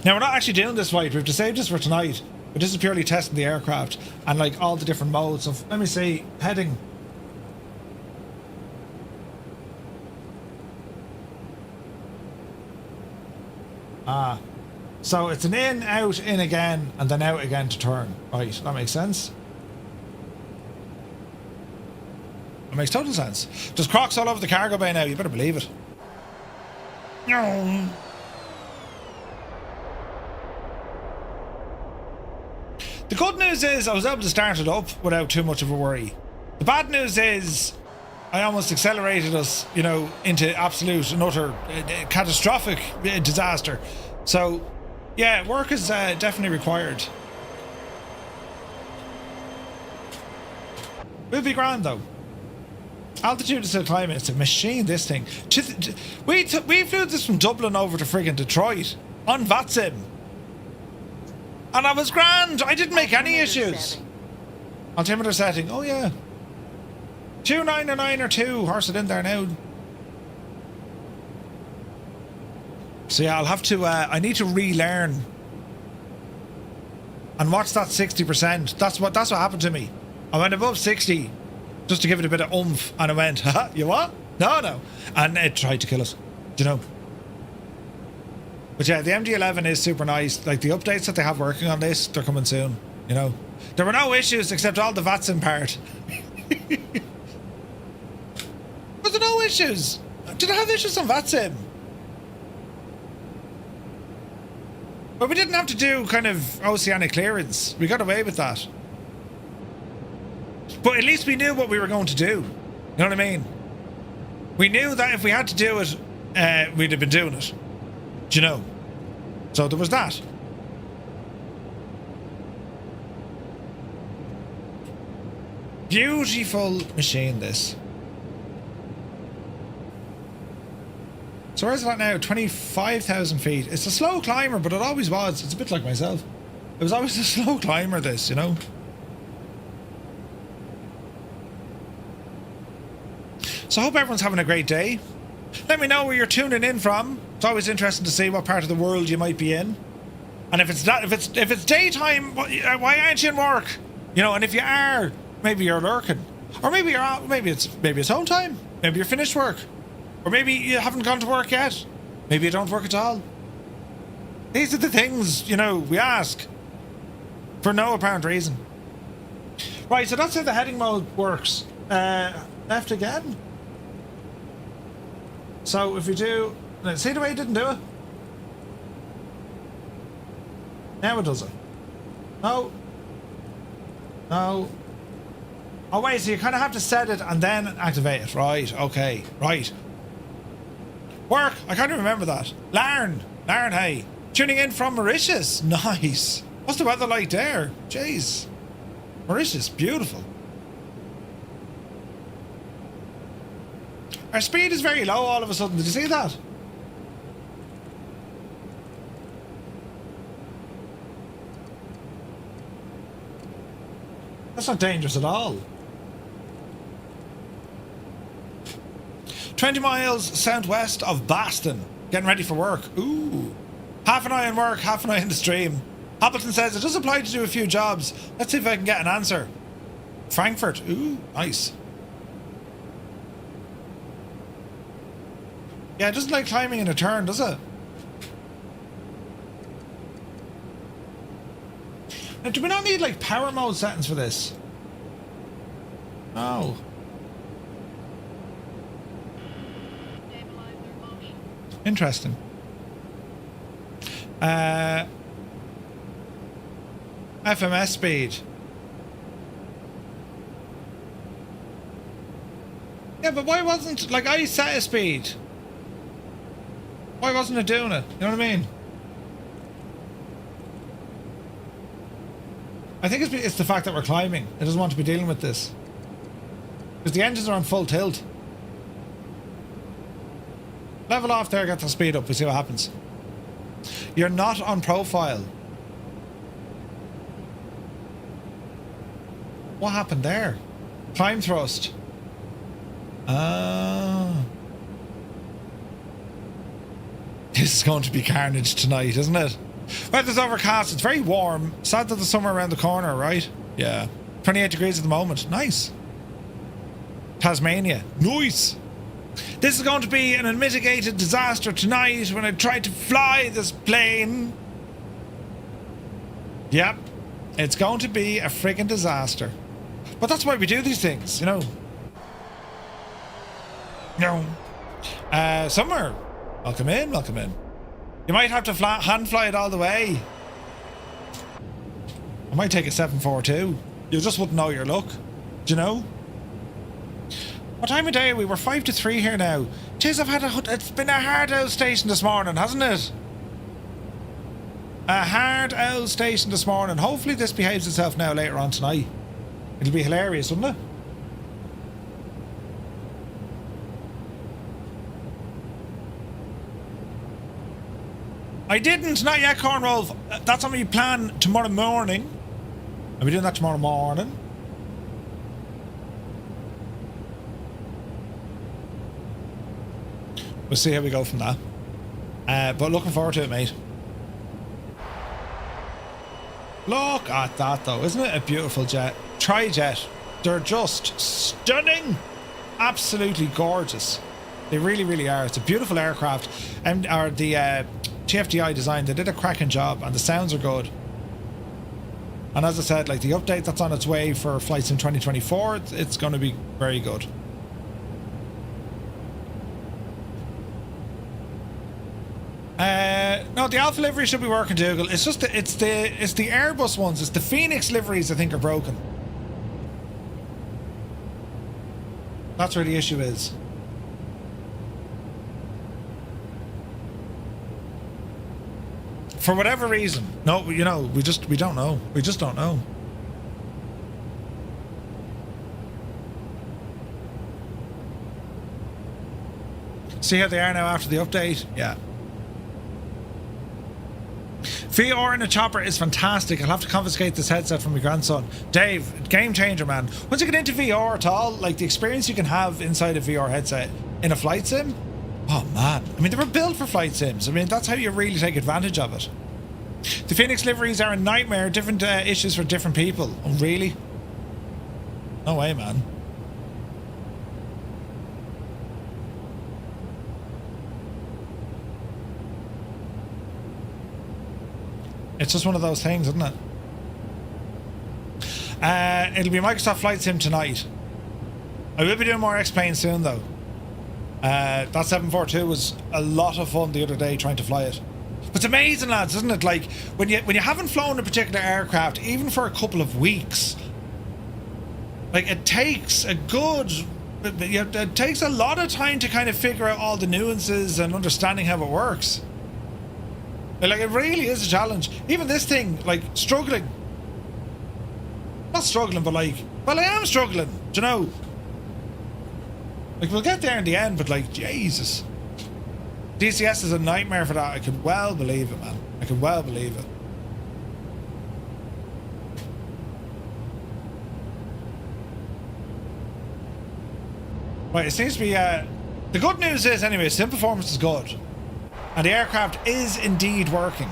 Now, we're not actually doing this flight. We've decided this for tonight, but this is purely testing the aircraft and like all the different modes of, let me see, heading. So it's an in, out, in again, and then out again to turn. Right, that makes sense. That makes total sense. There's crocs all over the cargo bay now, you better believe it. No. The good news is I was able to start it up without too much of a worry. The bad news is I almost accelerated us, you know, into absolute and utter catastrophic disaster. So, yeah, work is definitely required. We'll be grand though. Altitude is still climbing. It's a machine, this thing. We flew this from Dublin over to friggin' Detroit on VATSIM. And I was grand. I didn't make any issues. Altimeter setting. Oh, yeah. 299 or 2. Horse it in there now. So, yeah, I'll have to... I need to relearn. And what's that 60%? That's what happened to me. I went above 60 just to give it a bit of oomph, and I went, haha, you what? No. And it tried to kill us, do you know? But yeah, the MD-11 is super nice. Like, the updates that they have working on this, they're coming soon, you know? There were no issues except all the VATSIM part. Was there no issues? Did I have issues on VATSIM? But we didn't have to do kind of oceanic clearance. We got away with that. But at least we knew what we were going to do. You know what I mean? We knew that if we had to do it, we'd have been doing it. Do you know? So there was that. Beautiful machine, this. So where's it at now? 25,000 feet. It's a slow climber, but it always was. It's a bit like myself. It was always a slow climber, this, you know? So I hope everyone's having a great day. Let me know where you're tuning in from. It's always interesting to see what part of the world you might be in. And if it's daytime, why aren't you in work? You know, and if you are, maybe you're lurking, or maybe you're out, maybe it's home time. Maybe you're finished work, or maybe you haven't gone to work yet. Maybe you don't work at all. These are the things, you know, we ask for no apparent reason. Right, so that's how the heading mode works. Left again. So if we do, see the way it didn't do it? Now it does it. No. Oh wait, so you kind of have to set it and then activate it. Right, okay, right. Work, I can't even remember that. Larn, hey. Tuning in from Mauritius, nice. What's the weather like there? Jeez. Mauritius, beautiful. Our speed is very low all of a sudden. Did you see that? That's not dangerous at all. 20 miles southwest of Boston. Getting ready for work. Ooh. Half an eye on work, half an eye on the stream. Appleton says it does apply to do a few jobs. Let's see if I can get an answer. Frankfurt. Ooh, nice. Yeah, it doesn't like climbing in a turn, does it? Now, do we not need like power mode settings for this? Oh. Interesting. FMS speed. Yeah, but why wasn't, like, I set a speed. Why wasn't it doing it? You know what I mean? I think it's the fact that we're climbing. It doesn't want to be dealing with this. Because the engines are on full tilt. Level off there, get the speed up, we see what happens. You're not on profile. What happened there? Climb thrust. Ah. This is going to be carnage tonight, isn't it? Weather's overcast, it's very warm. Sad that the summer around the corner, right? Yeah. 28 degrees at the moment. Nice. Tasmania. Nice. This is going to be an unmitigated disaster tonight when I try to fly this plane. Yep. It's going to be a friggin' disaster. But that's why we do these things, you know. No. Summer. Welcome in, welcome in. You might have to hand fly it all the way. I might take a 742. You just wouldn't know your luck. Do you know? What time of day are we? We're 5 to 3 here now. Jeez, it's been a hard out station this morning, hasn't it? A hard out station this morning. Hopefully this behaves itself now later on tonight. It'll be hilarious, wouldn't it? I didn't, not yet, Cornwall. That's on my plan tomorrow morning. I'll be doing that tomorrow morning. We'll see how we go from that. But looking forward to it, mate. Look at that, though. Isn't it a beautiful jet? Tri-jet. They're just stunning. Absolutely gorgeous. They really, really are. It's a beautiful aircraft. And the TFDI design, they did a cracking job, and the sounds are good. And as I said, like the update that's on its way for Flight Sim 2024, it's going to be very good. No, the Alpha livery should be working, Dougal. It's just it's the Airbus ones. It's the Phoenix liveries I think are broken. That's where the issue is. For whatever reason. No, you know, we don't know. We just don't know. See how they are now after the update? Yeah. VR in a chopper is fantastic. I'll have to confiscate this headset from my grandson. Dave, game changer, man. Once you get into VR at all, like the experience you can have inside a VR headset in a flight sim, oh man. I mean, they were built for flight sims. I mean, that's how you really take advantage of it. The Phoenix liveries are a nightmare. Different issues for different people. Oh, really? No way, man. It's just one of those things, isn't it? It'll be Microsoft Flight Sim tonight. I will be doing more X-Plane soon, though. That 742 was a lot of fun the other day trying to fly it. But it's amazing, lads, isn't it? Like, when you haven't flown a particular aircraft, even for a couple of weeks, like, it takes a good... It takes a lot of time to kind of figure out all the nuances and understanding how it works. Like, it really is a challenge. Even this thing, like, struggling. Not struggling, but like, well, I am struggling, do you know? Like, we'll get there in the end, but like, Jesus. DCS is a nightmare for that. I could well believe it, man. I could well believe it. Right, it seems to be, the good news is, anyway, sim performance is good. And the aircraft is indeed working,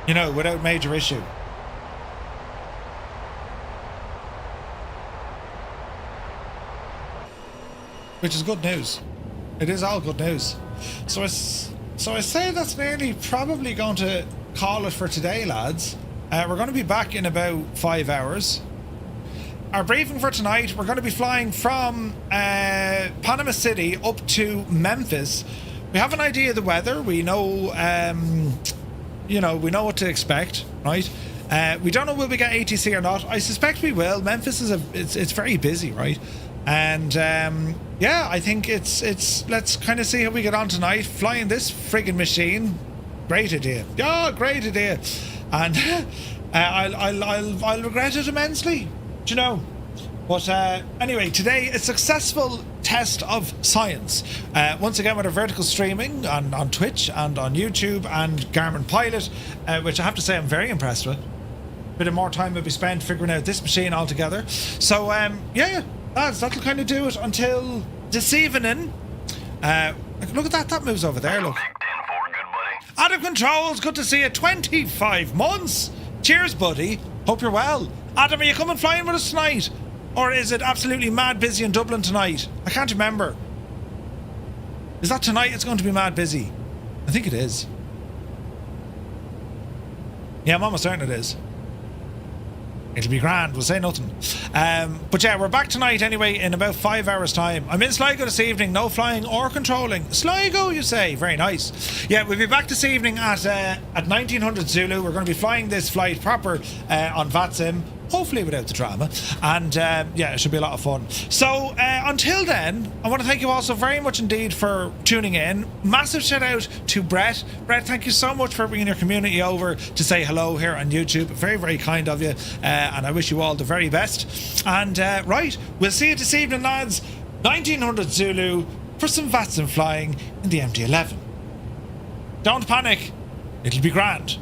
you know, without major issue. Which is good news. It is all good news. So I say that's nearly probably going to call it for today, lads. We're going to be back in about 5 hours. Our briefing for tonight, we're going to be flying from Panama City up to Memphis. We have an idea of the weather. We know, you know, we know what to expect, right? We don't know will we get ATC or not. I suspect we will. Memphis is it's very busy, right? And yeah, I think it's let's kind of see how we get on tonight. Flying this friggin' machine, great idea. Yeah, great idea. And I'll regret it immensely, do you know? But anyway, today a successful test of science. Once again with our vertical streaming on Twitch and on YouTube and Garmin Pilot, which I have to say I'm very impressed with. Bit of more time will be spent figuring out this machine altogether. So yeah, that'll kind of do it until this evening. Look at that moves over there, look. Adam Controls, good to see you. 25 months. Cheers, buddy. Hope you're well. Adam, are you coming flying with us tonight? Or is it absolutely mad busy in Dublin tonight? I can't remember. Is that tonight it's going to be mad busy? I think it is. Yeah, I'm almost certain it is. It'll be grand, we'll say nothing. But yeah, we're back tonight anyway in about 5 hours time. I'm in Sligo this evening, no flying or controlling. Sligo, you say? Very nice. Yeah, we'll be back this evening at 1900 Zulu. We're going to be flying this flight proper on VATSIM. hopefully without the drama. And yeah, it should be a lot of fun. So until then, I want to thank you all so very much indeed for tuning in. Massive shout out to Brett. Brett, thank you so much for bringing your community over to say hello here on YouTube. Very, very kind of you. And I wish you all the very best. And right, we'll see you this evening, lads. 1900 Zulu for some VATSIM flying in the MD-11. Don't panic. It'll be grand.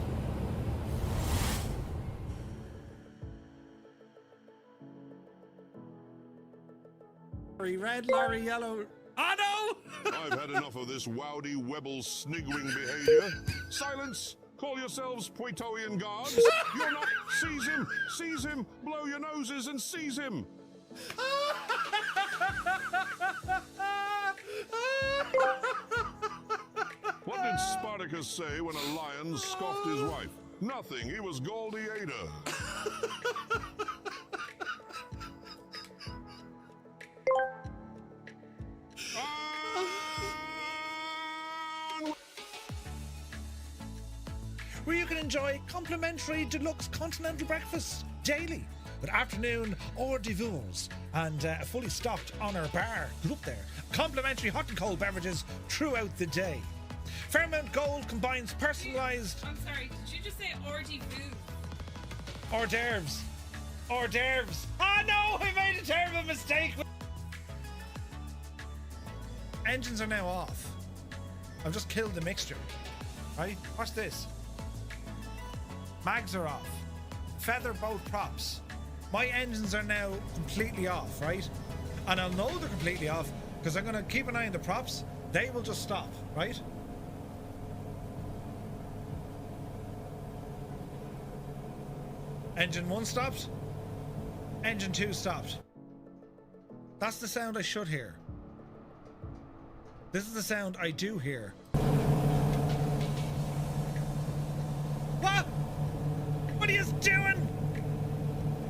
Larry red, Larry yellow. Oh no! I've had enough of this wowdy webble sniggering behavior. Silence! Call yourselves Poitoian guards. You're not. Seize him, blow your noses and seize him. What did Spartacus say when a lion scoffed his wife? Nothing, he was Gladiator. Where you can enjoy complimentary deluxe continental breakfast daily with afternoon hors d'oeuvres and a fully stocked OnAir bar. Good up there. Complimentary hot and cold beverages throughout the day. Fairmount Gold combines personalised... I'm sorry, did you just say hors d'oeuvres? Hors d'oeuvres. Hors d'oeuvres. Ah no, I made a terrible mistake. Engines are now off. I've just killed the mixture. Right? Watch this. Mags are off. Feather boat props. My engines are now completely off, right? And I'll know they're completely off because I'm going to keep an eye on the props. They will just stop, right? Engine 1 stopped. Engine 2 stopped. That's the sound I should hear. This is the sound I do hear. What? What are you doing?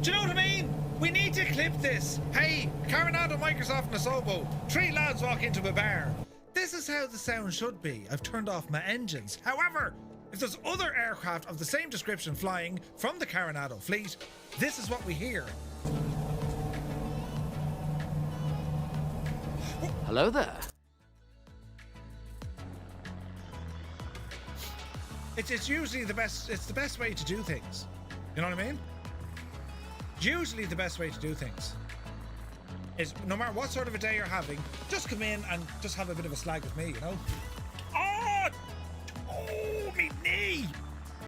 Do you know what I mean? We need to clip this. Hey, Coronado, Microsoft and Asobo. 3 lads walk into a bar. This is how the sound should be. I've turned off my engines. However, if there's other aircraft of the same description flying from the Coronado fleet, this is what we hear. Hello there. It's usually the best. It's the best way to do things. You know what I mean? Usually the best way to do things is no matter what sort of a day you're having, just come in and just have a bit of a slag with me, you know?